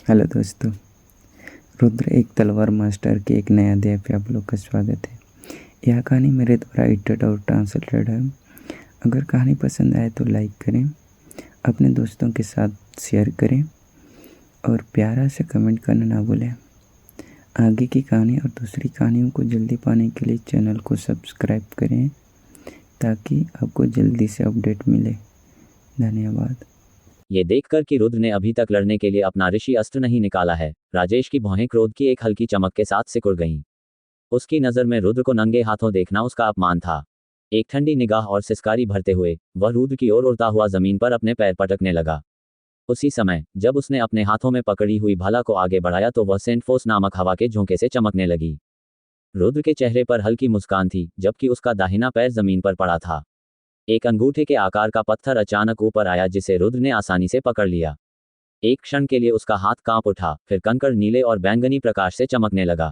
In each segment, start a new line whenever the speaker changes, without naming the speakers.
Hello दोस्तों, रुद्र एक तलवार मास्टर के एक नए अध्याय पे आप लोग का स्वागत है। यह कहानी मेरे द्वारा एडिटेड और ट्रांसलेटेड है। अगर कहानी पसंद आए तो लाइक करें, अपने दोस्तों के साथ शेयर करें और प्यारा से कमेंट करना ना भूलें। आगे की कहानी और दूसरी कहानियों को जल्दी पाने के लिए चैनल को सब्सक्राइब करें ताकि आपको जल्दी से अपडेट मिले। धन्यवाद।
ये देखकर कि रुद्र ने अभी तक लड़ने के लिए अपना ऋषि अस्त्र नहीं निकाला है, राजेश की भौहें क्रोध की एक हल्की चमक के साथ सिकुड़ गईं। उसकी नज़र में रुद्र को नंगे हाथों देखना उसका अपमान था। एक ठंडी निगाह और सिसकारी भरते हुए वह रुद्र की ओर उड़ता हुआ जमीन पर अपने पैर पटकने लगा। उसी समय जब उसने अपने हाथों में पकड़ी हुई भाला को आगे बढ़ाया तो वह सेंटफोर्स नामक हवा के झोंके से चमकने लगी। रुद्र के चेहरे पर हल्की मुस्कान थी जबकि उसका दाहिना पैर जमीन पर पड़ा था। एक अंगूठे के आकार का पत्थर अचानक ऊपर आया जिसे रुद्र ने आसानी से पकड़ लिया। एक क्षण के लिए उसका हाथ कांप उठा, फिर कंकड़ नीले और बैंगनी प्रकाश से चमकने लगा।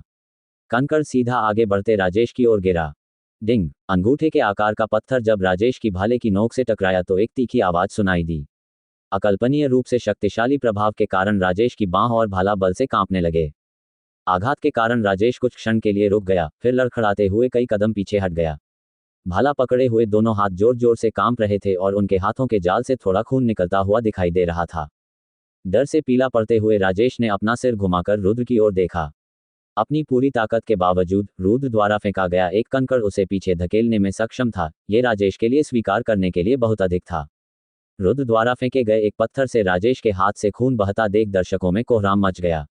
कंकड़ सीधा आगे बढ़ते राजेश की ओर गिरा। डिंग! अंगूठे के आकार का पत्थर जब राजेश की भाले की नोक से टकराया तो एक तीखी आवाज सुनाई दी। अकल्पनीय रूप से शक्तिशाली प्रभाव के कारण राजेश की बांह और भाला बल से कांपने लगे। आघात के कारण राजेश कुछ क्षण के लिए रुक गया, फिर लड़खड़ाते हुए कई कदम पीछे हट गया। भाला पकड़े हुए दोनों हाथ जोर जोर से कांप रहे थे और उनके हाथों के जाल से थोड़ा खून निकलता हुआ दिखाई दे रहा था। डर से पीला पड़ते हुए राजेश ने अपना सिर घुमाकर रुद्र की ओर देखा। अपनी पूरी ताकत के बावजूद रुद्र द्वारा फेंका गया एक कंकड़ उसे पीछे धकेलने में सक्षम था। ये राजेश के लिए स्वीकार करने के लिए बहुत अधिक था। रुद्र द्वारा फेंके गए एक पत्थर से राजेश के हाथ से खून बहता देख दर्शकों में कोहराम मच गया।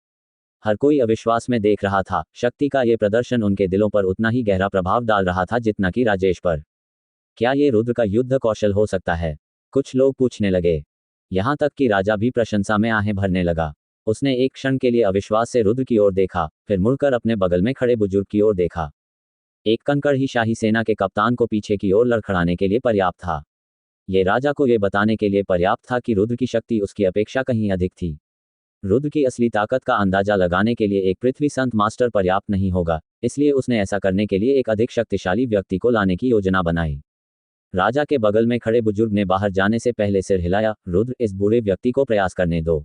हर कोई अविश्वास में देख रहा था। शक्ति का ये प्रदर्शन उनके दिलों पर उतना ही गहरा प्रभाव डाल रहा था जितना कि राजेश पर। क्या ये रुद्र का युद्ध कौशल हो सकता है? कुछ लोग पूछने लगे। यहां तक कि राजा भी प्रशंसा में आहें भरने लगा। उसने एक क्षण के लिए अविश्वास से रुद्र की ओर देखा, फिर मुड़कर अपने बगल में खड़े बुजुर्ग की ओर देखा। एक कंकड़ ही शाही सेना के कप्तान को पीछे की ओर लड़खड़ाने के लिए पर्याप्त था। ये राजा को ये बताने के लिए पर्याप्त था कि रुद्र की शक्ति उसकी अपेक्षा कहीं अधिक थी। रुद्र की असली ताकत का अंदाजा लगाने के लिए एक पृथ्वी संत मास्टर पर्याप्त नहीं होगा, इसलिए उसने ऐसा करने के लिए एक अधिक शक्तिशाली व्यक्ति को लाने की योजना बनाई। राजा के बगल में खड़े बुजुर्ग ने बाहर जाने से पहले सिर हिलाया। रुद्र, इस बूढ़े व्यक्ति को प्रयास करने दो।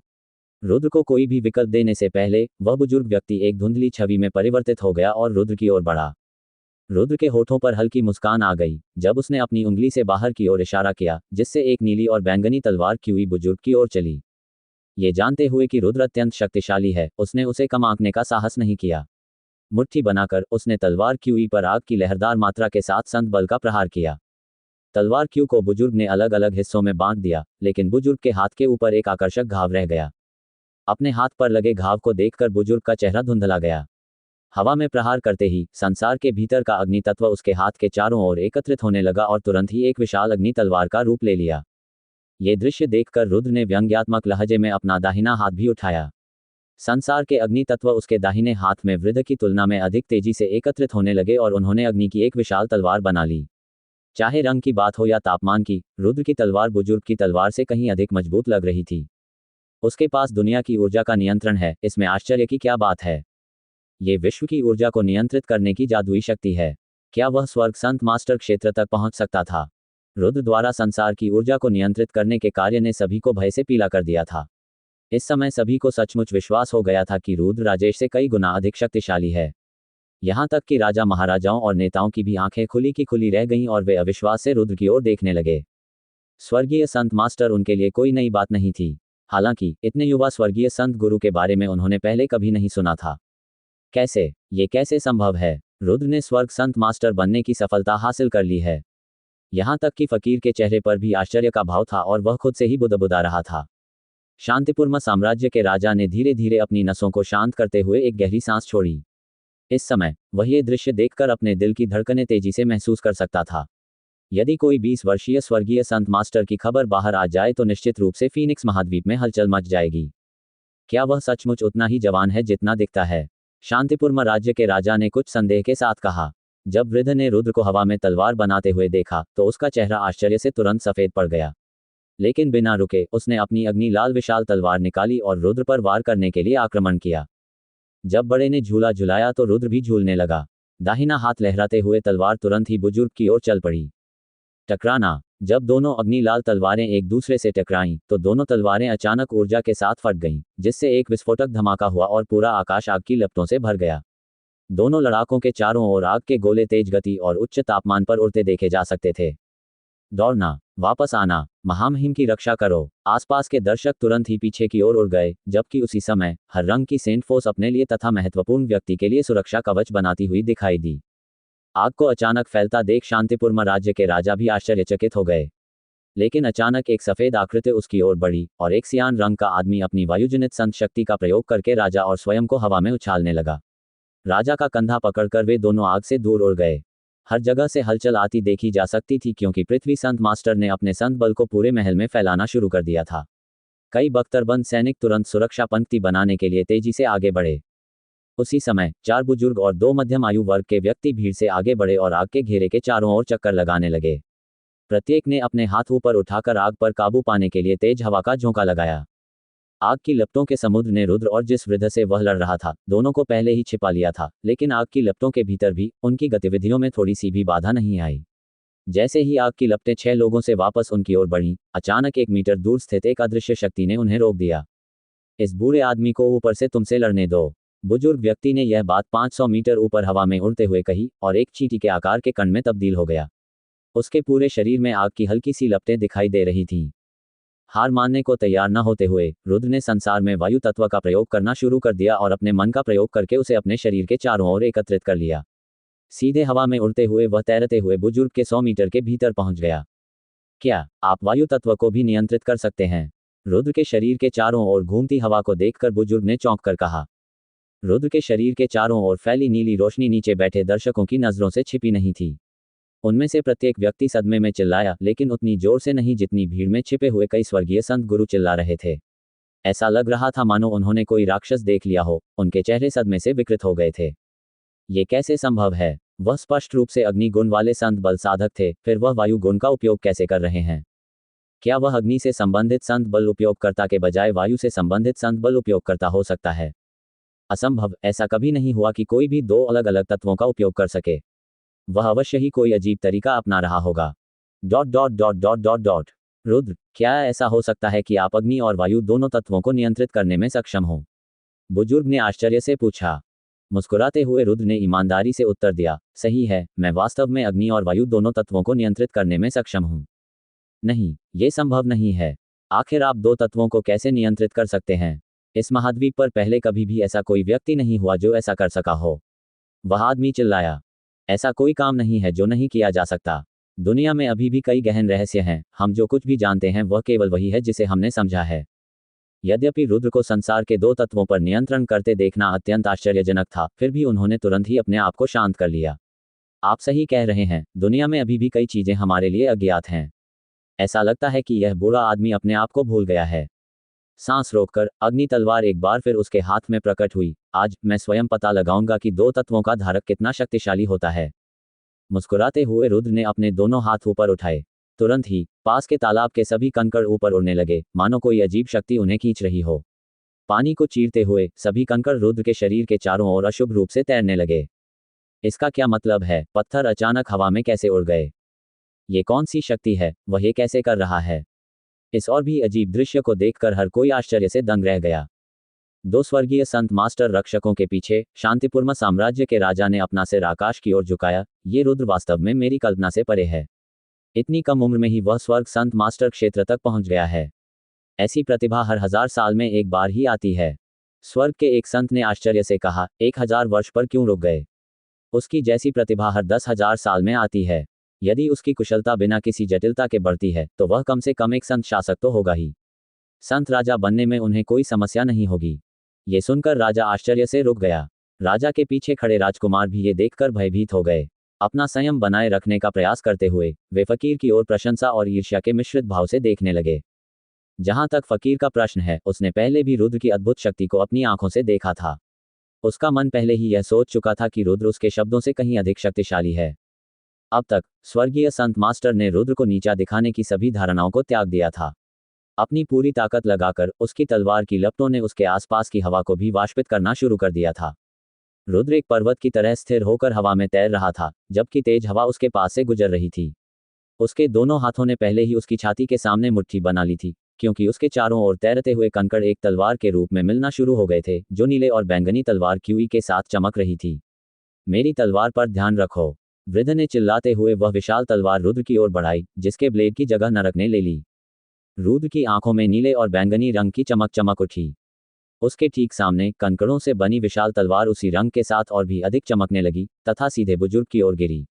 रुद्र को कोई भी विकल्प देने से पहले वह बुजुर्ग व्यक्ति एक धुंधली छवि में परिवर्तित हो गया और रुद्र की ओर बढ़ा। रुद्र के होठों पर हल्की मुस्कान आ गई जब उसने अपनी उंगली से बाहर की ओर इशारा किया, जिससे एक नीली और बैंगनी तलवार क्यूई बुजुर्ग की ओर चली। ये जानते हुए कि रुद्र अत्यंत शक्तिशाली है, उसने उसे कम आंकने का साहस नहीं किया। मुट्ठी बनाकर उसने तलवार क्यूई पर आग की लहरदार मात्रा के साथ संत बल का प्रहार किया। तलवार क्यू को बुजुर्ग ने अलग अलग हिस्सों में बांट दिया, लेकिन बुजुर्ग के हाथ के ऊपर एक आकर्षक घाव रह गया। अपने हाथ पर लगे घाव को देखकर बुजुर्ग का चेहरा धुंधला गया। हवा में प्रहार करते ही संसार के भीतर का अग्नि तत्व उसके हाथ के चारों ओर एकत्रित होने लगा और तुरंत ही एक विशाल अग्नि तलवार का रूप ले लिया। ये दृश्य देखकर रुद्र ने व्यंग्यात्मक लहजे में अपना दाहिना हाथ भी उठाया। संसार के अग्नि तत्व उसके दाहिने हाथ में वृद्ध की तुलना में अधिक तेजी से एकत्रित होने लगे और उन्होंने अग्नि की एक विशाल तलवार बना ली। चाहे रंग की बात हो या तापमान की, रुद्र की तलवार बुजुर्ग की तलवार से कहीं अधिक मजबूत लग रही थी। उसके पास दुनिया की ऊर्जा का नियंत्रण है, इसमें आश्चर्य की क्या बात है। ये विश्व की ऊर्जा को नियंत्रित करने की जादुई शक्ति है। क्या वह स्वर्ग संत मास्टर क्षेत्र तक पहुंच सकता था? रुद्र द्वारा संसार की ऊर्जा को नियंत्रित करने के कार्य ने सभी को भय से पीला कर दिया था। इस समय सभी को सचमुच विश्वास हो गया था कि रुद्र राजेश से कई गुना अधिक शक्तिशाली है। यहां तक कि राजा महाराजाओं और नेताओं की भी आंखें खुली की खुली रह गईं और वे अविश्वास से रुद्र की ओर देखने लगे। स्वर्गीय संत मास्टर उनके लिए कोई नई बात नहीं थी। हालांकि इतने युवा स्वर्गीय संत गुरु के बारे में उन्होंने पहले कभी नहीं सुना था। ये कैसे संभव है? रुद्र ने स्वर्ग संत मास्टर बनने की सफलता हासिल कर ली है। यहां तक कि फकीर के चेहरे पर भी आश्चर्य का भाव था और वह खुद से ही बुदबुदा रहा था। शांतिपूर्ण साम्राज्य के राजा ने धीरे धीरे अपनी नसों को शांत करते हुए एक गहरी सांस छोड़ी। इस समय वह ये दृश्य देखकर अपने दिल की धड़कनें तेजी से महसूस कर सकता था। यदि कोई 20 वर्षीय स्वर्गीय संत मास्टर की खबर बाहर आ जाए तो निश्चित रूप से फीनिक्स महाद्वीप में हलचल मच जाएगी। क्या वह सचमुच उतना ही जवान है जितना दिखता है? शांतिपूर्ण राज्य के राजा ने कुछ संदेह के साथ कहा। जब वृद्ध ने रुद्र को हवा में तलवार बनाते हुए देखा तो उसका चेहरा आश्चर्य से तुरंत सफेद पड़ गया। लेकिन बिना रुके उसने अपनी अग्नि लाल विशाल तलवार निकाली और रुद्र पर वार करने के लिए आक्रमण किया। जब बड़े ने झूला झुलाया तो रुद्र भी झूलने लगा। दाहिना हाथ लहराते हुए तलवार तुरंत ही बुजुर्ग की ओर चल पड़ी। टकराना! जब दोनों अग्निलाल तलवारें एक दूसरे से टकराईं, तो दोनों तलवारें अचानक ऊर्जा के साथ फट गईं, जिससे एक विस्फोटक धमाका हुआ और पूरा आकाश आग की लपटों से भर गया। दोनों लड़ाकों के चारों ओर आग के गोले तेज गति और उच्च तापमान पर उड़ते देखे जा सकते थे। दौड़ना, वापस आना, महामहिम की रक्षा करो। आसपास के दर्शक तुरंत ही पीछे की ओर उड़ गए, जबकि उसी समय हर रंग की सेंट फोर्स अपने लिए तथा महत्वपूर्ण व्यक्ति के लिए सुरक्षा कवच बनाती हुई दिखाई दी। आग को अचानक फैलता देख शांतिपुरमा राज्य के राजा भी आश्चर्यचकित हो गए। लेकिन अचानक एक सफेद आकृति उसकी ओर बढ़ी और एक सियान रंग का आदमी अपनी वायुजनित संत शक्ति का प्रयोग करके राजा और स्वयं को हवा में उछालने लगा। राजा का कंधा पकड़कर वे दोनों आग से दूर उड़ गए। हर जगह से हलचल आती देखी जा सकती थी, क्योंकि पृथ्वी संत मास्टर ने अपने संत बल को पूरे महल में फैलाना शुरू कर दिया था। कई बख्तरबंद सैनिक तुरंत सुरक्षा पंक्ति बनाने के लिए तेजी से आगे बढ़े। उसी समय 4 बुजुर्ग और 2 मध्यम आयु वर्ग के व्यक्ति भीड़ से आगे बढ़े और आग के घेरे के चारों ओर चक्कर लगाने लगे। प्रत्येक ने अपने हाथ ऊपर उठाकर आग पर काबू पाने के लिए तेज हवा का झोंका लगाया। आग की लपटों के समुद्र ने रुद्र और जिस वृद्ध से वह लड़ रहा था, दोनों को पहले ही छिपा लिया था, लेकिन आग की लपटों के भीतर भी उनकी गतिविधियों में थोड़ी सी भी बाधा नहीं आई। जैसे ही आग की लपटें 6 लोगों से वापस उनकी ओर बढ़ीं, अचानक 1 मीटर दूर स्थित एक अदृश्य शक्ति ने उन्हें रोक दिया। इस बूढ़े आदमी को ऊपर से तुमसे लड़ने दो। बुजुर्ग व्यक्ति ने यह बात 500 मीटर ऊपर हवा में उड़ते हुए कही और एक चींटी के आकार के कण में तब्दील हो गया। उसके पूरे शरीर में आग की हल्की सी लपटें दिखाई दे रही थीं। हार मानने को तैयार न होते हुए रुद्र ने संसार में वायु तत्व का प्रयोग करना शुरू कर दिया और अपने मन का प्रयोग करके उसे अपने शरीर के चारों ओर एकत्रित कर लिया। सीधे हवा में उड़ते हुए वह तैरते हुए बुजुर्ग के 100 मीटर के भीतर पहुंच गया। क्या आप वायु तत्व को भी नियंत्रित कर सकते हैं? रुद्र के शरीर के चारों ओर घूमती हवा को देखकर बुजुर्ग ने चौंक कर कहा। रुद्र के शरीर के चारों ओर फैली नीली रोशनी नीचे बैठे दर्शकों की नजरों से छिपी नहीं थी। उनमें से प्रत्येक व्यक्ति सदमे में चिल्लाया, लेकिन उतनी जोर से नहीं जितनी भीड़ में छिपे हुए कई स्वर्गीय संत गुरु चिल्ला रहे थे। ऐसा लग रहा था मानो उन्होंने कोई राक्षस देख लिया हो। उनके चेहरे सदमे से विकृत हो गए थे। ये कैसे संभव है? वह स्पष्ट रूप से अग्नि गुण वाले संत बल साधक थे, फिर वह वायु गुण का उपयोग कैसे कर रहे हैं? क्या वह अग्नि से संबंधित संत बल उपयोगकर्ता के बजाय वायु से संबंधित संत बल उपयोगकर्ता हो सकता है? असंभव, ऐसा कभी नहीं हुआ कि कोई भी 2 अलग अलग तत्वों का उपयोग कर सके। वह अवश्य ही कोई अजीब तरीका अपना रहा होगा। ... रुद्र, क्या ऐसा हो सकता है कि आप अग्नि और वायु दोनों तत्वों को नियंत्रित करने में सक्षम हो? बुजुर्ग ने आश्चर्य से पूछा। मुस्कुराते हुए रुद्र ने ईमानदारी से उत्तर दिया, सही है, मैं वास्तव में अग्नि और वायु दोनों तत्वों को नियंत्रित करने में सक्षम हूँ। नहीं, ये संभव नहीं है। आखिर आप 2 तत्वों को कैसे नियंत्रित कर सकते हैं? इस महाद्वीप पर पहले कभी भी ऐसा कोई व्यक्ति नहीं हुआ जो ऐसा कर सका हो। वह आदमी चिल्लाया। ऐसा कोई काम नहीं है जो नहीं किया जा सकता। दुनिया में अभी भी कई गहन रहस्य हैं। हम जो कुछ भी जानते हैं वह केवल वही है जिसे हमने समझा है। यद्यपि रुद्र को संसार के 2 तत्वों पर नियंत्रण करते देखना अत्यंत आश्चर्यजनक था, फिर भी उन्होंने तुरंत ही अपने आप को शांत कर लिया। आप सही कह रहे हैं, दुनिया में अभी भी कई चीजें हमारे लिए अज्ञात हैं। ऐसा लगता है कि यह बूढ़ा आदमी अपने आप को भूल गया है। सांस रोककर अग्नि तलवार एक बार फिर उसके हाथ में प्रकट हुई। आज मैं स्वयं पता लगाऊंगा कि 2 तत्वों का धारक कितना शक्तिशाली होता है। मुस्कुराते हुए रुद्र ने अपने दोनों हाथ ऊपर उठाए। तुरंत ही पास के तालाब के सभी कंकड़ ऊपर उड़ने लगे, मानो कोई अजीब शक्ति उन्हें खींच रही हो। पानी को चीरते हुए सभी कंकड़ रुद्र के शरीर के चारों ओर अशुभ रूप से तैरने लगे। इसका क्या मतलब है? पत्थर अचानक हवा में कैसे उड़ गए? ये कौन सी शक्ति है? वह ये कैसे कर रहा है? इस और भी अजीब दृश्य को देखकर हर कोई आश्चर्य से दंग रह गया। 2 स्वर्गीय संत मास्टर रक्षकों के पीछे शांतिपुरमा साम्राज्य के राजा ने अपना सिर आकाश की ओर झुकाया। ये रुद्र वास्तव में मेरी कल्पना से परे है। इतनी कम उम्र में ही वह स्वर्ग संत मास्टर क्षेत्र तक पहुंच गया है। ऐसी प्रतिभा हर 1000 साल में एक बार ही आती है। स्वर्ग के एक संत ने आश्चर्य से कहा, 1000 वर्ष पर क्यों रुक गए? उसकी जैसी प्रतिभा हर 10,000 साल में आती है। यदि उसकी कुशलता बिना किसी जटिलता के बढ़ती है, तो वह कम से कम एक संत शासक तो होगा ही। संत राजा बनने में उन्हें कोई समस्या नहीं होगी। ये सुनकर राजा आश्चर्य से रुक गया। राजा के पीछे खड़े राजकुमार भी ये देखकर भयभीत हो गए। अपना संयम बनाए रखने का प्रयास करते हुए वे फकीर की ओर प्रशंसा और ईर्ष्या के मिश्रित भाव से देखने लगे। जहां तक फकीर का प्रश्न है, उसने पहले भी रुद्र की अद्भुत शक्ति को अपनी आंखों से देखा था। उसका मन पहले ही यह सोच चुका था कि रुद्र उसके शब्दों से कहीं अधिक शक्तिशाली है। अब तक स्वर्गीय संत मास्टर ने रुद्र को नीचा दिखाने की सभी धारणाओं को त्याग दिया था। अपनी पूरी ताकत लगाकर उसकी तलवार की लपटों ने उसके आसपास की हवा को भी वाष्पित करना शुरू कर दिया था। रुद्र एक पर्वत की तरह स्थिर होकर हवा में तैर रहा था, जबकि तेज हवा उसके पास से गुजर रही थी। उसके दोनों हाथों ने पहले ही उसकी छाती के सामने मुट्ठी बना ली थी, क्योंकि उसके चारों ओर तैरते हुए कंकड़ एक तलवार के रूप में मिलना शुरू हो गए थे, जो नीले और बैंगनी तलवार क्यूई के साथ चमक रही थी। मेरी तलवार पर ध्यान रखो, वृद्ध ने चिल्लाते हुए वह विशाल तलवार रुद्र की ओर बढ़ाई, जिसके ब्लेड की जगह नरक ने ले ली। रुद्र की आंखों में नीले और बैंगनी रंग की चमक चमक उठी। उसके ठीक सामने कंकड़ों से बनी विशाल तलवार उसी रंग के साथ और भी अधिक चमकने लगी तथा सीधे बुजुर्ग की ओर गिरी।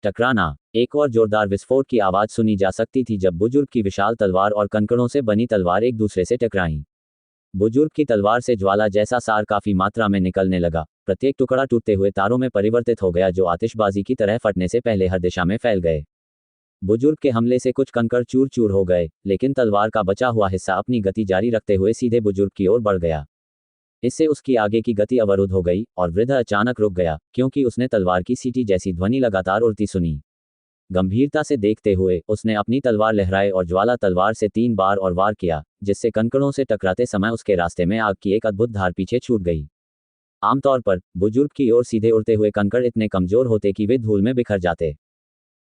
टकराना। एक और जोरदार विस्फोट की आवाज सुनी जा सकती थी जब बुजुर्ग की विशाल तलवार और कंकड़ों से बनी तलवार एक दूसरे से टकराईं। बुजुर्ग की तलवार से ज्वाला जैसा सार काफी मात्रा में निकलने लगा, प्रत्येक टुकड़ा टूटते हुए तारों में परिवर्तित हो गया जो आतिशबाजी की तरह फटने से पहले हर दिशा में फैल गए। बुजुर्ग के हमले से कुछ कंकड़ चूर चूर हो गए, लेकिन तलवार का बचा हुआ हिस्सा अपनी गति जारी रखते हुए सीधे बुजुर्ग की ओर बढ़ गया। इससे उसकी आगे की गति अवरुद्ध हो गई और वृद्ध अचानक रुक गया, क्योंकि उसने तलवार की सीटी जैसी ध्वनि लगातार उड़ती सुनी। गंभीरता से देखते हुए उसने अपनी तलवार लहराए और ज्वाला तलवार से 3 बार और वार किया, जिससे कंकड़ों से टकराते समय उसके रास्ते में आग की एक अद्भुत धार पीछे छूट गई। आमतौर पर बुजुर्ग की ओर सीधे उड़ते हुए कंकड़ इतने कमजोर होते कि वे धूल में बिखर जाते।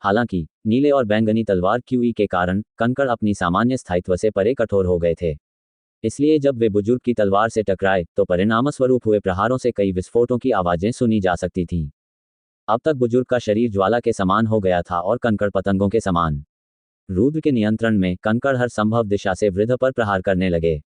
हालांकि नीले और बैंगनी तलवार क्यूई के कारण कंकड़ अपनी सामान्य स्थायित्व से परे कठोर हो गए थे। इसलिए जब वे बुजुर्ग की तलवार से टकराए तो परिणामस्वरूप हुए प्रहारों से कई विस्फोटों की आवाजें सुनी जा सकती थीं। अब तक बुजुर्ग का शरीर ज्वाला के समान हो गया था और कंकड़ पतंगों के समान। रुद्र के नियंत्रण में कंकड़ हर संभव दिशा से वृद्ध पर प्रहार करने लगे।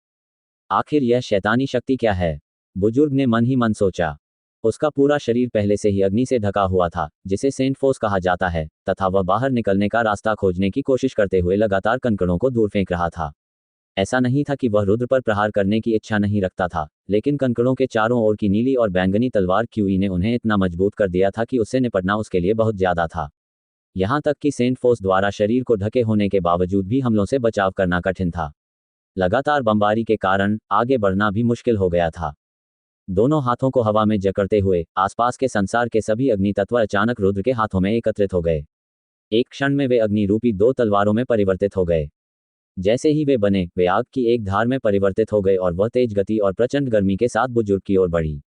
आखिर यह शैतानी शक्ति क्या है? बुजुर्ग ने मन ही मन सोचा। उसका पूरा शरीर पहले से ही अग्नि से ढका हुआ था, जिसे सेंट फोर्स कहा जाता है, तथा वह बाहर निकलने का रास्ता खोजने की कोशिश करते हुए लगातार कंकड़ों को दूर फेंक रहा था। ऐसा नहीं था कि वह रुद्र पर प्रहार करने की इच्छा नहीं रखता था, लेकिन कंकड़ों के चारों ओर की नीली और बैंगनी तलवार क्यूई ने उन्हें इतना मजबूत कर दिया था कि उससे निपटना उसके लिए बहुत ज्यादा था। यहाँ तक कि सेंट फोर्स द्वारा शरीर को ढके होने के बावजूद भी हमलों से बचाव करना कठिन था। लगातार बमबारी के कारण आगे बढ़ना भी मुश्किल हो गया था। दोनों हाथों को हवा में जकड़ते हुए आसपास के संसार के सभी अग्नि तत्व अचानक रुद्र के हाथों में एकत्रित हो गए। एक क्षण में वे अग्नि रूपी 2 तलवारों में परिवर्तित हो गए। जैसे ही वे बने, वे आग की एक धार में परिवर्तित हो गए और वह तेज गति और प्रचंड गर्मी के साथ बुजुर्ग की ओर बढ़ी।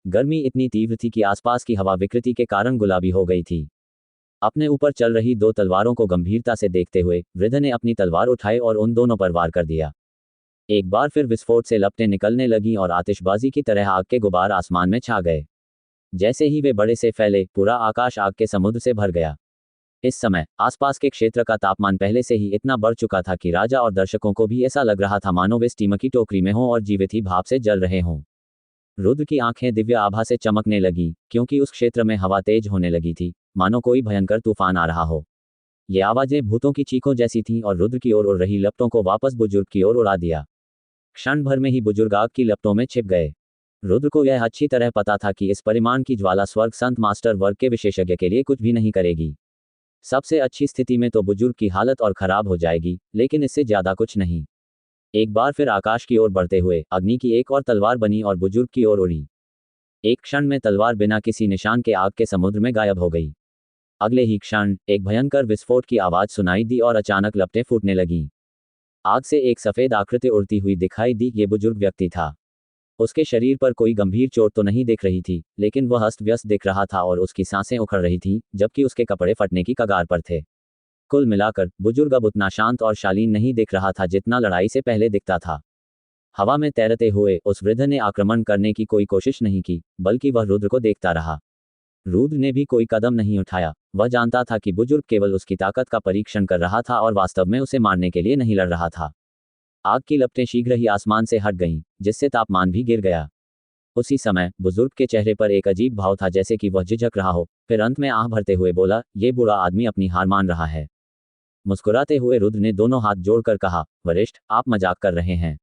गर्मी इतनी तीव्र थी कि आसपास की हवा विकृति के कारण गुलाबी हो गई थी। अपने ऊपर चल रही 2 तलवारों को गंभीरता से देखते हुए वृद्ध ने अपनी तलवार उठाई और उन दोनों पर वार कर दिया। एक बार फिर विस्फोट से लपटें निकलने लगीं और आतिशबाजी की तरह आग के गुबार आसमान में छा गए। जैसे ही वे बड़े से फैले, पूरा आकाश आग के समुद्र से भर गया। इस समय आसपास के क्षेत्र का तापमान पहले से ही इतना बढ़ चुका था कि राजा और दर्शकों को भी ऐसा लग रहा था मानो वे स्टीम की टोकरी में हों और जीवित ही भाप से जल रहे हों। रुद्र की आंखें दिव्य आभा से चमकने लगीं, क्योंकि उस क्षेत्र में हवा तेज होने लगी थी, मानो कोई भयंकर तूफान आ रहा हो। ये आवाजें भूतों की चीखों जैसी थीं और रुद्र की ओर उड़ रही लपटों को वापस बुजुर्ग की ओर उड़ा दिया। क्षण भर में ही बुजुर्ग आग की लपटों में छिप गए। रुद्र को यह अच्छी तरह पता था कि इस परिमाण की ज्वाला स्वर्ग संत मास्टर वर्ग के विशेषज्ञ के लिए कुछ भी नहीं करेगी। सबसे अच्छी स्थिति में तो बुजुर्ग की हालत और खराब हो जाएगी, लेकिन इससे ज्यादा कुछ नहीं। एक बार फिर आकाश की ओर बढ़ते हुए अग्नि की एक और तलवार बनी और बुजुर्ग की ओर उड़ी। एक क्षण में तलवार बिना किसी निशान के आग के समुद्र में गायब हो गई। अगले ही क्षण एक भयंकर विस्फोट की आवाज सुनाई दी और अचानक लपटें फूटने लगीं। आग से एक सफेद आकृति उड़ती हुई दिखाई दी। ये बुजुर्ग व्यक्ति था। उसके शरीर पर कोई गंभीर चोट तो नहीं दिख रही थी, लेकिन वह अस्त व्यस्त दिख रहा था और उसकी सांसें उखड़ रही थीं, जबकि उसके कपड़े फटने की कगार पर थे। कुल मिलाकर बुजुर्ग अब उतना शांत और शालीन नहीं दिख रहा था जितना लड़ाई से पहले दिखता था। हवा में तैरते हुए उस वृद्ध ने आक्रमण करने की कोई कोशिश नहीं की, बल्कि वह रुद्र को देखता रहा। रुद्र ने भी कोई कदम नहीं उठाया। वह जानता था कि बुजुर्ग केवल उसकी ताकत का परीक्षण कर रहा था और वास्तव में उसे मारने के लिए नहीं लड़ रहा था। आग की लपटें शीघ्र ही आसमान से हट गईं, जिससे तापमान भी गिर गया। उसी समय बुजुर्ग के चेहरे पर एक अजीब भाव था, जैसे कि वह झिझक रहा हो। फिर अंत में आह भरते हुए बोला, ये बुरा आदमी अपनी हार मान रहा है। मुस्कुराते हुए रुद्र ने दोनों हाथ जोड़कर कहा, वरिष्ठ, आप मजाक कर रहे हैं।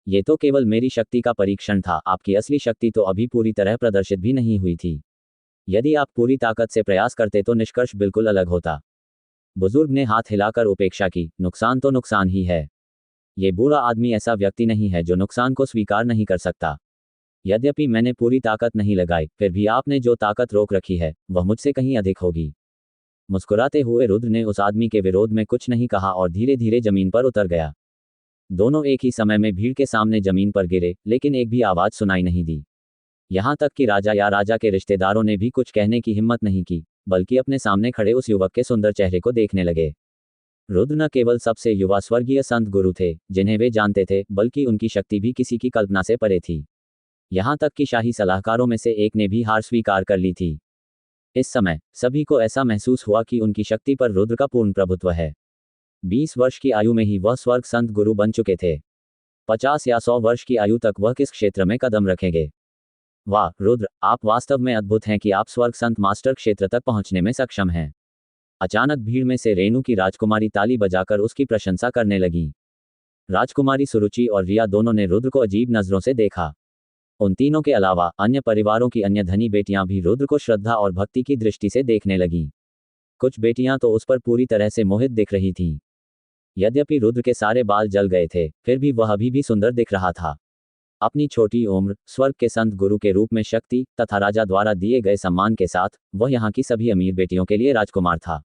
ये तो केवल मेरी शक्ति का परीक्षण था। आपकी असली शक्ति तो अभी पूरी तरह प्रदर्शित भी नहीं हुई थी। यदि आप पूरी ताकत से प्रयास करते तो निष्कर्ष बिल्कुल अलग होता। बुजुर्ग ने हाथ हिलाकर उपेक्षा की। नुकसान तो नुकसान ही है। ये बुरा आदमी ऐसा व्यक्ति नहीं है जो नुकसान को स्वीकार नहीं कर सकता। यद्यपि मैंने पूरी ताकत नहीं लगाई, फिर भी आपने जो ताकत रोक रखी है वह मुझसे कहीं अधिक होगी। मुस्कुराते हुए रुद्र ने उस आदमी के विरोध में कुछ नहीं कहा और धीरे धीरे जमीन पर उतर गया। दोनों एक ही समय में भीड़ के सामने जमीन पर गिरे, लेकिन एक भी आवाज सुनाई नहीं दी। यहाँ तक कि राजा या राजा के रिश्तेदारों ने भी कुछ कहने की हिम्मत नहीं की। बल्कि अपने सामने खड़े उस युवक के सुंदर चेहरे को देखने लगे। रुद्र न केवल सबसे युवा स्वर्गीय संत गुरु थे जिन्हें वे जानते थे, बल्कि उनकी शक्ति भी किसी की कल्पना से परे थी। यहाँ तक कि शाही सलाहकारों में से एक ने भी हार स्वीकार कर ली थी। इस समय सभी को ऐसा महसूस हुआ कि उनकी शक्ति पर रुद्र का पूर्ण प्रभुत्व है। 20 वर्ष की आयु में ही वह स्वर्ग संत गुरु बन चुके थे। 50 या 100 वर्ष की आयु तक वह किस क्षेत्र में कदम रखेंगे? वाह रुद्र, आप वास्तव में अद्भुत हैं कि आप स्वर्ग संत मास्टर क्षेत्र तक पहुंचने में सक्षम हैं। अचानक भीड़ में से रेणु की राजकुमारी ताली बजाकर उसकी प्रशंसा करने लगी। राजकुमारी सुरुचि और रिया दोनों ने रुद्र को अजीब नजरों से देखा। उन तीनों के अलावा अन्य परिवारों की अन्य धनी बेटियां भी रुद्र को श्रद्धा और भक्ति की दृष्टि से देखने लगीं। कुछ बेटियां तो उस पर पूरी तरह से मोहित दिख रही थीं। यद्यपि रुद्र के सारे बाल जल गए थे, फिर भी वह अभी भी सुंदर दिख रहा था। अपनी छोटी उम्र, स्वर्ग के संत गुरु के रूप में शक्ति तथा राजा द्वारा दिए गए सम्मान के साथ वह यहाँ की सभी अमीर बेटियों के लिए राजकुमार था।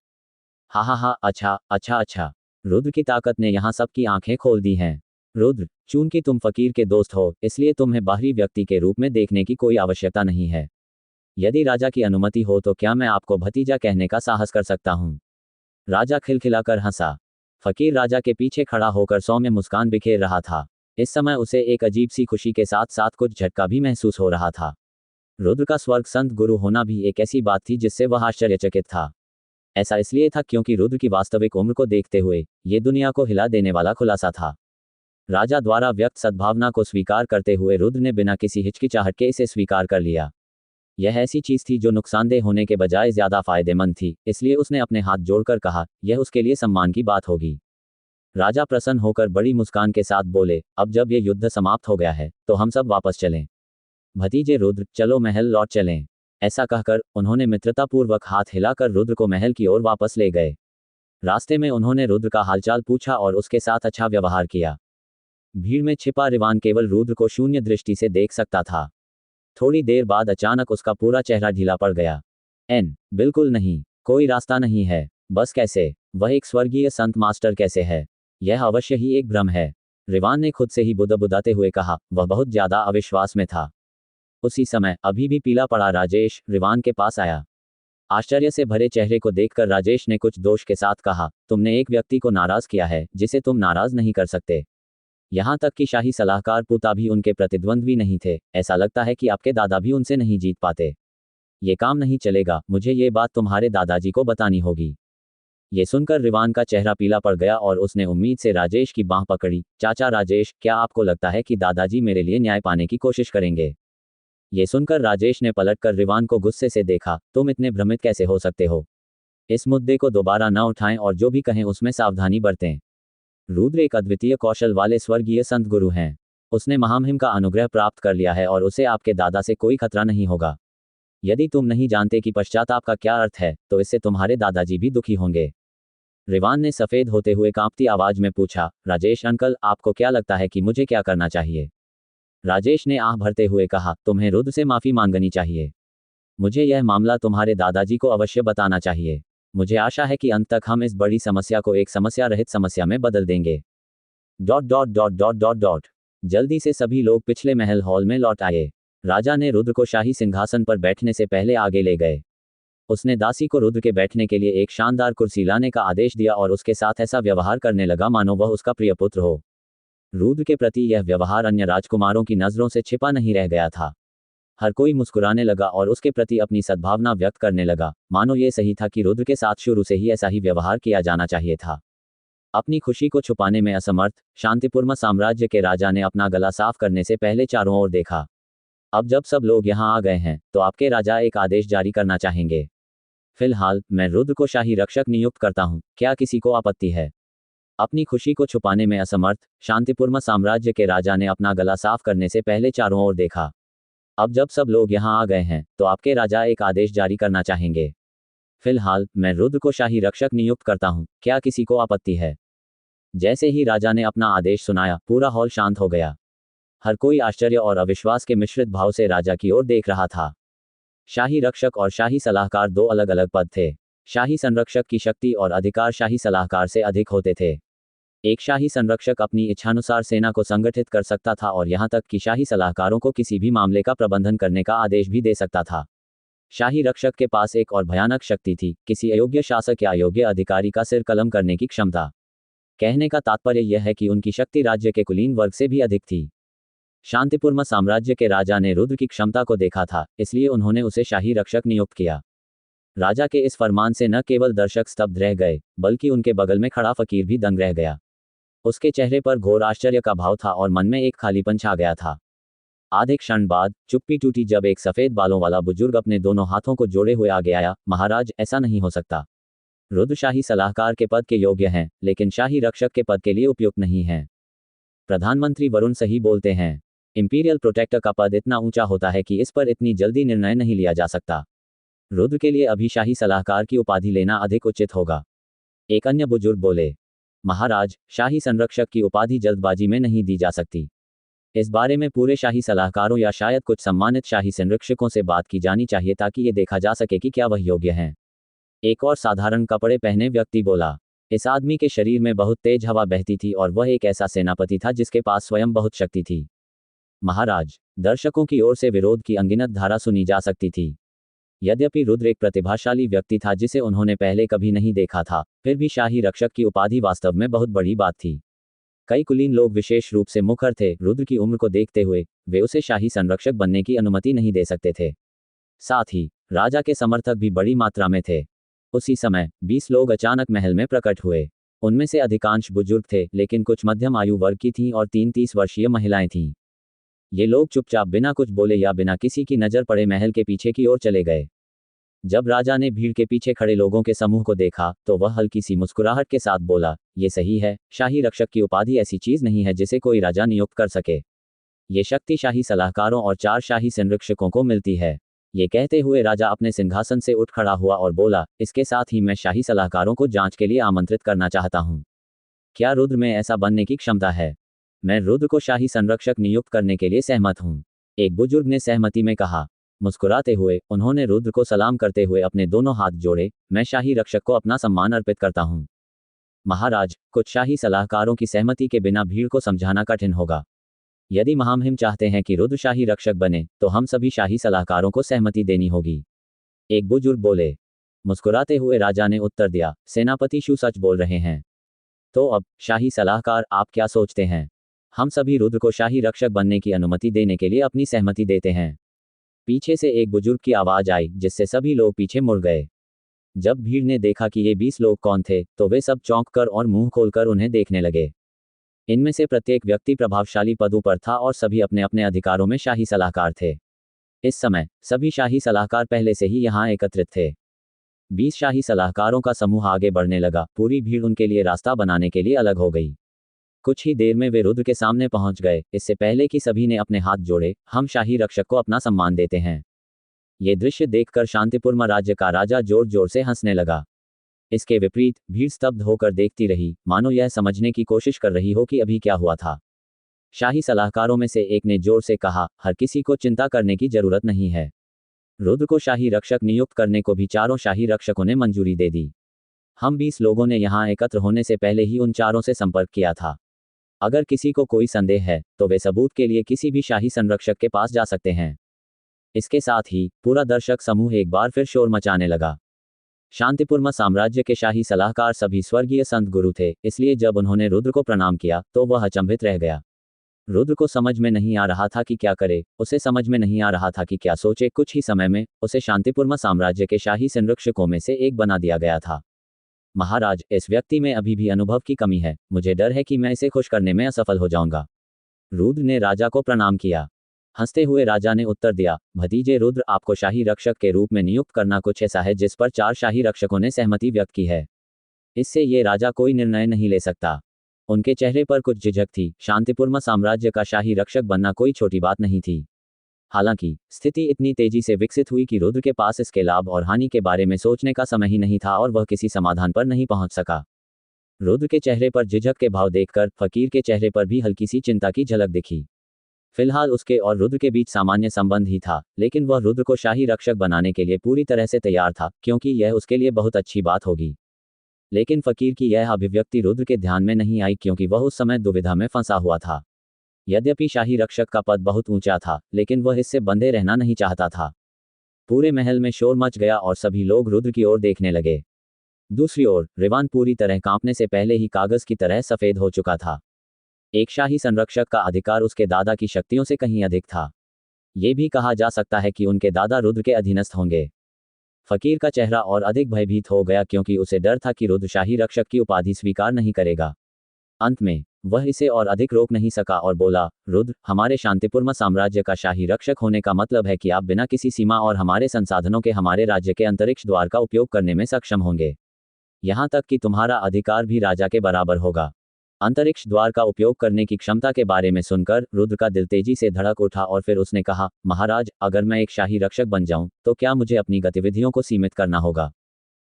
हा, अच्छा अच्छा अच्छा, रुद्र की ताकत ने यहाँ सबकी आंखें खोल दी हैं। रुद्र, चूंकि तुम फकीर के दोस्त हो, इसलिए तुम्हें बाहरी व्यक्ति के रूप में देखने की कोई आवश्यकता नहीं है। यदि राजा की अनुमति हो तो क्या मैं आपको भतीजा कहने का साहस कर सकता हूँ? राजा खिलखिलाकर हंसा। फकीर राजा के पीछे खड़ा होकर सौम्य मुस्कान बिखेर रहा था। इस समय उसे एक अजीब सी खुशी के साथ साथ कुछ झटका भी महसूस हो रहा था। रुद्र का स्वर्ग संत गुरु होना भी एक ऐसी बात थी जिससे वह आश्चर्यचकित था। ऐसा इसलिए था क्योंकि रुद्र की वास्तविक उम्र को देखते हुए ये दुनिया को हिला देने वाला खुलासा था। राजा द्वारा व्यक्त सद्भावना को स्वीकार करते हुए रुद्र ने बिना किसी हिचकिचाहट के इसे स्वीकार कर लिया। यह ऐसी चीज थी जो नुकसानदेह होने के बजाय ज्यादा फायदेमंद थी, इसलिए उसने अपने हाथ जोड़कर कहा, यह उसके लिए सम्मान की बात होगी। राजा प्रसन्न होकर बड़ी मुस्कान के साथ बोले, अब जब यह युद्ध समाप्त हो गया है तो हम सब वापस चलें। भतीजे रुद्र, चलो महल लौट चलें। ऐसा कहकर उन्होंने मित्रतापूर्वक हाथ हिलाकर रुद्र को महल की ओर वापस ले गए। रास्ते में उन्होंने रुद्र का हालचाल पूछा और उसके साथ अच्छा व्यवहार किया। भीड़ में छिपा रिवान केवल रुद्र को शून्य दृष्टि से देख सकता था। थोड़ी देर बाद अचानक उसका पूरा चेहरा ढीला पड़ गया। बिल्कुल नहीं, कोई रास्ता नहीं है। बस कैसे? वह एक स्वर्गीय संत मास्टर कैसे है? यह अवश्य ही एक भ्रम है। रिवान ने खुद से ही बुदबुदाते हुए कहा। वह बहुत ज्यादा अविश्वास में था। उसी समय अभी भी पीला पड़ा राजेश रिवान के पास आया। आश्चर्य से भरे चेहरे को देखकर राजेश ने कुछ दोष के साथ कहा, तुमने एक व्यक्ति को नाराज किया है जिसे तुम नाराज नहीं कर सकते। यहाँ तक कि शाही सलाहकार पुता भी उनके प्रतिद्वंद्वी नहीं थे। ऐसा लगता है कि आपके दादा भी उनसे नहीं जीत पाते। ये काम नहीं चलेगा, मुझे ये बात तुम्हारे दादाजी को बतानी होगी। ये सुनकर रिवान का चेहरा पीला पड़ गया और उसने उम्मीद से राजेश की बांह पकड़ी। चाचा राजेश, क्या आपको लगता है कि दादाजी मेरे लिए न्याय पाने की कोशिश करेंगे? ये सुनकर राजेश ने पलटकर रिवान को गुस्से से देखा। तुम इतने भ्रमित कैसे हो सकते हो? इस मुद्दे को दोबारा न उठाएं और जो भी कहें उसमें सावधानी बरतें। रुद्र एक अद्वितीय कौशल वाले स्वर्गीय संत गुरु हैं। उसने महामहिम का अनुग्रह प्राप्त कर लिया है और उसे आपके दादा से कोई खतरा नहीं होगा। यदि तुम नहीं जानते कि पश्चाताप का क्या अर्थ है तो इससे तुम्हारे दादाजी भी दुखी होंगे। रिवान ने सफेद होते हुए कांपती आवाज में पूछा, राजेश अंकल, आपको क्या लगता है कि मुझे क्या करना चाहिए? राजेश ने आह भरते हुए कहा, तुम्हें रुद्र से माफी मांगनी चाहिए। मुझे यह मामला तुम्हारे दादाजी को अवश्य बताना चाहिए। मुझे आशा है कि अंत तक हम इस बड़ी समस्या को एक समस्या रहित समस्या में बदल देंगे। ... जल्दी से सभी लोग पिछले महल हॉल में लौट आए। राजा ने रुद्र को शाही सिंहासन पर बैठने से पहले आगे ले गए। उसने दासी को रुद्र के बैठने के लिए एक शानदार कुर्सी लाने का आदेश दिया और उसके साथ ऐसा व्यवहार करने लगा मानो वह उसका प्रिय पुत्र हो। रुद्र के प्रति यह व्यवहार अन्य राजकुमारों की नजरों से छिपा नहीं रह गया था। हर कोई मुस्कुराने लगा और उसके प्रति अपनी सद्भावना व्यक्त करने लगा, मानो ये सही था कि रुद्र के साथ शुरू से ही ऐसा ही व्यवहार किया जाना चाहिए था। अपनी खुशी को छुपाने में असमर्थ शांतिपूर्ण साम्राज्य के राजा ने अपना गला साफ करने से पहले चारों ओर देखा। अब जब सब लोग यहाँ आ गए हैं तो आपके राजा एक आदेश जारी करना चाहेंगे। फिलहाल मैं रुद्र को शाही रक्षक नियुक्त करता हूँ, क्या किसी को आपत्ति है? अपनी खुशी को छुपाने में असमर्थ शांतिपूर्ण साम्राज्य के राजा ने अपना गला साफ करने से पहले चारों ओर देखा। अब जब सब लोग यहाँ आ गए हैं तो आपके राजा एक आदेश जारी करना चाहेंगे। फिलहाल मैं रुद्र को शाही रक्षक नियुक्त करता हूँ, क्या किसी को आपत्ति है? जैसे ही राजा ने अपना आदेश सुनाया, पूरा हॉल शांत हो गया। हर कोई आश्चर्य और अविश्वास के मिश्रित भाव से राजा की ओर देख रहा था। शाही रक्षक और शाही सलाहकार दो अलग अलग पद थे। शाही संरक्षक की शक्ति और अधिकार शाही सलाहकार से अधिक होते थे। एक शाही संरक्षक अपनी इच्छानुसार सेना को संगठित कर सकता था और यहाँ तक कि शाही सलाहकारों को किसी भी मामले का प्रबंधन करने का आदेश भी दे सकता था। शाही रक्षक के पास एक और भयानक शक्ति थी, किसी अयोग्य शासक या अयोग्य अधिकारी का सिर कलम करने की क्षमता। कहने का तात्पर्य यह है कि उनकी शक्ति राज्य के कुलीन वर्ग से भी अधिक थी। शांतिपूर्ण साम्राज्य के राजा ने रुद्र की क्षमता को देखा था, इसलिए उन्होंने उसे शाही रक्षक नियुक्त किया। राजा के इस फरमान से न केवल दर्शक स्तब्ध रह गए, बल्कि उनके बगल में खड़ा फकीर भी दंग रह गया। उसके चेहरे पर घोर आश्चर्य का भाव था और मन में एक खालीपन छा गया था। आधे क्षण बाद चुप्पी टूटी जब एक सफेद बालों वाला बुजुर्ग अपने दोनों हाथों को जोड़े हुए आगे आया। महाराज, ऐसा नहीं हो सकता। रुद्र शाही सलाहकार के पद के योग्य हैं, लेकिन शाही रक्षक के पद के लिए उपयुक्त नहीं हैं। प्रधानमंत्री वरुण सही बोलते हैं। इंपीरियल प्रोटेक्टर का पद इतना ऊंचा होता है कि इस पर इतनी जल्दी निर्णय नहीं लिया जा सकता। रुद्र के लिए अभी शाही सलाहकार की उपाधि लेना अधिक उचित होगा। एक अन्य बुजुर्ग बोले, महाराज, शाही संरक्षक की उपाधि जल्दबाजी में नहीं दी जा सकती। इस बारे में पूरे शाही सलाहकारों या शायद कुछ सम्मानित शाही संरक्षकों से बात की जानी चाहिए ताकि ये देखा जा सके कि क्या वह योग्य हैं। एक और साधारण कपड़े पहने व्यक्ति बोला, इस आदमी के शरीर में बहुत तेज हवा बहती थी और वह एक ऐसा सेनापति था जिसके पास स्वयं बहुत शक्ति थी। महाराज, दर्शकों की ओर से विरोध की अनगिनत धारा सुनी जा सकती थी। यद्यपि रुद्र एक प्रतिभाशाली व्यक्ति था जिसे उन्होंने पहले कभी नहीं देखा था, फिर भी शाही रक्षक की उपाधि वास्तव में बहुत बड़ी बात थी। कई कुलीन लोग विशेष रूप से मुखर थे। रुद्र की उम्र को देखते हुए वे उसे शाही संरक्षक बनने की अनुमति नहीं दे सकते थे। साथ ही राजा के समर्थक भी बड़ी मात्रा में थे। उसी समय 20 लोग अचानक महल में प्रकट हुए। उनमें से अधिकांश बुजुर्ग थे, लेकिन कुछ मध्यम आयु वर्ग की थीं और 30 वर्षीय महिलाएं थीं। ये लोग चुपचाप बिना कुछ बोले या बिना किसी की नजर पड़े महल के पीछे की ओर चले गए। जब राजा ने भीड़ के पीछे खड़े लोगों के समूह को देखा तो वह हल्की सी मुस्कुराहट के साथ बोला, ये सही है, शाही रक्षक की उपाधि ऐसी चीज नहीं है जिसे कोई राजा नियुक्त कर सके। ये शक्ति शाही सलाहकारों और 4 शाही संरक्षकों को मिलती है। ये कहते हुए राजा अपने सिंहासन से उठ खड़ा हुआ और बोला, इसके साथ ही मैं शाही सलाहकारों को जांच के लिए आमंत्रित करना चाहता हूँ। क्या रुद्र में ऐसा बनने की क्षमता है? मैं रुद्र को शाही संरक्षक नियुक्त करने के लिए सहमत हूँ, एक बुजुर्ग ने सहमति में कहा। मुस्कुराते हुए उन्होंने रुद्र को सलाम करते हुए अपने दोनों हाथ जोड़े, मैं शाही रक्षक को अपना सम्मान अर्पित करता हूँ। महाराज, कुछ शाही सलाहकारों की सहमति के बिना भीड़ को समझाना कठिन होगा। यदि महामहिम चाहते हैं कि रुद्र शाही रक्षक बने, तो हम सभी शाही सलाहकारों को सहमति देनी होगी, एक बुजुर्ग बोले। मुस्कुराते हुए राजा ने उत्तर दिया, सेनापति शू सच बोल रहे हैं। तो अब शाही सलाहकार, आप क्या सोचते हैं? हम सभी रुद्र को शाही रक्षक बनने की अनुमति देने के लिए अपनी सहमति देते हैं, पीछे से एक बुजुर्ग की आवाज आई, जिससे सभी लोग पीछे मुड़ गए। जब भीड़ ने देखा कि ये 20 लोग कौन थे, तो वे सब चौंक कर और मुंह खोलकर उन्हें देखने लगे। इनमें से प्रत्येक व्यक्ति प्रभावशाली पदों पर था और सभी अपने अपने अधिकारों में शाही सलाहकार थे। इस समय सभी शाही सलाहकार पहले से ही यहाँ एकत्रित थे। 20 शाही सलाहकारों का समूह आगे बढ़ने लगा। पूरी भीड़ उनके लिए रास्ता बनाने के लिए अलग हो गई। कुछ ही देर में वे रुद्र के सामने पहुंच गए। इससे पहले कि सभी ने अपने हाथ जोड़े, हम शाही रक्षक को अपना सम्मान देते हैं। ये दृश्य देखकर शांतिपूर्ण राज्य का राजा जोर जोर से हंसने लगा। इसके विपरीत भीड़ स्तब्ध होकर देखती रही, मानो यह समझने की कोशिश कर रही हो कि अभी क्या हुआ था। शाही सलाहकारों में से एक ने जोर से कहा, हर किसी को चिंता करने की जरूरत नहीं है। रुद्र को शाही रक्षक नियुक्त करने को भी चारों शाही रक्षकों ने मंजूरी दे दी। हम 20 लोगों ने यहाँ एकत्र होने से पहले ही उन चारों से संपर्क किया था। अगर किसी को कोई संदेह है तो वे सबूत के लिए किसी भी शाही संरक्षक के पास जा सकते हैं। इसके साथ ही पूरा दर्शक समूह एक बार फिर शोर मचाने लगा। शांतिपूर्ण साम्राज्य के शाही सलाहकार सभी स्वर्गीय संत गुरु थे, इसलिए जब उन्होंने रुद्र को प्रणाम किया तो वह अचंभित रह गया। रुद्र को समझ में नहीं आ रहा था कि क्या करे, उसे समझ में नहीं आ रहा था कि क्या सोचे। कुछ ही समय में उसे शांतिपूर्ण साम्राज्य के शाही संरक्षकों में से एक बना दिया गया था। महाराज, इस व्यक्ति में अभी भी अनुभव की कमी है। मुझे डर है कि मैं इसे खुश करने में असफल हो जाऊंगा। रुद्र ने राजा को प्रणाम किया। हंसते हुए राजा ने उत्तर दिया, भतीजे रुद्र, आपको शाही रक्षक के रूप में नियुक्त करना कुछ ऐसा है जिस पर 4 शाही रक्षकों ने सहमति व्यक्त की है। इससे ये राजा कोई निर्णय नहीं ले सकता। उनके चेहरे पर कुछ झिझक थी। शांतिपूर्ण साम्राज्य का शाही रक्षक बनना कोई छोटी बात नहीं थी। हालांकि स्थिति इतनी तेजी से विकसित हुई कि रुद्र के पास इसके लाभ और हानि के बारे में सोचने का समय ही नहीं था और वह किसी समाधान पर नहीं पहुंच सका। रुद्र के चेहरे पर झिझक के भाव देखकर फकीर के चेहरे पर भी हल्की सी चिंता की झलक दिखी। फिलहाल उसके और रुद्र के बीच सामान्य संबंध ही था, लेकिन वह रुद्र को शाही रक्षक बनाने के लिए पूरी तरह से तैयार था, क्योंकि यह उसके लिए बहुत अच्छी बात होगी। लेकिन फकीर की यह अभिव्यक्ति रुद्र के ध्यान में नहीं आई, क्योंकि वह उस समय दुविधा में फंसा हुआ था। यद्यपि शाही रक्षक का पद बहुत ऊंचा था, लेकिन वह इससे बंधे रहना नहीं चाहता था। पूरे महल में शोर मच गया और सभी लोग रुद्र की ओर देखने लगे। दूसरी ओर रिवान पूरी तरह कांपने से पहले ही कागज की तरह सफेद हो चुका था। एक शाही संरक्षक का अधिकार उसके दादा की शक्तियों से कहीं अधिक था। ये भी कहा जा सकता है कि उनके दादा रुद्र के अधीनस्थ होंगे। फकीर का चेहरा और अधिक भयभीत हो गया क्योंकि उसे डर था कि रुद्र शाही रक्षक की उपाधि स्वीकार नहीं करेगा। अंत में वह इसे और अधिक रोक नहीं सका और बोला, रुद्र, हमारे शांतिपूर्ण साम्राज्य का शाही रक्षक होने का मतलब है कि आप बिना किसी सीमा और हमारे संसाधनों के हमारे राज्य के अंतरिक्ष द्वार का उपयोग करने में सक्षम होंगे। यहाँ तक कि तुम्हारा अधिकार भी राजा के बराबर होगा। अंतरिक्ष द्वार का उपयोग करने की क्षमता के बारे में सुनकर रुद्र का दिल तेजी से धड़क उठा और फिर उसने कहा, महाराज, अगर मैं एक शाही रक्षक बन जाऊं तो क्या मुझे अपनी गतिविधियों को सीमित करना होगा?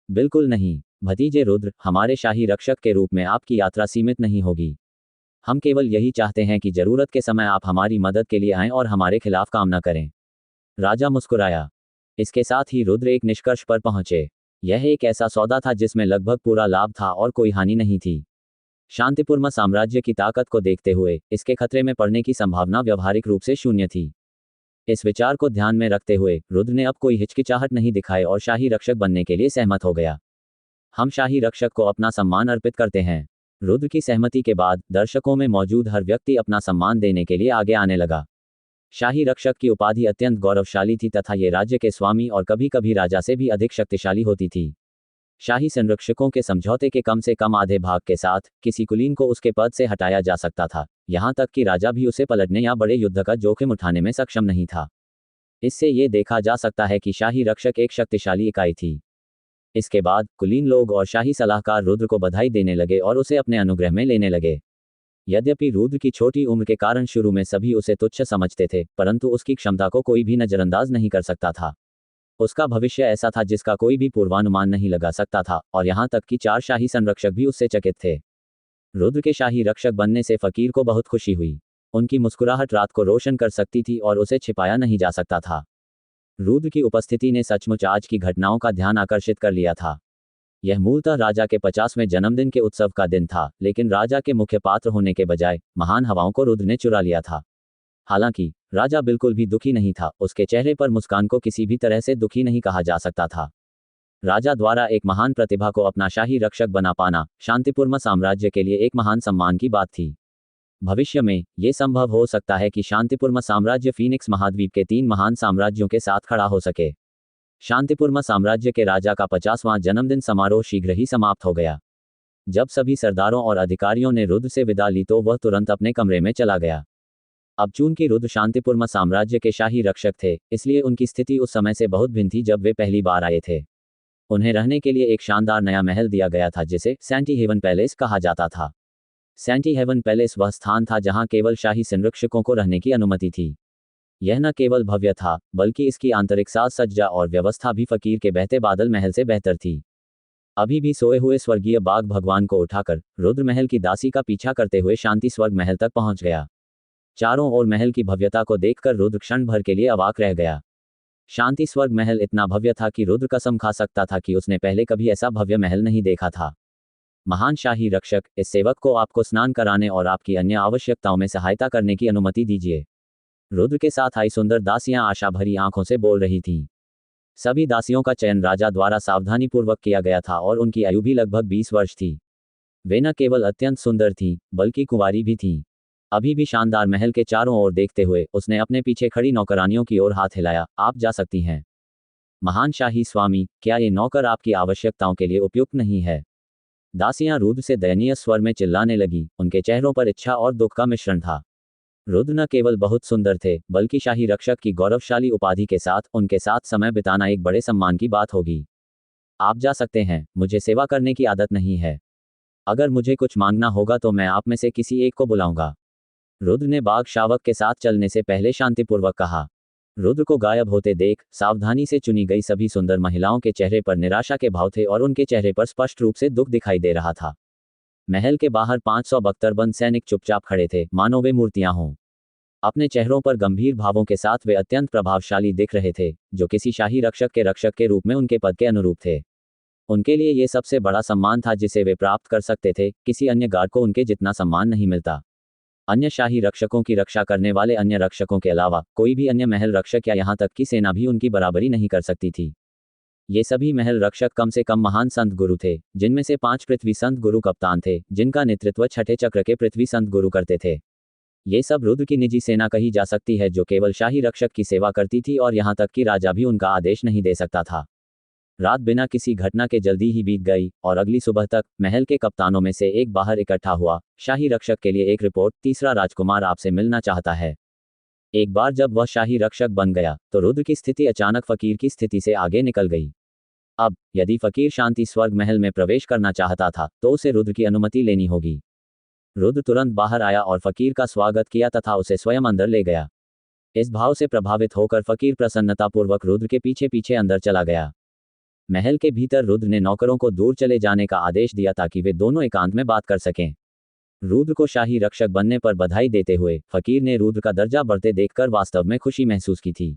बिल्कुल नहीं भतीजे रुद्र, हमारे शाही रक्षक के रूप में आपकी यात्रा सीमित नहीं होगी। हम केवल यही चाहते हैं कि जरूरत के समय आप हमारी मदद के लिए आएं और हमारे खिलाफ काम न करें। राजा मुस्कुराया। इसके साथ ही रुद्र एक निष्कर्ष पर पहुंचे। यह एक ऐसा सौदा था जिसमें लगभग पूरा लाभ था और कोई हानि नहीं थी। शांतिपूर्ण साम्राज्य की ताकत को देखते हुए इसके खतरे में पड़ने की संभावना व्यवहारिक रूप से शून्य थी। इस विचार को ध्यान में रखते हुए रुद्र ने अब कोई हिचकिचाहट नहीं दिखाई और शाही रक्षक बनने के लिए सहमत हो गया। हम शाही रक्षक को अपना सम्मान अर्पित करते हैं। रुद्र की सहमति के बाद दर्शकों में मौजूद हर व्यक्ति अपना सम्मान देने के लिए आगे आने लगा। शाही रक्षक की उपाधि अत्यंत गौरवशाली थी तथा ये राज्य के स्वामी और कभी कभी राजा से भी अधिक शक्तिशाली होती थी। शाही संरक्षकों के समझौते के कम से कम आधे भाग के साथ किसी कुलीन को उसके पद से हटाया जा सकता था, यहाँ तक कि राजा भी उसे पलटने या बड़े युद्ध का जोखिम उठाने में सक्षम नहीं था। इससे ये देखा जा सकता है कि शाही रक्षक एक शक्तिशाली इकाई थी। इसके बाद कुलीन लोग और शाही सलाहकार रुद्र को बधाई देने लगे और उसे अपने अनुग्रह में लेने लगे। यद्यपि रुद्र की छोटी उम्र के कारण शुरू में सभी उसे तुच्छ समझते थे, परंतु उसकी क्षमता को कोई भी नजरअंदाज नहीं कर सकता था। उसका भविष्य ऐसा था जिसका कोई भी पूर्वानुमान नहीं लगा सकता था और यहाँ तक कि 4 शाही संरक्षक भी उससे चकित थे। रुद्र के शाही रक्षक बनने से फकीर को बहुत खुशी हुई। उनकी मुस्कुराहट रात को रोशन कर सकती थी और उसे छिपाया नहीं जा सकता था। रुद्र की उपस्थिति ने सचमुच आज की घटनाओं का ध्यान आकर्षित कर लिया था। यह मूलतः राजा के 50वें जन्मदिन के उत्सव का दिन था, लेकिन राजा के मुख्य पात्र होने के बजाय महान हवाओं को रुद्र ने चुरा लिया था। हालांकि राजा बिल्कुल भी दुखी नहीं था, उसके चेहरे पर मुस्कान को किसी भी तरह से दुखी नहीं कहा जा सकता था। राजा द्वारा एक महान प्रतिभा को अपना शाही रक्षक बना पाना शांतिपूर्ण साम्राज्य के लिए एक महान सम्मान की बात थी। भविष्य में ये संभव हो सकता है कि शांतिपूर्ण साम्राज्य फीनिक्स महाद्वीप के 3 महान साम्राज्यों के साथ खड़ा हो सके। शांतिपूर्ण साम्राज्य के राजा का 50वां जन्मदिन समारोह शीघ्र ही समाप्त हो गया। जब सभी सरदारों और अधिकारियों ने रुद्र से विदा ली तो वह तुरंत अपने कमरे में चला गया। अब चूंकि रुद्र शांतिपूर्ण साम्राज्य के शाही रक्षक थे, इसलिए उनकी स्थिति उस समय से बहुत भिन्न थी जब वे पहली बार आए थे। उन्हें रहने के लिए एक शानदार नया महल दिया गया था जिसे सैंटी हेवन पैलेस कहा जाता था। सैंटी हेवन पैलेस वह स्थान था जहां केवल शाही संरक्षकों को रहने की अनुमति थी। यह न केवल भव्य था, बल्कि इसकी आंतरिक साज सज्जा और व्यवस्था भी फकीर के बहते बादल महल से बेहतर थी। अभी भी सोए हुए स्वर्गीय बाघ भगवान को उठाकर रुद्र महल की दासी का पीछा करते हुए शांति स्वर्ग महल तक पहुंच गया। चारों ओर महल की भव्यता को देखकर रुद्र क्षण भर के लिए अवाक रह गया। शांति स्वर्ग महल इतना भव्य था कि रुद्र कसम खा सकता था कि उसने पहले कभी ऐसा भव्य महल नहीं देखा था। महान शाही रक्षक, इस सेवक को आपको स्नान कराने और आपकी अन्य आवश्यकताओं में सहायता करने की अनुमति दीजिए। रुद्र के साथ आई सुंदर दासियां आशा भरी आंखों से बोल रही थीं। सभी दासियों का चयन राजा द्वारा सावधानीपूर्वक किया गया था और उनकी आयु भी लगभग 20 वर्ष थी। वे न केवल अत्यंत सुंदर थीं, बल्कि कुंवारी भी थीं। अभी भी शानदार महल के चारों ओर देखते हुए उसने अपने पीछे खड़ी नौकरानियों की ओर हाथ हिलाया। आप जा सकती हैं। महान शाही स्वामी, क्या ये नौकर आपकी आवश्यकताओं के लिए उपयुक्त नहीं है? दासियां रुद्र से दयनीय स्वर में चिल्लाने लगी। उनके चेहरों पर इच्छा और दुख का मिश्रण था। रुद्र न केवल बहुत सुंदर थे, बल्कि शाही रक्षक की गौरवशाली उपाधि के साथ उनके साथ समय बिताना एक बड़े सम्मान की बात होगी। आप जा सकते हैं, मुझे सेवा करने की आदत नहीं है। अगर मुझे कुछ मांगना होगा तो मैं आप में से किसी एक को बुलाऊंगा। रुद्र ने बाघ शावक के साथ चलने से पहले शांतिपूर्वक कहा। रुद्र को गायब होते देख सावधानी से चुनी गई सभी सुंदर महिलाओं के चेहरे पर निराशा के भाव थे और उनके चेहरे पर स्पष्ट रूप से दुख दिखाई दे रहा था। महल के बाहर 500 बख्तरबंद सैनिक चुपचाप खड़े थे, मानो वे मूर्तियां हों। अपने चेहरों पर गंभीर भावों के साथ वे अत्यंत प्रभावशाली दिख रहे थे, जो किसी शाही रक्षक के रूप में उनके पद के अनुरूप थे। उनके लिए ये सबसे बड़ा सम्मान था जिसे वे प्राप्त कर सकते थे। किसी अन्य गार्ड को उनके जितना सम्मान नहीं मिलता। अन्य शाही रक्षकों की रक्षा करने वाले अन्य रक्षकों के अलावा कोई भी अन्य महल रक्षक या यहाँ तक कि सेना भी उनकी बराबरी नहीं कर सकती थी। ये सभी महल रक्षक कम से कम महान संत गुरु थे, जिनमें से 5 पृथ्वी संत गुरु कप्तान थे, जिनका नेतृत्व छठे चक्र के पृथ्वी संत गुरु करते थे। ये सब रुद्र की निजी सेना कही जा सकती है, जो केवल शाही रक्षक की सेवा करती थी और यहाँ तक कि राजा भी उनका आदेश नहीं दे सकता था। रात बिना किसी घटना के जल्दी ही बीत गई और अगली सुबह तक महल के कप्तानों में से एक बाहर इकट्ठा हुआ। शाही रक्षक के लिए एक रिपोर्ट, तीसरा राजकुमार आपसे मिलना चाहता है। एक बार जब वह शाही रक्षक बन गया तो रुद्र की स्थिति अचानक फकीर की स्थिति से आगे निकल गई। अब यदि फकीर शांति स्वर्ग महल में प्रवेश करना चाहता था तो उसे रुद्र की अनुमति लेनी होगी। रुद्र तुरंत बाहर आया और फकीर का स्वागत किया तथा उसे स्वयं अंदर ले गया। इस भाव से प्रभावित होकर फकीर प्रसन्नतापूर्वक रुद्र के पीछे पीछे अंदर चला गया। महल के भीतर रुद्र ने नौकरों को दूर चले जाने का आदेश दिया ताकि वे दोनों एकांत में बात कर सकें। रुद्र को शाही रक्षक बनने पर बधाई देते हुए फकीर ने रुद्र का दर्जा बढ़ते देखकर वास्तव में खुशी महसूस की थी।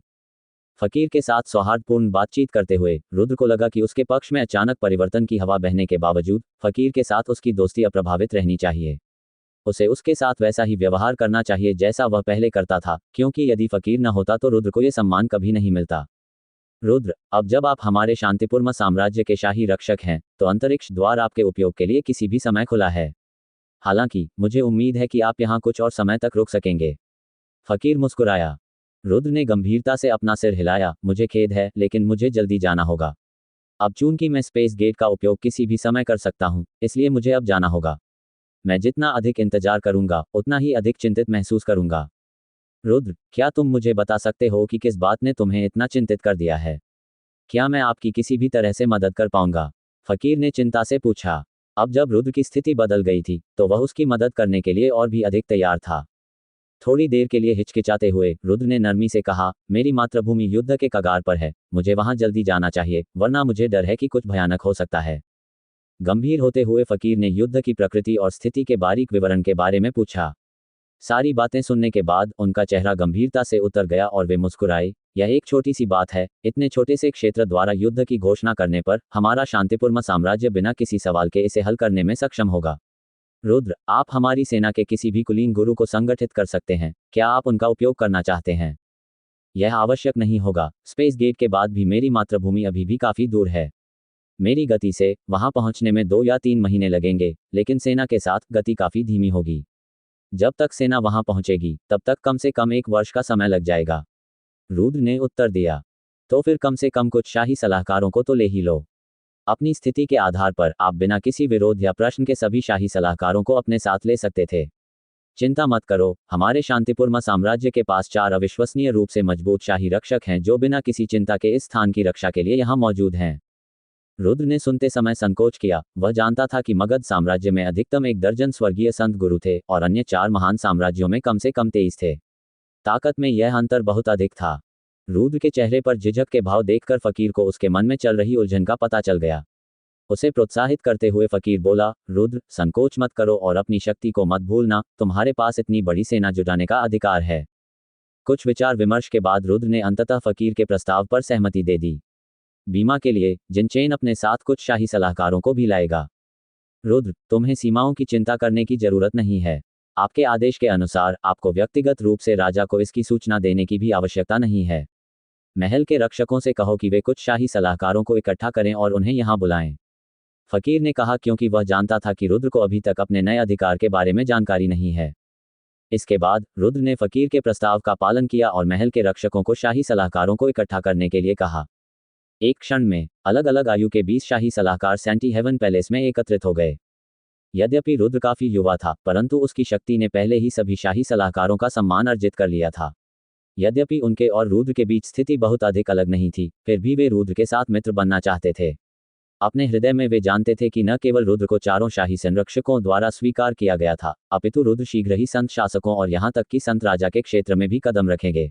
फकीर के साथ सौहार्दपूर्ण बातचीत करते हुए रुद्र को लगा कि उसके पक्ष में अचानक परिवर्तन की हवा बहने के बावजूद फकीर के साथ उसकी दोस्ती अप्रभावित रहनी चाहिए। उसे उसके साथ वैसा ही व्यवहार करना चाहिए जैसा वह पहले करता था, क्योंकि यदि फकीर न होता तो रुद्र को यह सम्मान कभी नहीं मिलता। रुद्र, अब जब आप हमारे शांतिपूर्ण साम्राज्य के शाही रक्षक हैं तो अंतरिक्ष द्वार आपके उपयोग के लिए किसी भी समय खुला है। हालांकि मुझे उम्मीद है कि आप यहाँ कुछ और समय तक रुक सकेंगे। फकीर मुस्कुराया। रुद्र ने गंभीरता से अपना सिर हिलाया। मुझे खेद है, लेकिन मुझे जल्दी जाना होगा। अब चूंकि मैं स्पेस गेट का उपयोग किसी भी समय कर सकता हूँ, इसलिए मुझे अब जाना होगा। मैं जितना अधिक इंतजार करूंगा उतना ही अधिक चिंतित महसूस करूंगा। रुद्र, क्या तुम मुझे बता सकते हो कि किस बात ने तुम्हें इतना चिंतित कर दिया है? क्या मैं आपकी किसी भी तरह से मदद कर पाऊंगा? फकीर ने चिंता से पूछा। अब जब रुद्र की स्थिति बदल गई थी तो वह उसकी मदद करने के लिए और भी अधिक तैयार था। थोड़ी देर के लिए हिचकिचाते हुए रुद्र ने नरमी से कहा, मेरी मातृभूमि युद्ध के कगार पर है, मुझे वहां जल्दी जाना चाहिए, वरना मुझे डर है कि कुछ भयानक हो सकता है। गंभीर होते हुए फकीर ने युद्ध की प्रकृति और स्थिति के बारीक विवरण के बारे में पूछा। सारी बातें सुनने के बाद उनका चेहरा गंभीरता से उतर गया और वे मुस्कुराए। यह एक छोटी सी बात है, इतने छोटे से क्षेत्र द्वारा युद्ध की घोषणा करने पर हमारा शांतिपूर्ण साम्राज्य बिना किसी सवाल के इसे हल करने में सक्षम होगा। रुद्र, आप हमारी सेना के किसी भी कुलीन गुरु को संगठित कर सकते हैं। क्या आप उनका उपयोग करना चाहते हैं? यह आवश्यक नहीं होगा। स्पेस गेट के बाद भी मेरी मातृभूमि अभी भी काफी दूर है। मेरी गति से वहां पहुंचने में 2 या 3 महीने लगेंगे, लेकिन सेना के साथ गति काफी धीमी होगी। जब तक सेना वहां पहुंचेगी तब तक कम से कम 1 वर्ष का समय लग जाएगा। रुद्र ने उत्तर दिया। तो फिर कम से कम कुछ शाही सलाहकारों को तो ले ही लो। अपनी स्थिति के आधार पर आप बिना किसी विरोध या प्रश्न के सभी शाही सलाहकारों को अपने साथ ले सकते थे। चिंता मत करो, हमारे शांतिपूर्ण साम्राज्य के पास 4 अविश्वसनीय रूप से मजबूत शाही रक्षक हैं जो बिना किसी चिंता के इस स्थान की रक्षा के लिए यहाँ मौजूद हैं। रुद्र ने सुनते समय संकोच किया। वह जानता था कि मगध साम्राज्य में अधिकतम 1 दर्जन स्वर्गीय संत गुरु थे और अन्य 4 महान साम्राज्यों में कम से कम 23 थे। ताकत में यह अंतर बहुत अधिक था। रुद्र के चेहरे पर झिझक के भाव देखकर फकीर को उसके मन में चल रही उलझन का पता चल गया। उसे प्रोत्साहित करते हुए फकीर बोला, रुद्र, संकोच मत करो और अपनी शक्ति को मत भूलना, तुम्हारे पास इतनी बड़ी सेना जुटाने का अधिकार है। कुछ विचार विमर्श के बाद रुद्र ने अंततः फकीर के प्रस्ताव पर सहमति दे दी। बीमा के लिए जिनचेन अपने साथ कुछ शाही सलाहकारों को भी लाएगा। रुद्र, तुम्हें सीमाओं की चिंता करने की जरूरत नहीं है। आपके आदेश के अनुसार आपको व्यक्तिगत रूप से राजा को इसकी सूचना देने की भी आवश्यकता नहीं है। महल के रक्षकों से कहो कि वे कुछ शाही सलाहकारों को इकट्ठा करें और उन्हें यहाँ बुलाएं। फकीर ने कहा, क्योंकि वह जानता था कि रुद्र को अभी तक अपने नए अधिकार के बारे में जानकारी नहीं है। इसके बाद रुद्र ने फकीर के प्रस्ताव का पालन किया और महल के रक्षकों को शाही सलाहकारों को इकट्ठा करने के लिए कहा। एक क्षण में अलग अलग आयु के 20 शाही सलाहकार सेंटी हेवन पैलेस में एकत्रित हो गए। यद्यपि रुद्र काफी युवा था, परंतु उसकी शक्ति ने पहले ही सभी शाही सलाहकारों का सम्मान अर्जित कर लिया था। यद्यपि उनके और रुद्र के बीच स्थिति बहुत अधिक अलग नहीं थी, फिर भी वे रुद्र के साथ मित्र बनना चाहते थे। अपने हृदय में वे जानते थे कि न केवल रुद्र को 4 शाही संरक्षकों द्वारा स्वीकार किया गया था, अपितु रुद्र शीघ्र ही संत शासकों और यहाँ तक कि संत राजा के क्षेत्र में भी कदम रखेंगे।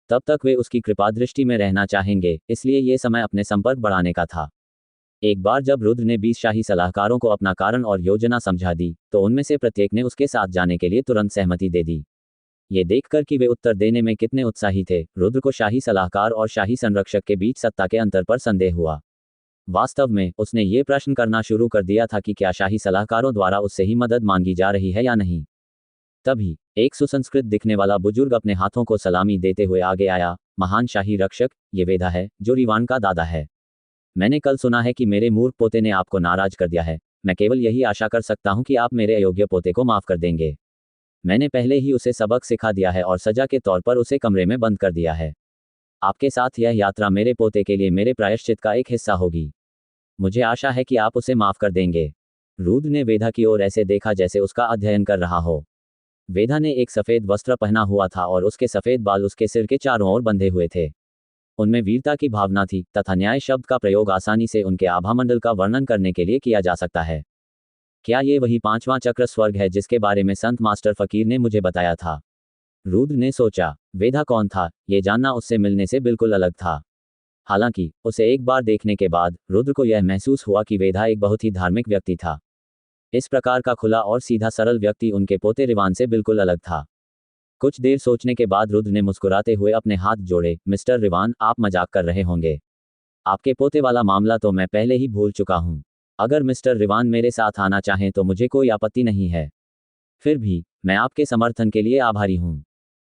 तब तक वे उसकी कृपा दृष्टि में रहना चाहेंगे, इसलिए ये समय अपने संपर्क बढ़ाने का था। एक बार जब रुद्र ने 20 शाही सलाहकारों को अपना कारण और योजना समझा दी तो उनमें से प्रत्येक ने उसके साथ जाने के लिए तुरंत सहमति दे दी। ये देखकर कि वे उत्तर देने में कितने उत्साही थे, रुद्र को शाही सलाहकार और शाही संरक्षक के बीच सत्ता के अंतर पर संदेह हुआ। वास्तव में उसने ये प्रश्न करना शुरू कर दिया था कि क्या शाही सलाहकारों द्वारा उससे ही मदद मांगी जा रही है या नहीं। तभी एक सुसंस्कृत दिखने वाला बुजुर्ग अपने हाथों को सलामी देते हुए आगे आया। महान शाही रक्षक, ये वेदा है जो रिवान का दादा है। मैंने कल सुना है कि मेरे मूर्ख पोते ने आपको नाराज कर दिया है। मैं केवल यही आशा कर सकता हूं कि आप मेरे अयोग्य पोते को माफ कर देंगे। मैंने पहले ही उसे सबक सिखा दिया है और सजा के तौर पर उसे कमरे में बंद कर दिया है। आपके साथ यह यात्रा मेरे पोते के लिए मेरे प्रायश्चित का एक हिस्सा होगी। मुझे आशा है कि आप उसे माफ कर देंगे। रुद्र ने वेदा की ओर ऐसे देखा जैसे उसका अध्ययन कर रहा हो। वेदा ने एक सफेद वस्त्र पहना हुआ था और उसके सफेद बाल उसके सिर के चारों ओर बंधे हुए थे। उनमें वीरता की भावना थी तथा न्याय शब्द का प्रयोग आसानी से उनके आभामंडल का वर्णन करने के लिए किया जा सकता है। क्या ये वही पांचवां चक्र स्वर्ग है जिसके बारे में संत मास्टर फकीर ने मुझे बताया था? रुद्र ने सोचा, वेदा कौन था, ये जानना उससे मिलने से बिल्कुल अलग था। हालांकि उसे एक बार देखने के बाद रुद्र को यह महसूस हुआ कि वेदा एक बहुत ही धार्मिक व्यक्ति था। इस प्रकार का खुला और सीधा सरल व्यक्ति उनके पोते रिवान से बिल्कुल अलग था। कुछ देर सोचने के बाद रुद्र ने मुस्कुराते हुए अपने हाथ जोड़े। मिस्टर रिवान, आप मजाक कर रहे होंगे। आपके पोते वाला मामला तो मैं पहले ही भूल चुका हूं। अगर मिस्टर रिवान मेरे साथ आना चाहें तो मुझे कोई आपत्ति नहीं है। फिर भी मैं आपके समर्थन के लिए आभारी हूं।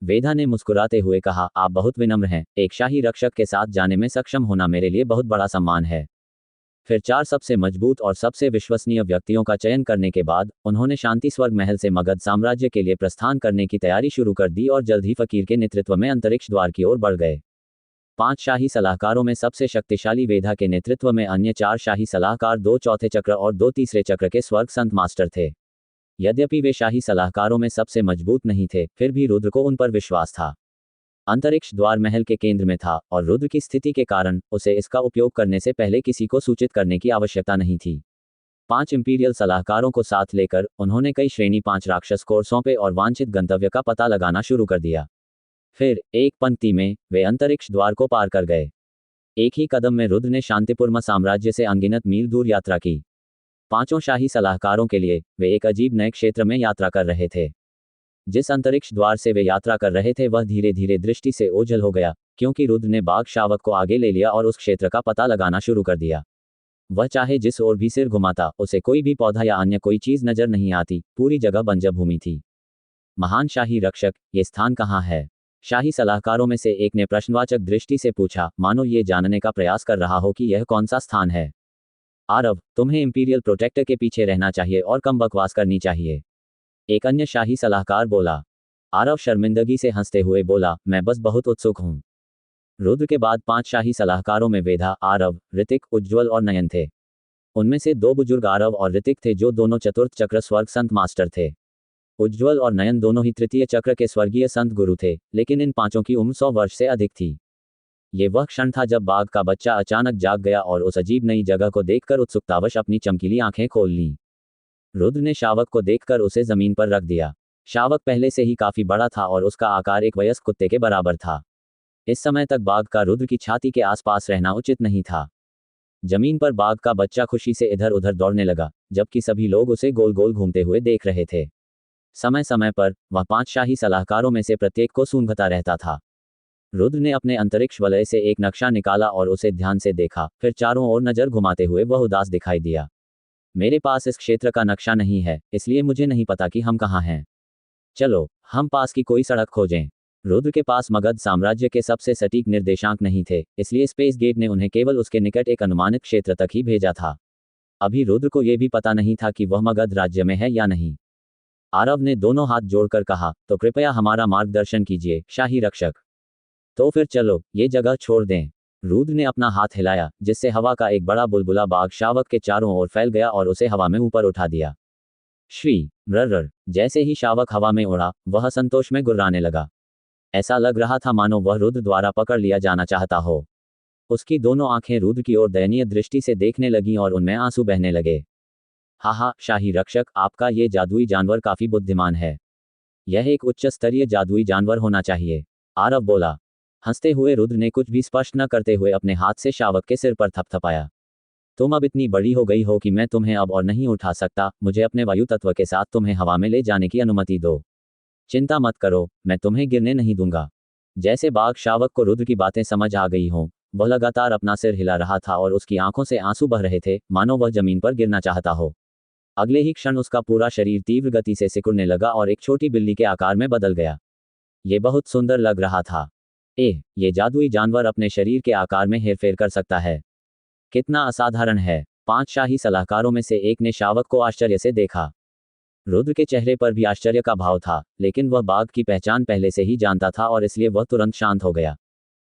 वेदा ने मुस्कुराते हुए कहा, आप बहुत विनम्र हैं। एक शाही रक्षक के साथ जाने में सक्षम होना मेरे लिए बहुत बड़ा सम्मान है। फिर 4 सबसे मजबूत और सबसे विश्वसनीय व्यक्तियों का चयन करने के बाद उन्होंने शांति स्वर्ग महल से मगध साम्राज्य के लिए प्रस्थान करने की तैयारी शुरू कर दी और जल्द ही फकीर के नेतृत्व में अंतरिक्ष द्वार की ओर बढ़ गए। 5 शाही सलाहकारों में सबसे शक्तिशाली वेदा के नेतृत्व में अन्य 4 शाही सलाहकार 2 चौथे चक्र और 2 तीसरे चक्र के स्वर्ग संत मास्टर थे। यद्यपि वे शाही सलाहकारों में सबसे मजबूत नहीं थे, फिर भी रुद्र को उन पर विश्वास था। अंतरिक्ष द्वार महल के केंद्र में था और रुद्र की स्थिति के कारण उसे इसका उपयोग करने से पहले किसी को सूचित करने की आवश्यकता नहीं थी। 5 इंपीरियल सलाहकारों को साथ लेकर उन्होंने कई श्रेणी 5 राक्षस कोर सौंपे और वांछित गंतव्य का पता लगाना शुरू कर दिया। फिर एक पंक्ति में वे अंतरिक्ष द्वार को पार कर गए। एक ही कदम में रुद्र ने शांतिपुरमा साम्राज्य से अनगिनत मील दूर यात्रा की। 5 शाही सलाहकारों के लिए वे एक अजीब नए क्षेत्र में यात्रा कर रहे थे। जिस अंतरिक्ष द्वार से वे यात्रा कर रहे थे वह धीरे धीरे दृष्टि से ओझल हो गया, क्योंकि रुद्र ने बाघ शावक को आगे ले लिया और उस क्षेत्र का पता लगाना शुरू कर दिया। वह चाहे जिस ओर भी सिर घुमाता उसे कोई भी पौधा या अन्य कोई चीज नजर नहीं आती। पूरी जगह बंजर भूमि थी। महान शाही रक्षक, ये स्थान कहाँ है? शाही सलाहकारों में से एक ने प्रश्नवाचक दृष्टि से पूछा, मानो ये जानने का प्रयास कर रहा हो कि यह कौन सा स्थान है। आरव, तुम्हें इंपीरियल प्रोटेक्टर के पीछे रहना चाहिए और कम बकवास करनी चाहिए, एक अन्य शाही सलाहकार बोला। आरव शर्मिंदगी से हंसते हुए बोला, मैं बस बहुत उत्सुक हूं। रुद्र के बाद 5 शाही सलाहकारों में वेदा, आरव, ऋतिक, उज्ज्वल और नयन थे। उनमें से 2 बुजुर्ग आरव और ऋतिक थे जो दोनों चतुर्थ चक्र स्वर्ग संत मास्टर थे। उज्ज्वल और नयन दोनों ही तृतीय चक्र के स्वर्गीय संत गुरु थे, लेकिन इन पांचों की उम्र 100 वर्ष से अधिक थी। ये वह क्षण था जब बाघ का बच्चा अचानक जाग गया और उस अजीब नई जगह को देखकर उत्सुकतावश अपनी चमकीली आंखें खोल लीं। रुद्र ने शावक को देखकर उसे जमीन पर रख दिया। शावक पहले से ही काफी बड़ा था और उसका आकार एक वयस्क कुत्ते के बराबर था। इस समय तक बाघ का रुद्र की छाती के आसपास रहना उचित नहीं था। जमीन पर बाघ का बच्चा खुशी से इधर उधर दौड़ने लगा, जबकि सभी लोग उसे गोल गोल घूमते हुए देख रहे थे। समय समय पर वह 5 शाही सलाहकारों में से प्रत्येक को सूंघता रहता था। रुद्र ने अपने अंतरिक्ष वलय से एक नक्शा निकाला और उसे ध्यान से देखा, फिर चारों ओर नजर घुमाते हुए वह उदास दिखाई दिया। मेरे पास इस क्षेत्र का नक्शा नहीं है, इसलिए मुझे नहीं पता कि हम कहाँ हैं। चलो, हम पास की कोई सड़क खोजें। रुद्र के पास मगध साम्राज्य के सबसे सटीक निर्देशांक नहीं थे, इसलिए स्पेस गेट ने उन्हें केवल उसके निकट एक अनुमानित क्षेत्र तक ही भेजा था। अभी रुद्र को यह भी पता नहीं था कि वह मगध राज्य में है या नहीं। आरव ने दोनों हाथ जोड़कर कहा, तो कृपया हमारा मार्गदर्शन कीजिए, शाही रक्षक। तो फिर चलो, ये जगह छोड़ दें। रुद्र ने अपना हाथ हिलाया, जिससे हवा का एक बड़ा बुलबुला बाघ शावक के चारों ओर फैल गया और उसे हवा में ऊपर उठा दिया। श्री रर। जैसे ही शावक हवा में उड़ा, वह संतोष में गुर्राने लगा। ऐसा लग रहा था मानो वह रुद्र द्वारा पकड़ लिया जाना चाहता हो। उसकी दोनों आंखें रुद्र की ओर दयनीय दृष्टि से देखने लगीं और उनमें आंसू बहने लगे। हा, शाही रक्षक, आपका ये जादुई जानवर काफी बुद्धिमान है। यह एक उच्च स्तरीय जादुई जानवर होना चाहिए, आरव बोला। हंसते हुए रुद्र ने कुछ भी स्पष्ट न करते हुए अपने हाथ से शावक के सिर पर थपथपाया। तुम अब इतनी बड़ी हो गई हो कि मैं तुम्हें अब और नहीं उठा सकता। मुझे अपने वायु तत्व के साथ तुम्हें हवा में ले जाने की अनुमति दो। चिंता मत करो, मैं तुम्हें गिरने नहीं दूंगा। जैसे बाघ शावक को रुद्र की बातें समझ आ गई हों, वह लगातार अपना सिर हिला रहा था और उसकी आंखों से आंसू बह रहे थे, मानो वह जमीन पर गिरना चाहता हो। अगले ही क्षण उसका पूरा शरीर तीव्र गति से सिकुड़ने लगा और एक छोटी बिल्ली के आकार में बदल गया। ये बहुत सुंदर लग रहा था। ये जादुई जानवर अपने शरीर के आकार में हेरफेर कर सकता है। कितना असाधारण है। 5 शाही सलाहकारों में से एक ने शावक को आश्चर्य से देखा। रुद्र के चेहरे पर भी आश्चर्य का भाव था, लेकिन वह बाघ की पहचान पहले से ही जानता था और इसलिए वह तुरंत शांत हो गया।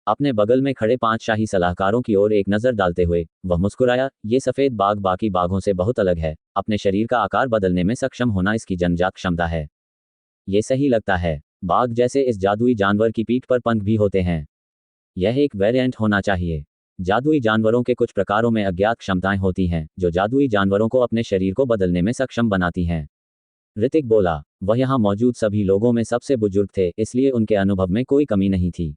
अपने बगल में खड़े 5 शाही सलाहकारों की ओर एक नज़र डालते हुए वह मुस्कुराया। ये सफ़ेद बाघ बाकी बाघों से बहुत अलग है। अपने शरीर का आकार बदलने में सक्षम होना इसकी जन्मजात क्षमता है। ये सही लगता है। बाघ जैसे इस जादुई जानवर की पीठ पर पंख भी होते हैं। यह एक वेरिएंट होना चाहिए। जादुई जानवरों के कुछ प्रकारों में अज्ञात क्षमताएं होती हैं, जो जादुई जानवरों को अपने शरीर को बदलने में सक्षम बनाती हैं। ऋतिक बोला। वह यहाँ मौजूद सभी लोगों में सबसे बुजुर्ग थे, इसलिए उनके अनुभव में कोई कमी नहीं थी।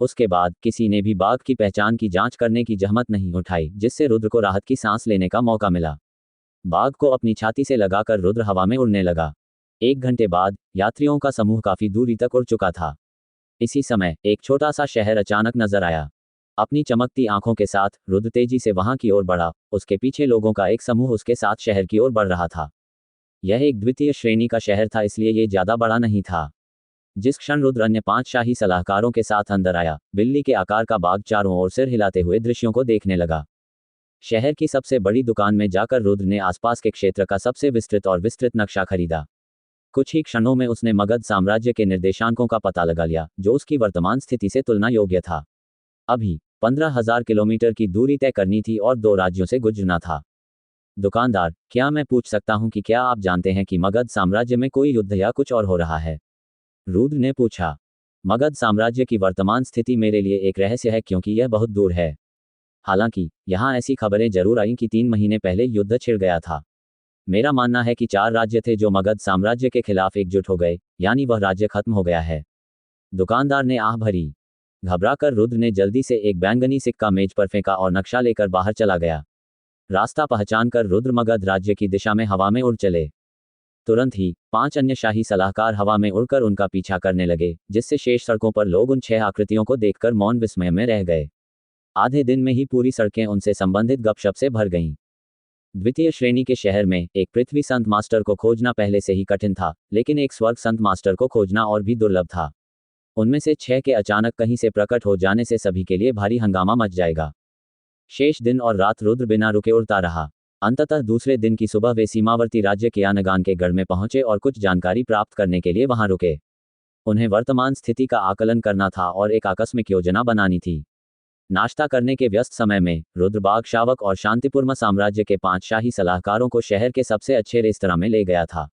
उसके बाद किसी ने भी बाघ की पहचान की जांच करने की जहमत नहीं उठाई, जिससे रुद्र को राहत की सांस लेने का मौका मिला। बाघ को अपनी छाती से लगाकर रुद्र हवा में उड़ने लगा। 1 घंटे बाद यात्रियों का समूह काफी दूरी तक उड़ चुका था। इसी समय एक छोटा सा शहर अचानक नजर आया। अपनी चमकती आंखों के साथ रुद्र तेजी से वहां की ओर बढ़ा। उसके पीछे लोगों का एक समूह उसके साथ शहर की ओर बढ़ रहा था। यह एक द्वितीय श्रेणी का शहर था, इसलिए ये ज्यादा बड़ा नहीं था। जिस क्षण रुद्र अन्य 5 शाही सलाहकारों के साथ अंदर आया, बिल्ली के आकार का बाघ चारों ओर सिर हिलाते हुए दृश्यों को देखने लगा। शहर की सबसे बड़ी दुकान में जाकर रुद्र ने आसपास के क्षेत्र का सबसे विस्तृत और विस्तृत नक्शा खरीदा। कुछ ही क्षणों में उसने मगध साम्राज्य के निर्देशांकों का पता लगा लिया, जो उसकी वर्तमान स्थिति से तुलना योग्य था। अभी 15,000 किलोमीटर की दूरी तय करनी थी और 2 राज्यों से गुजरना था। दुकानदार, क्या मैं पूछ सकता हूं कि क्या आप जानते हैं कि मगध साम्राज्य में कोई युद्ध या कुछ और हो रहा है? रुद्र ने पूछा। मगध साम्राज्य की वर्तमान स्थिति मेरे लिए एक रहस्य है, क्योंकि यह बहुत दूर है। हालांकि यहाँ ऐसी खबरें जरूर आईं कि 3 महीने पहले युद्ध छिड़ गया था। मेरा मानना है कि 4 राज्य थे जो मगध साम्राज्य के खिलाफ एकजुट हो गए, यानी वह राज्य खत्म हो गया है। दुकानदार ने आह भरी। घबराकर रुद्र ने जल्दी से एक बैंगनी सिक्का मेज पर फेंका और नक्शा लेकर बाहर चला गया। रास्ता पहचानकर रुद्र मगध राज्य की दिशा में हवा में उड़ चले। तुरंत ही 5 अन्य शाही सलाहकार हवा में उड़कर उनका पीछा करने लगे, जिससे शेष सड़कों पर लोग उन 6 आकृतियों को देखकर मौन विस्मय में रह गए। आधे दिन में ही पूरी सड़कें उनसे संबंधित गपशप से भर गईं। द्वितीय श्रेणी के शहर में एक पृथ्वी संत मास्टर को खोजना पहले से ही कठिन था, लेकिन एक स्वर्ग संत मास्टर को खोजना और भी दुर्लभ था। उनमें से 6 के अचानक कहीं से प्रकट हो जाने से सभी के लिए भारी हंगामा मच जाएगा। शेष दिन और रात रुद्र बिना रुके उड़ता रहा। अंततः दूसरे दिन की सुबह वे सीमावर्ती राज्य के यानगान के गढ़ में पहुंचे और कुछ जानकारी प्राप्त करने के लिए वहां रुके। उन्हें वर्तमान स्थिति का आकलन करना था और एक आकस्मिक योजना बनानी थी। नाश्ता करने के व्यस्त समय में रुद्र बाघ शावक और शांतिपूर्ण साम्राज्य के 5 शाही सलाहकारों को शहर के सबसे अच्छे रेस्तरां में ले गया था।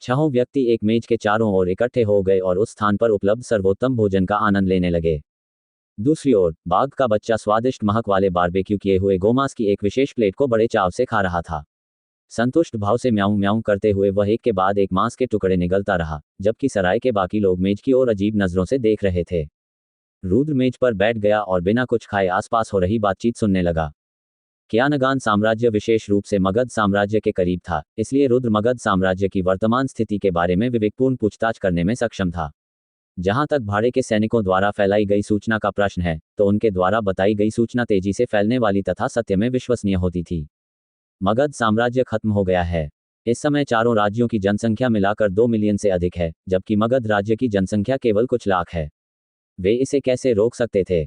6 व्यक्ति एक मेज के चारों ओर इकट्ठे हो गए और उस स्थान पर उपलब्ध सर्वोत्तम भोजन का आनंद लेने लगे। दूसरी ओर बाघ का बच्चा स्वादिष्ट महक वाले बारबेक्यू किए हुए गोमांस की एक विशेष प्लेट को बड़े चाव से खा रहा था। संतुष्ट भाव से म्याऊं म्याऊं करते हुए वह एक के बाद एक मांस के टुकड़े निगलता रहा, जबकि सराय के बाकी लोग मेज की ओर अजीब नजरों से देख रहे थे। रुद्र मेज पर बैठ गया और बिना कुछ खाए आसपास हो रही बातचीत सुनने लगा। यानगान साम्राज्य विशेष रूप से मगध साम्राज्य के करीब था, इसलिए रुद्र मगध साम्राज्य की वर्तमान स्थिति के बारे में विवेकपूर्ण पूछताछ करने में सक्षम था। जहां तक भाड़े के सैनिकों द्वारा फैलाई गई सूचना का प्रश्न है, तो उनके द्वारा बताई गई सूचना तेजी से फैलने वाली तथा सत्य में विश्वसनीय होती थी। मगध साम्राज्य खत्म हो गया है। इस समय चारों राज्यों की जनसंख्या मिलाकर 2 मिलियन से अधिक है, जबकि मगध राज्य की जनसंख्या केवल कुछ लाख है। वे इसे कैसे रोक सकते थे?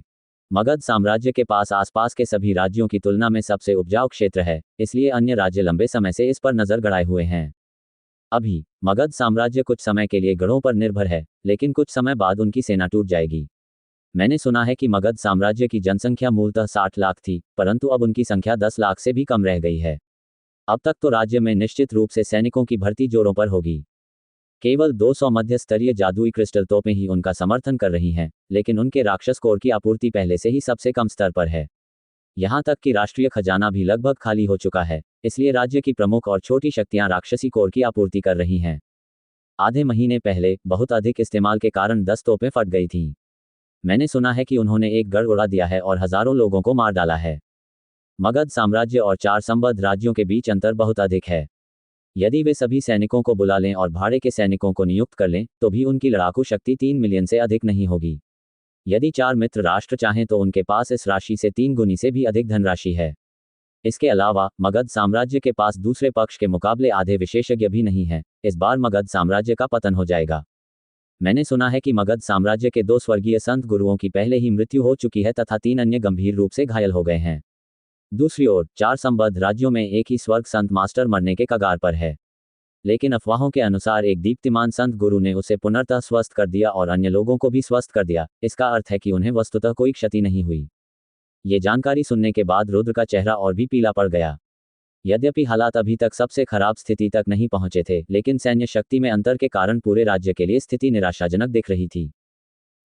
मगध साम्राज्य के पास आसपास के सभी राज्यों की तुलना में सबसे उपजाऊ क्षेत्र है, इसलिए अन्य राज्य लंबे समय से इस पर नजर गड़ाए हुए हैं। अभी मगध साम्राज्य कुछ समय के लिए गढ़ों पर निर्भर है, लेकिन कुछ समय बाद उनकी सेना टूट जाएगी। मैंने सुना है कि मगध साम्राज्य की जनसंख्या मूलतः 60 लाख थी, परंतु अब उनकी संख्या 10 लाख से भी कम रह गई है। अब तक तो राज्य में निश्चित रूप से सैनिकों की भर्ती जोरों पर होगी। केवल 200 मध्य स्तरीय जादुई क्रिस्टल तोपें ही उनका समर्थन कर रही हैं, लेकिन उनके राक्षस कोर की आपूर्ति पहले से ही सबसे कम स्तर पर है। यहाँ तक कि राष्ट्रीय खजाना भी लगभग खाली हो चुका है, इसलिए राज्य की प्रमुख और छोटी शक्तियां राक्षसी कोर की आपूर्ति कर रही हैं। आधे महीने पहले बहुत अधिक इस्तेमाल के कारण 10 तोपें फट गई थीं। मैंने सुना है कि उन्होंने एक गढ़ उड़ा दिया है और हजारों लोगों को मार डाला है। मगध साम्राज्य और 4 संबद्ध राज्यों के बीच अंतर बहुत अधिक है। यदि वे सभी सैनिकों को बुला लें और भाड़े के सैनिकों को नियुक्त कर लें, तो भी उनकी लड़ाकू शक्ति 3 मिलियन से अधिक नहीं होगी। यदि 4 मित्र राष्ट्र चाहें तो उनके पास इस राशि से 3 गुनी से भी अधिक धनराशि है। इसके अलावा मगध साम्राज्य के पास दूसरे पक्ष के मुकाबले आधे विशेषज्ञ भी नहीं हैं। इस बार मगध साम्राज्य का पतन हो जाएगा। मैंने सुना है कि मगध साम्राज्य के 2 स्वर्गीय संत गुरुओं की पहले ही मृत्यु हो चुकी है तथा 3 अन्य गंभीर रूप से घायल हो गए हैं। दूसरी ओर 4 संबद्ध राज्यों में एक ही स्वर्ग संत मास्टर मरने के कगार पर है। लेकिन अफवाहों के अनुसार एक दीप्तिमान संत गुरु ने उसे पुनर्तः स्वस्थ कर दिया और अन्य लोगों को भी स्वस्थ कर दिया। इसका अर्थ है कि उन्हें वस्तुतः कोई क्षति नहीं हुई। ये जानकारी सुनने के बाद रुद्र का चेहरा और भी पीला पड़ गया। यद्यपि हालात अभी तक सबसे खराब स्थिति तक नहीं पहुंचे थे, लेकिन सैन्य शक्ति में अंतर के कारण पूरे राज्य के लिए स्थिति निराशाजनक दिख रही थी।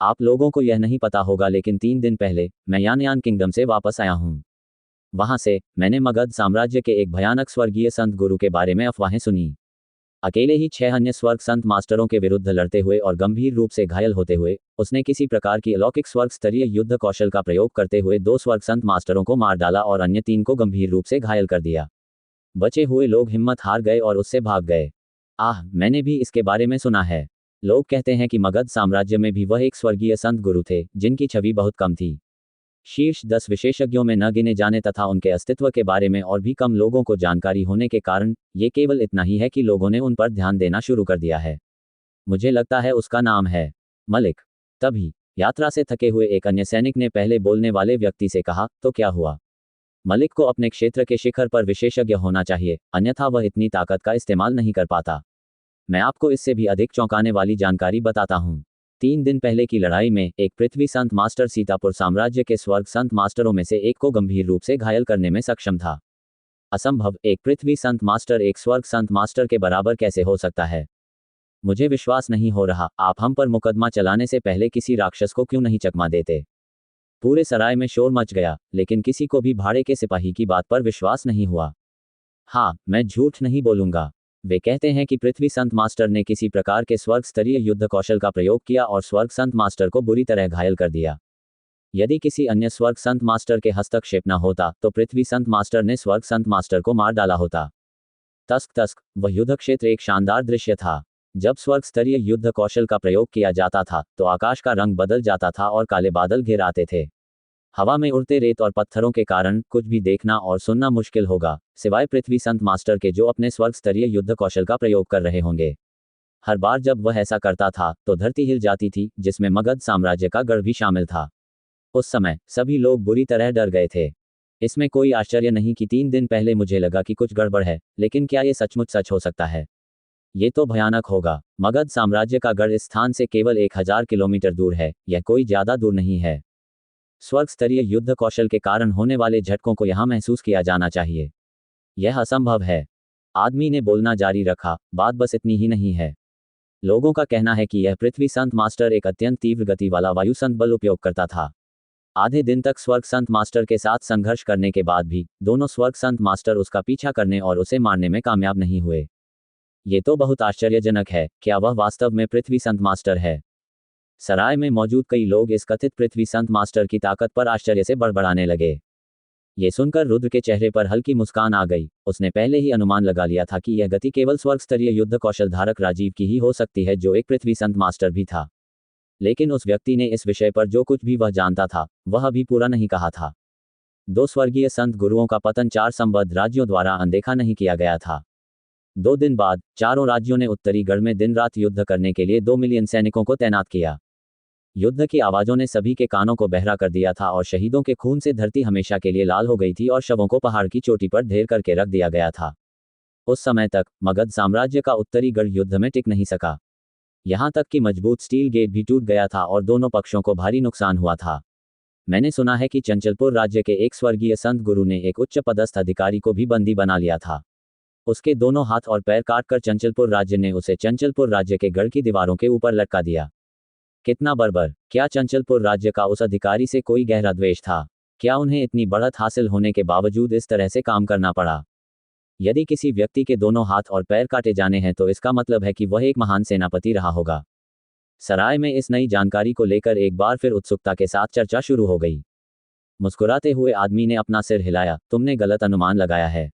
आप लोगों को यह नहीं पता होगा, लेकिन 3 दिन पहले मैं यानयान किंगडम से वापस आया हूं। वहां से मैंने मगध साम्राज्य के एक भयानक स्वर्गीय संत गुरु के बारे में अफवाहें सुनी। अकेले ही 6 अन्य स्वर्ग संत मास्टरों के विरुद्ध लड़ते हुए और गंभीर रूप से घायल होते हुए उसने किसी प्रकार की अलौकिक स्वर्ग स्तरीय युद्ध कौशल का प्रयोग करते हुए 2 स्वर्ग संत मास्टरों को मार डाला और अन्य 3 को गंभीर रूप से घायल कर दिया। बचे हुए लोग हिम्मत हार गए और उससे भाग गए। मैंने भी इसके बारे में सुना है। लोग कहते हैं कि मगध साम्राज्य में भी वह एक स्वर्गीय संत गुरु थे जिनकी छवि बहुत कम थी। शीर्ष 10 विशेषज्ञों में न गिने जाने तथा उनके अस्तित्व के बारे में और भी कम लोगों को जानकारी होने के कारण ये केवल इतना ही है कि लोगों ने उन पर ध्यान देना शुरू कर दिया है। मुझे लगता है उसका नाम है मलिक। तभी यात्रा से थके हुए एक अन्य सैनिक ने पहले बोलने वाले व्यक्ति से कहा, तो क्या हुआ? मलिक को अपने क्षेत्र के शिखर पर विशेषज्ञ होना चाहिए, अन्यथा वह इतनी ताकत का इस्तेमाल नहीं कर पाता। मैं आपको इससे भी अधिक चौंकाने वाली जानकारी बताता हूँ। 3 दिन पहले की लड़ाई में एक पृथ्वी संत मास्टर सीतापुर साम्राज्य के स्वर्ग संत मास्टरों में से एक को गंभीर रूप से घायल करने में सक्षम था। असंभव, एक पृथ्वी संत मास्टर एक स्वर्ग संत मास्टर के बराबर कैसे हो सकता है? मुझे विश्वास नहीं हो रहा। आप हम पर मुकदमा चलाने से पहले किसी राक्षस को क्यों नहीं चकमा देते? पूरे सराय में शोर मच गया, लेकिन किसी को भी भाड़े के सिपाही की बात पर विश्वास नहीं हुआ। हाँ, मैं झूठ नहीं बोलूंगा। वे कहते हैं कि पृथ्वी संत मास्टर ने किसी प्रकार के स्वर्ग स्तरीय युद्ध कौशल का प्रयोग किया और स्वर्ग संत मास्टर को बुरी तरह घायल कर दिया। यदि किसी अन्य स्वर्ग संत मास्टर के हस्तक्षेप न होता तो पृथ्वी संत मास्टर ने स्वर्ग संत मास्टर को मार डाला होता। तस्क तस्क, वह युद्ध क्षेत्र एक शानदार दृश्य था। जब स्वर्ग स्तरीय युद्ध कौशल का प्रयोग किया जाता था तो आकाश का रंग बदल जाता था और काले बादल घिर आते थे। हवा में उड़ते रेत और पत्थरों के कारण कुछ भी देखना और सुनना मुश्किल होगा, सिवाय पृथ्वी संत मास्टर के जो अपने स्वर्ग स्तरीय युद्ध कौशल का प्रयोग कर रहे होंगे। हर बार जब वह ऐसा करता था तो धरती हिल जाती थी, जिसमें मगध साम्राज्य का गढ़ भी शामिल था। उस समय सभी लोग बुरी तरह डर गए थे। इसमें कोई आश्चर्य नहीं कि 3 दिन पहले मुझे लगा कि कुछ गड़बड़ है, लेकिन क्या ये सचमुच सच हो सकता है? ये तो भयानक होगा। मगध साम्राज्य का गढ़ इस स्थान से केवल 1000 किलोमीटर दूर है, यह कोई ज्यादा दूर नहीं है। स्वर्ग स्तरीय युद्ध कौशल के कारण होने वाले झटकों को यहां महसूस किया जाना चाहिए। यह असंभव है। आदमी ने बोलना जारी रखा, बात बस इतनी ही नहीं है। लोगों का कहना है कि यह पृथ्वी संत मास्टर एक अत्यंत तीव्र गति वाला वायु संत बल उपयोग करता था। आधे दिन तक स्वर्ग संत मास्टर के साथ संघर्ष करने के बाद भी दोनों स्वर्ग संत मास्टर उसका पीछा करने और उसे मारने में कामयाब नहीं हुए। ये तो बहुत आश्चर्यजनक है। क्या वह वास्तव में पृथ्वी संत मास्टर है? सराय में मौजूद कई लोग इस कथित पृथ्वी संत मास्टर की ताकत पर आश्चर्य से बड़बड़ाने लगे। ये सुनकर रुद्र के चेहरे पर हल्की मुस्कान आ गई। उसने पहले ही अनुमान लगा लिया था कि यह गति केवल स्वर्ग स्तरीय युद्ध कौशल धारक राजीव की ही हो सकती है, जो एक पृथ्वी संत मास्टर भी था। लेकिन उस व्यक्ति ने इस विषय पर जो कुछ भी वह जानता था वह अभी पूरा नहीं कहा था। 2 स्वर्गीय संत गुरुओं का पतन 4 संबद्ध राज्यों द्वारा अनदेखा नहीं किया गया था। 2 दिन बाद चारों राज्यों ने उत्तरी गढ़ में दिन रात युद्ध करने के लिए 2 मिलियन सैनिकों को तैनात किया। युद्ध की आवाजों ने सभी के कानों को बहरा कर दिया था और शहीदों के खून से धरती हमेशा के लिए लाल हो गई थी और शवों को पहाड़ की चोटी पर ढेर करके रख दिया गया था। उस समय तक मगध साम्राज्य का उत्तरी गढ़ युद्ध में टिक नहीं सका। यहां तक कि मजबूत स्टील गेट भी टूट गया था और दोनों पक्षों को भारी नुकसान हुआ था। मैंने सुना है कि चंचलपुर राज्य के एक स्वर्गीय संत गुरु ने एक उच्च पदस्थ अधिकारी को भी बंदी बना लिया था। उसके दोनों हाथ और पैर काटकर चंचलपुर राज्य ने उसे चंचलपुर राज्य के गढ़ की दीवारों के ऊपर लटका दिया। कितना बर्बर! क्या चंचलपुर राज्य का उस अधिकारी से कोई गहरा द्वेष था? क्या उन्हें इतनी बढ़त हासिल होने के बावजूद इस तरह से काम करना पड़ा? यदि किसी व्यक्ति के दोनों हाथ और पैर काटे जाने हैं तो इसका मतलब है कि वह एक महान सेनापति रहा होगा। सराय में इस नई जानकारी को लेकर एक बार फिर उत्सुकता के साथ चर्चा शुरू हो गई। मुस्कुराते हुए आदमी ने अपना सिर हिलाया। तुमने गलत अनुमान लगाया है।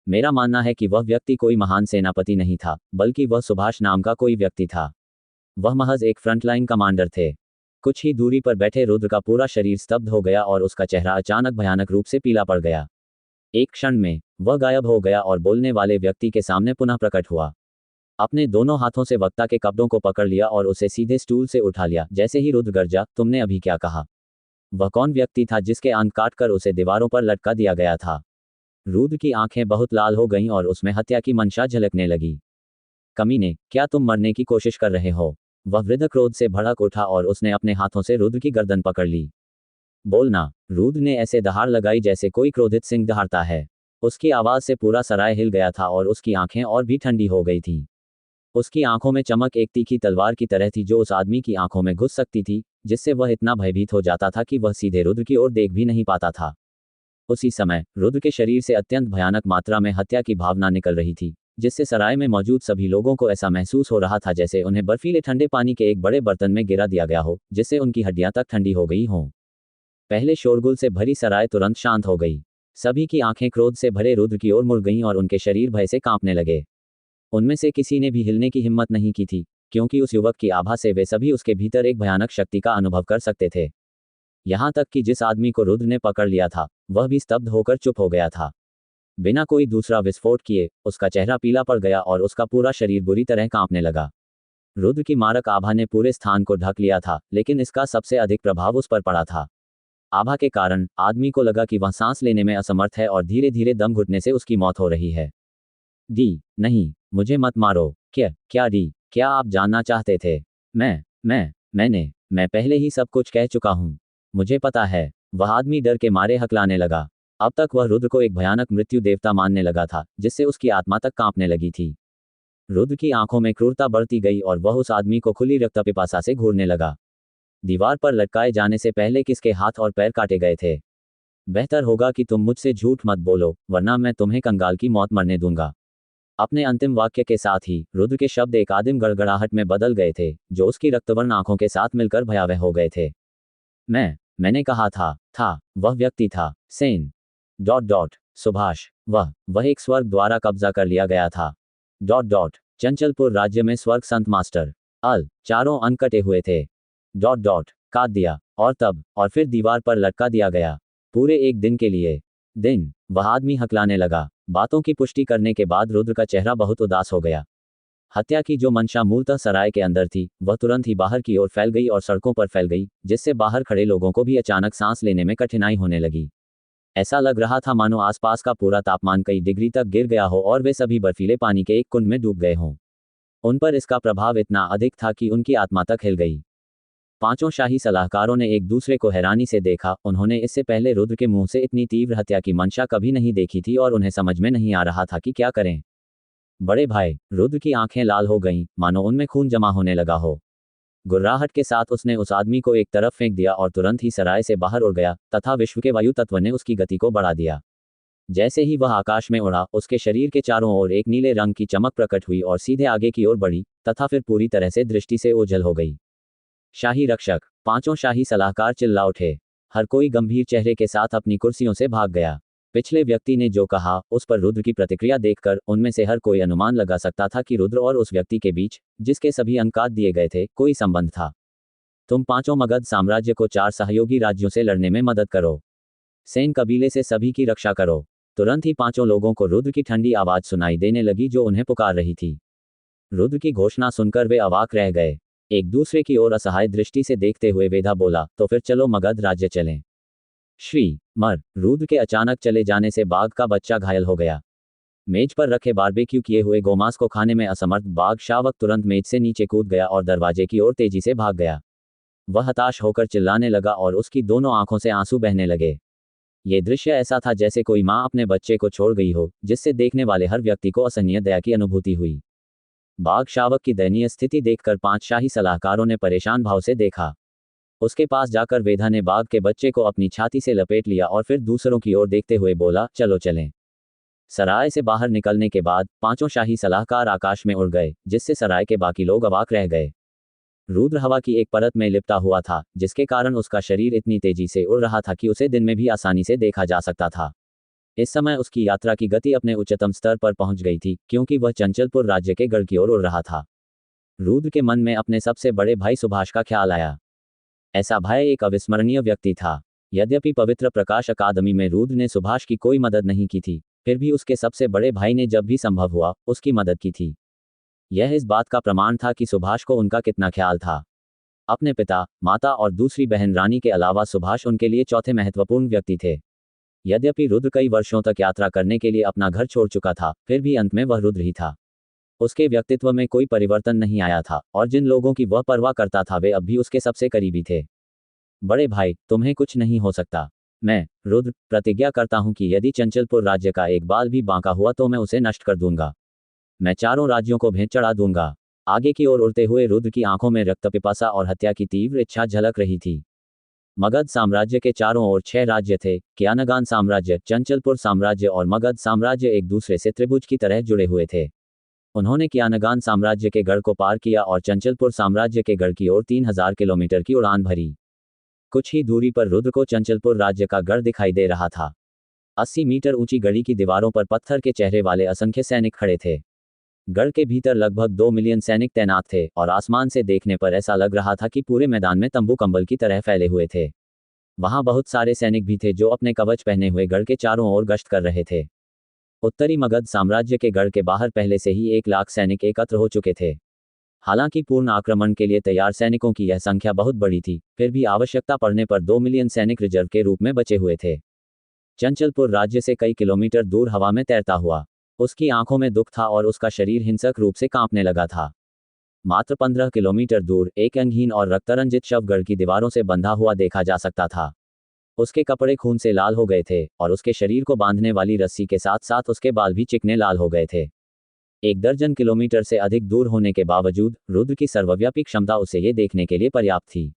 मेरा मानना है कि वह व्यक्ति कोई महान सेनापति नहीं था, बल्कि वह सुभाष नाम का कोई व्यक्ति था। वह महज एक फ्रंटलाइन कमांडर थे। कुछ ही दूरी पर बैठे रुद्र का पूरा शरीर स्तब्ध हो गया और उसका चेहरा अचानक भयानक रूप से पीला पड़ गया। एक क्षण में वह गायब हो गया और बोलने वाले व्यक्ति के सामने पुनः प्रकट हुआ। अपने दोनों हाथों से वक्ता के कपड़ों को पकड़ लिया और उसे सीधे स्टूल से उठा लिया। जैसे ही रुद्र गर्जा, तुमने अभी क्या कहा? वह कौन व्यक्ति था जिसके अंत काटकर उसे दीवारों पर लटका दिया गया था? रुद्र की आंखें बहुत लाल हो गईं और उसमें हत्या की मंशा झलकने लगी। कमीने, क्या तुम मरने की कोशिश कर रहे हो? वह वृद्ध क्रोध से भड़क उठा और उसने अपने हाथों से रुद्र की गर्दन पकड़ ली। बोलना। रुद्र ने ऐसे दहाड़ लगाई जैसे कोई क्रोधित सिंह दहाड़ता है। उसकी आवाज से पूरा सराय हिल गया था और उसकी आंखें और भी ठंडी हो गई थीं। उसकी आंखों में चमक एक तीखी तलवार की तरह थी जो उस आदमी की आंखों में घुस सकती थी, जिससे वह इतना भयभीत हो जाता था कि वह सीधे रुद्र की ओर देख भी नहीं पाता था। उसी समय रुद्र के शरीर से अत्यंत भयानक मात्रा में हत्या की भावना निकल रही थी, जिससे सराय में मौजूद सभी लोगों को ऐसा महसूस हो रहा था जैसे उन्हें बर्फीले ठंडे पानी के एक बड़े बर्तन में गिरा दिया गया हो, जिससे उनकी हड्डियां तक ठंडी हो गई हों। पहले शोरगुल से भरी सराय तुरंत शांत हो गई। सभी की आंखें क्रोध से भरे रुद्र की ओर मुड़ गईं और उनके शरीर भय से कांपने लगे। उनमें से किसी ने भी हिलने की हिम्मत नहीं की थी, क्योंकि उस युवक की आभा से वे सभी उसके भीतर एक भयानक शक्ति का अनुभव कर सकते थे। यहां तक कि जिस आदमी को रुद्र ने पकड़ लिया था, वह भी स्तब्ध होकर चुप हो गया था। बिना कोई दूसरा विस्फोट किए उसका चेहरा पीला पड़ गया और उसका पूरा शरीर बुरी तरह कांपने लगा। रुद्र की मारक आभा ने पूरे स्थान को ढक लिया था, लेकिन इसका सबसे अधिक प्रभाव उस पर पड़ा था। आभा के कारण आदमी को लगा कि वह सांस लेने में असमर्थ है और धीरे धीरे दम घुटने से उसकी मौत हो रही है। डी, नहीं, मुझे मत मारो। क्या डी, क्या आप जानना चाहते थे? मैं पहले ही सब कुछ कह चुका हूं। मुझे पता है। वह आदमी डर के मारे हकलाने लगा। अब तक वह रुद्र को एक भयानक मृत्यु देवता मानने लगा था, जिससे उसकी आत्मा तक कांपने लगी थी। रुद्र की आंखों में क्रूरता बढ़ती गई और वह उस आदमी को खुली रक्तपिपासा से घूरने लगा। दीवार पर लटकाए जाने से पहले किसके हाथ और पैर काटे गए थे? बेहतर होगा कि तुम मुझसे झूठ मत बोलो, वरना मैं तुम्हें कंगाल की मौत मरने दूंगा। अपने अंतिम वाक्य के साथ ही रुद्र के शब्द एक आदिम गड़गड़ाहट में बदल गए थे, जो उसकी रक्तवर्ण आंखों के साथ मिलकर भयावह हो गए थे। मैंने कहा था, वह व्यक्ति था सेन। सुभाष, वह एक स्वर्ग द्वारा कब्जा कर लिया गया था। चंचलपुर राज्य में स्वर्ग संत मास्टर चारों अंक कटे हुए थे। काट दिया और फिर दीवार पर लटका दिया गया, पूरे एक दिन के लिए। वह आदमी हकलाने लगा। बातों की पुष्टि करने के बाद रुद्र का चेहरा बहुत उदास हो गया। हत्या की जो मंशा मूलतः सराय के अंदर थी, वह तुरंत ही बाहर की ओर फैल गई और सड़कों पर फैल गई, जिससे बाहर खड़े लोगों को भी अचानक सांस लेने में कठिनाई होने लगी। ऐसा लग रहा था मानो आसपास का पूरा तापमान कई डिग्री तक गिर गया हो और वे सभी बर्फीले पानी के एक कुंड में डूब गए हों। उन पर इसका प्रभाव इतना अधिक था कि उनकी आत्मा तक हिल गई। पांचों शाही सलाहकारों ने एक दूसरे को हैरानी से देखा। उन्होंने इससे पहले रुद्र के मुंह से इतनी तीव्र हत्या की मंशा कभी नहीं देखी थी और उन्हें समझ में नहीं आ रहा था कि क्या करें। बड़े भाई, रुद्र की आंखें लाल हो गईं, मानो उनमें खून जमा होने लगा हो। गुर्राहट के साथ उसने उस आदमी को एक तरफ फेंक दिया और तुरंत ही सराय से बाहर उड़ गया, तथा विश्व के वायु तत्व ने उसकी गति को बढ़ा दिया। जैसे ही वह आकाश में उड़ा, उसके शरीर के चारों ओर एक नीले रंग की चमक प्रकट हुई और सीधे आगे की ओर बढ़ी, तथा फिर पूरी तरह से दृष्टि से ओझल हो गई। शाही रक्षक, पांचों शाही सलाहकार चिल्ला उठे। हर कोई गंभीर चेहरे के साथ अपनी कुर्सियों से भाग गया। पिछले व्यक्ति ने जो कहा, उस पर रुद्र की प्रतिक्रिया देखकर उनमें से हर कोई अनुमान लगा सकता था कि रुद्र और उस व्यक्ति के बीच, जिसके सभी अंक काट दिए गए थे, कोई संबंध था। तुम पांचों मगध साम्राज्य को 4 सहयोगी राज्यों से लड़ने में मदद करो। सेन कबीले से सभी की रक्षा करो। तुरंत ही पांचों लोगों को रुद्र की ठंडी आवाज सुनाई देने लगी जो उन्हें पुकार रही थी। रुद्र की घोषणा सुनकर वे अवाक रह गए। एक दूसरे की ओर असहाय दृष्टि से देखते हुए वेदा बोला, तो फिर चलो मगध राज्य चलें। रुद्र के अचानक चले जाने से बाघ का बच्चा घायल हो गया। मेज पर रखे बारबेक्यू किए हुए गोमांस को खाने में असमर्थ बाघ शावक तुरंत मेज से नीचे कूद गया और दरवाजे की ओर तेजी से भाग गया। वह हताश होकर चिल्लाने लगा और उसकी दोनों आंखों से आंसू बहने लगे। ये दृश्य ऐसा था जैसे कोई माँ अपने बच्चे को छोड़ गई हो, जिससे देखने वाले हर व्यक्ति को असहनीय दया की अनुभूति हुई। बाघ शावक की दयनीय स्थिति देखकर 5 शाही सलाहकारों ने परेशान भाव से देखा। उसके पास जाकर वेदा ने बाघ के बच्चे को अपनी छाती से लपेट लिया और फिर दूसरों की ओर देखते हुए बोला, चलो चलें। सराय से बाहर निकलने के बाद पांचों शाही सलाहकार आकाश में उड़ गए, जिससे सराय के बाकी लोग अवाक रह गए। रुद्र हवा की एक परत में लिपटा हुआ था, जिसके कारण उसका शरीर इतनी तेजी से उड़ रहा था कि उसे दिन में भी आसानी से देखा जा सकता था। इस समय उसकी यात्रा की गति अपने उच्चतम स्तर पर पहुंच गई थी, क्योंकि वह चंचलपुर राज्य के गढ़ की ओर उड़ रहा था। रुद्र के मन में अपने सबसे बड़े भाई सुभाष का ख्याल आया। ऐसा भाई एक अविस्मरणीय व्यक्ति था। यद्यपि पवित्र प्रकाश अकादमी में रुद्र ने सुभाष की कोई मदद नहीं की थी, फिर भी उसके सबसे बड़े भाई ने जब भी संभव हुआ उसकी मदद की थी। यह इस बात का प्रमाण था कि सुभाष को उनका कितना ख्याल था। अपने पिता, माता और दूसरी बहन रानी के अलावा सुभाष उनके लिए चौथे महत्वपूर्ण व्यक्ति थे। यद्यपि रुद्र कई वर्षों तक यात्रा करने के लिए अपना घर छोड़ चुका था, फिर भी अंत में वह रुद्र ही था। उसके व्यक्तित्व में कोई परिवर्तन नहीं आया था और जिन लोगों की वह परवाह करता था वे अब भी उसके सबसे करीबी थे। बड़े भाई, तुम्हें कुछ नहीं हो सकता। मैं, रुद्र, प्रतिज्ञा करता हूं कि यदि चंचलपुर राज्य का एक बाल भी बांका हुआ तो मैं उसे नष्ट कर दूंगा। मैं चारों राज्यों को भेंट चढ़ा दूंगा। आगे की ओर उड़ते हुए रुद्र की आंखों में रक्त पिपासा और हत्या की तीव्र इच्छा झलक रही थी। मगध साम्राज्य के चारों ओर 6 राज्य थे। क्यानगान साम्राज्य, चंचलपुर साम्राज्य और मगध साम्राज्य एक दूसरे से त्रिभुज की तरह जुड़े हुए थे। उन्होंने क्यानगान साम्राज्य के गढ़ को पार किया और चंचलपुर साम्राज्य के गढ़ की ओर 3000 किलोमीटर की उड़ान भरी। कुछ ही दूरी पर रुद्र को चंचलपुर राज्य का गढ़ दिखाई दे रहा था। 80 मीटर ऊंची गढ़ी की दीवारों पर पत्थर के चेहरे वाले असंख्य सैनिक खड़े थे। गढ़ के भीतर लगभग 2 मिलियन सैनिक तैनात थे और आसमान से देखने पर ऐसा लग रहा था कि पूरे मैदान में तंबू कंबल की तरह फैले हुए थे। वहां बहुत सारे सैनिक भी थे जो अपने कवच पहने हुए गढ़ के चारों ओर गश्त कर रहे थे। उत्तरी मगध साम्राज्य के गढ़ के बाहर पहले से ही 1 लाख सैनिक एकत्र हो चुके थे। हालांकि पूर्ण आक्रमण के लिए तैयार सैनिकों की यह संख्या बहुत बड़ी थी, फिर भी आवश्यकता पड़ने पर 2 मिलियन सैनिक रिजर्व के रूप में बचे हुए थे। चंचलपुर राज्य से कई किलोमीटर दूर हवा में तैरता हुआ, उसकी आंखों में दुख था और उसका शरीर हिंसक रूप से कांपने लगा था। मात्र 15 किलोमीटर दूर एक अंगहीन और रक्तरंजित शव गढ़ की दीवारों से बंधा हुआ देखा जा सकता था। उसके कपड़े खून से लाल हो गए थे और उसके शरीर को बांधने वाली रस्सी के साथ साथ उसके बाल भी चिकने लाल हो गए थे। 1 दर्जन किलोमीटर से अधिक दूर होने के बावजूद रुद्र की सर्वव्यापी क्षमता उसे ये देखने के लिए पर्याप्त थी।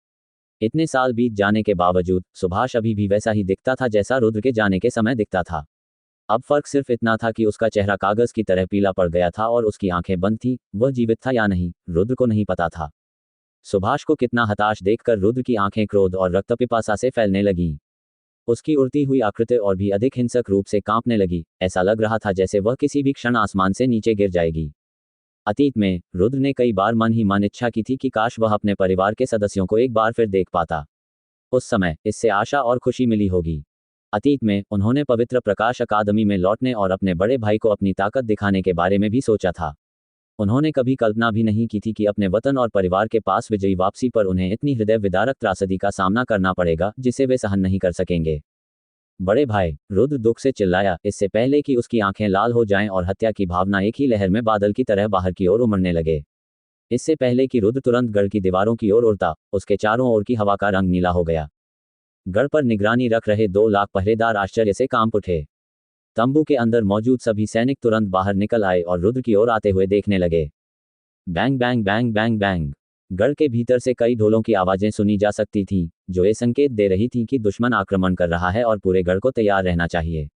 इतने साल बीत जाने के बावजूद सुभाष अभी भी वैसा ही दिखता था जैसा रुद्र के जाने के समय दिखता था। अब फर्क सिर्फ इतना था कि उसका चेहरा कागज की तरह पीला पड़ गया था और उसकी आंखें बंद थीं। वह जीवित था या नहीं, रुद्र को नहीं पता था। सुभाष को कितना हताश देखकर रुद्र की आंखें क्रोध और रक्तपिपासा से फैलने लगीं। उसकी उड़ती हुई आकृति और भी अधिक हिंसक रूप से कांपने लगी। ऐसा लग रहा था जैसे वह किसी भी क्षण आसमान से नीचे गिर जाएगी। अतीत में रुद्र ने कई बार मन ही मन इच्छा की थी कि काश वह अपने परिवार के सदस्यों को एक बार फिर देख पाता। उस समय इससे आशा और खुशी मिली होगी। अतीत में उन्होंने पवित्र प्रकाश अकादमी में लौटने और अपने बड़े भाई को अपनी ताकत दिखाने के बारे में भी सोचा था। उन्होंने कभी कल्पना भी नहीं की थी कि अपने वतन और परिवार के पास विजयी वापसी पर उन्हें इतनी हृदय विदारक त्रासदी का सामना करना पड़ेगा जिसे वे सहन नहीं कर सकेंगे। बड़े भाई, रुद्र दुख से चिल्लाया, इससे पहले कि उसकी आंखें लाल हो जाएं और हत्या की भावना एक ही लहर में बादल की तरह बाहर की ओर उमड़ने लगे। इससे पहले कि रुद्र तुरंत गढ़ की दीवारों की ओर उड़ता, उसके चारों ओर की हवा का रंग नीला हो गया। गढ़ पर निगरानी रख रहे 2 लाख पहरेदार आश्चर्य से कांप उठे। तंबू के अंदर मौजूद सभी सैनिक तुरंत बाहर निकल आए और रुद्र की ओर आते हुए देखने लगे। Bang bang bang bang bang. गढ़ के भीतर से कई ढोलों की आवाजें सुनी जा सकती थीं, जो ये संकेत दे रही थीं कि दुश्मन आक्रमण कर रहा है और पूरे गढ़ को तैयार रहना चाहिए।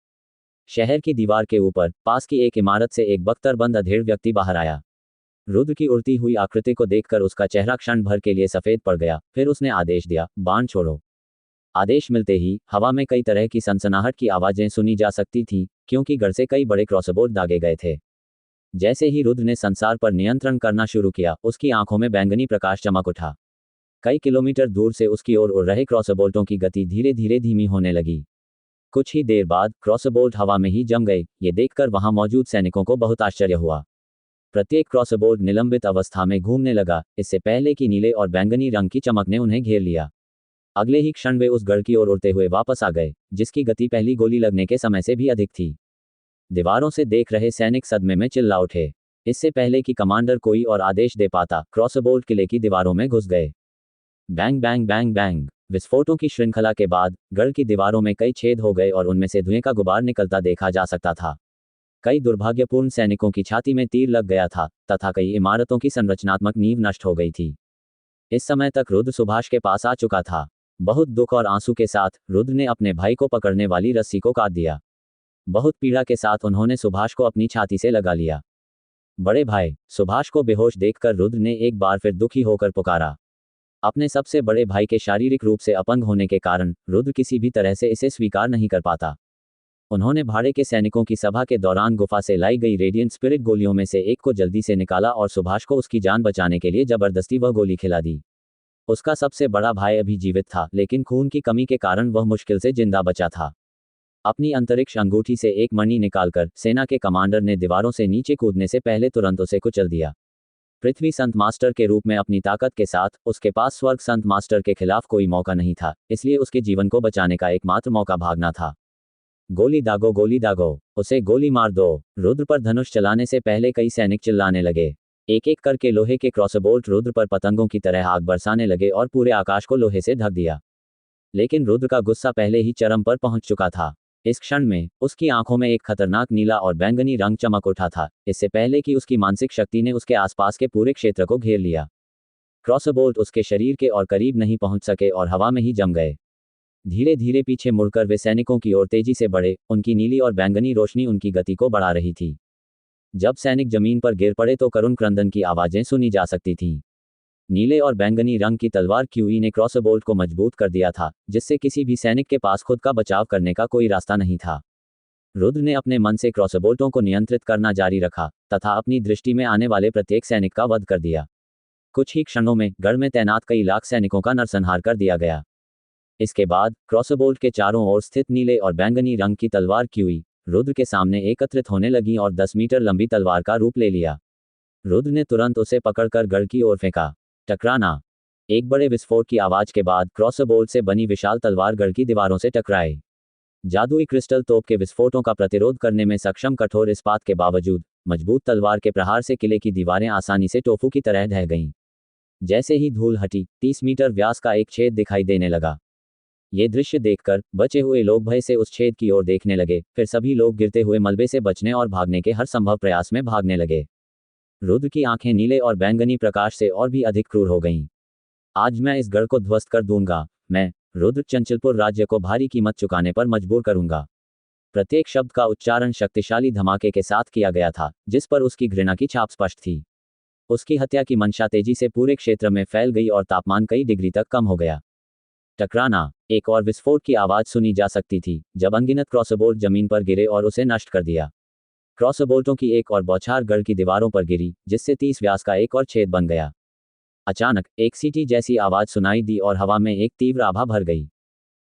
शहर की दीवार के ऊपर पास की एक इमारत से एक बख्तरबंद अधेड़ व्यक्ति बाहर आया। रुद्र की उड़ती हुई आकृति को देखकर उसका चेहरा क्षण भर के लिए सफेद पड़ गया। फिर उसने आदेश दिया, बाण छोड़ो। आदेश मिलते ही हवा में कई तरह की सनसनाहट की आवाजें सुनी जा सकती थीं, क्योंकि गढ़ से कई बड़े क्रॉसबोर दागे गए थे। जैसे ही रुद्र ने संसार पर नियंत्रण करना शुरू किया, उसकी आंखों में बैंगनी प्रकाश चमक उठा। कई किलोमीटर दूर से उसकी ओर उड़ रहे क्रॉसबोल्टों की गति धीरे धीरे धीमी होने लगी। कुछ ही देर बाद क्रॉसबोल्ट हवा में ही जम गए। ये देखकर वहां मौजूद सैनिकों को बहुत आश्चर्य हुआ। प्रत्येक क्रॉसबोल्ट निलंबित अवस्था में घूमने लगा, इससे पहले कि नीले और बैंगनी रंग की चमक ने उन्हें घेर लिया। अगले ही क्षण वे उस गढ़ की ओर उड़ते हुए वापस आ गए, जिसकी गति पहली गोली लगने के समय से भी अधिक थी। दीवारों से देख रहे सैनिक सदमे में चिल्ला उठे। इससे पहले कि कमांडर कोई और आदेश दे पाता, क्रॉसबोल्ट किले की दीवारों में घुस गए। Bang bang bang bang. विस्फोटों की श्रृंखला के बाद गढ़ की दीवारों में कई छेद हो गए और उनमें से धुएं का गुबार निकलता देखा जा सकता था। कई दुर्भाग्यपूर्ण सैनिकों की छाती में तीर लग गया था तथा कई इमारतों की संरचनात्मक नींव नष्ट हो गई थी। इस समय तक रुद्र सुभाष के पास आ चुका था। बहुत दुख और आंसू के साथ रुद्र ने अपने भाई को पकड़ने वाली रस्सी को काट दिया। बहुत पीड़ा के साथ उन्होंने सुभाष को अपनी छाती से लगा लिया। बड़े भाई, सुभाष को बेहोश देखकर रुद्र ने एक बार फिर दुखी होकर पुकारा। अपने सबसे बड़े भाई के शारीरिक रूप से अपंग होने के कारण रुद्र किसी भी तरह से इसे स्वीकार नहीं कर पाता। उन्होंने भाड़े के सैनिकों की सभा के दौरान गुफा से लाई गई रेडिएंट स्पिरिट गोलियों में से एक को जल्दी से निकाला और सुभाष को उसकी जान बचाने के लिए जबरदस्ती वह गोली खिला दी। उसका सबसे बड़ा भाई अभी जीवित था, लेकिन खून की कमी के कारण वह मुश्किल से जिंदा बचा था। अपनी अंतरिक्ष अंगूठी से एक मणि निकालकर सेना के कमांडर ने दीवारों से नीचे कूदने से पहले तुरंत उसे कुचल दिया। पृथ्वी संत मास्टर के रूप में अपनी ताकत के साथ उसके पास स्वर्ग संत मास्टर के खिलाफ कोई मौका नहीं था, इसलिए उसके जीवन को बचाने का एकमात्र मौका भागना था। गोली दागो, उसे गोली मार दो। रुद्र पर धनुष चलाने से पहले कई सैनिक चिल्लाने लगे। एक एक करके लोहे के क्रॉसबोल्ट रुद्र पर पतंगों की तरह आग बरसाने लगे और पूरे आकाश को लोहे से ढक दिया। लेकिन रुद्र का गुस्सा पहले ही चरम पर पहुंच चुका था। इस क्षण में उसकी आंखों में एक खतरनाक नीला और बैंगनी रंग चमक उठा था, इससे पहले कि उसकी मानसिक शक्ति ने उसके आसपास के पूरे क्षेत्र को घेर लिया। क्रॉसबोल्ट उसके शरीर के और करीब नहीं पहुंच सके और हवा में ही जम गए। धीरे धीरे पीछे मुड़कर वे सैनिकों की ओर तेजी से बढ़े, उनकी नीली और बैंगनी रोशनी उनकी गति को बढ़ा रही थी। जब सैनिक जमीन पर गिर पड़े तो करुण क्रंदन की आवाजें सुनी जा सकती थीं। नीले और बैंगनी रंग की तलवार क्यूई ने क्रॉसबोल्ट को मजबूत कर दिया था, जिससे किसी भी सैनिक के पास खुद का बचाव करने का कोई रास्ता नहीं था। रुद्र ने अपने मन से क्रॉसबोल्टों को नियंत्रित करना जारी रखा तथा अपनी दृष्टि में आने वाले प्रत्येक सैनिक का वध कर दिया। कुछ ही क्षणों में गढ़ में तैनात कई लाख सैनिकों का नरसंहार कर दिया गया। इसके बाद क्रॉसबोल्ट के चारों ओर स्थित नीले और बैंगनी रंग की तलवार क्यूई रुद्र के सामने एकत्रित होने लगी और 10 मीटर लंबी तलवार का रूप ले लिया। रुद्र ने तुरंत उसे पकड़कर गढ़ की ओर फेंका। टकराना। एक बड़े विस्फोट की आवाज के बाद क्रॉसबोल्ट से बनी विशाल तलवार गढ़ की दीवारों से टकराई। जादुई क्रिस्टल तोप के विस्फोटों का प्रतिरोध करने में सक्षम कठोर इस्पात के बावजूद मजबूत तलवार के प्रहार से किले की दीवारें आसानी से टोफू की तरह ढह गईं। जैसे ही धूल हटी, 30 मीटर व्यास का एक छेद दिखाई देने लगा। ये दृश्य देखकर बचे हुए लोग भय से उस छेद की ओर देखने लगे, फिर सभी लोग गिरते हुए मलबे से बचने और भागने के हर संभव प्रयास में भागने लगे। रुद्र की आंखें नीले और बैंगनी प्रकाश से और भी अधिक क्रूर हो गईं। आज मैं इस गढ़ को ध्वस्त कर दूंगा। मैं रुद्र चंचलपुर राज्य को भारी कीमत चुकाने पर मजबूर करूंगा। प्रत्येक शब्द का उच्चारण शक्तिशाली धमाके के साथ किया गया था, जिस पर उसकी घृणा की छाप स्पष्ट थी। उसकी हत्या की मंशा तेजी से पूरे क्षेत्र में फैल गई और तापमान कई डिग्री तक कम हो गया। टकराना। एक और विस्फोट की आवाज सुनी जा सकती थी, जब अनगिनत क्रॉसबोल्ट जमीन पर गिरे और उसे नष्ट कर दिया। क्रॉसबोल्टों की एक और बौछार गढ़ की दीवारों पर गिरी, जिससे 30 व्यास का एक और छेद बन गया। अचानक एक सीटी जैसी आवाज सुनाई दी और हवा में एक तीव्र आभा भर गई।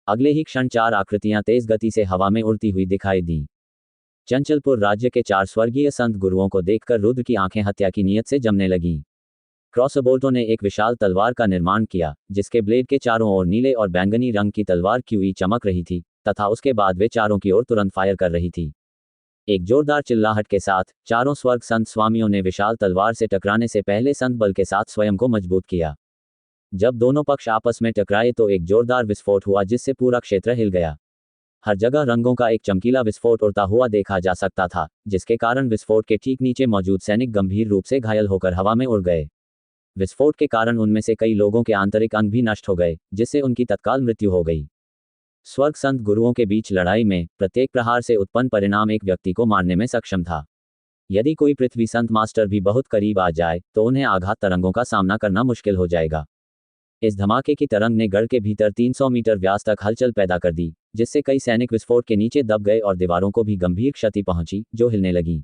अगले ही क्षण 4 आकृतियां तेज गति से हवा में उड़ती हुई दिखाई दी। चंचलपुर राज्य के 4 स्वर्गीय संत गुरुओं को देखकर रुद्र की आंखें हत्या की नीयत से जमने लगीं। क्रॉसबोल्टों ने एक विशाल तलवार का निर्माण किया, जिसके ब्लेड के चारों ओर नीले और बैंगनी रंग की तलवार क्यूई चमक रही थी, तथा उसके बाद वे चारों की ओर तुरंत फायर कर रही थी। एक जोरदार चिल्लाहट के साथ चारों स्वर्ग संत स्वामियों ने विशाल तलवार से टकराने से पहले संत बल के साथ स्वयं को मजबूत किया। जब दोनों पक्ष आपस में टकराए तो एक जोरदार विस्फोट हुआ, जिससे पूरा क्षेत्र हिल गया। हर जगह रंगों का एक चमकीला विस्फोट उड़ता हुआ देखा जा सकता था, जिसके कारण विस्फोट के ठीक नीचे मौजूद सैनिक गंभीर रूप से घायल होकर हवा में उड़ गए। विस्फोट के कारण उनमें से कई लोगों के आंतरिक अंग भी नष्ट हो गए, जिससे उनकी तत्काल मृत्यु हो गई। स्वर्ग संत गुरुओं के बीच लड़ाई में प्रत्येक प्रहार से उत्पन्न परिणाम एक व्यक्ति को मारने में सक्षम था। यदि कोई पृथ्वी संत मास्टर भी बहुत करीब आ जाए तो उन्हें आघात तरंगों का सामना करना मुश्किल हो जाएगा। इस धमाके की तरंग ने गढ़ के भीतर 300 मीटर व्यास तक हलचल पैदा कर दी, जिससे कई सैनिक विस्फोट के नीचे दब गए और दीवारों को भी गंभीर क्षति पहुंची, जो हिलने लगी।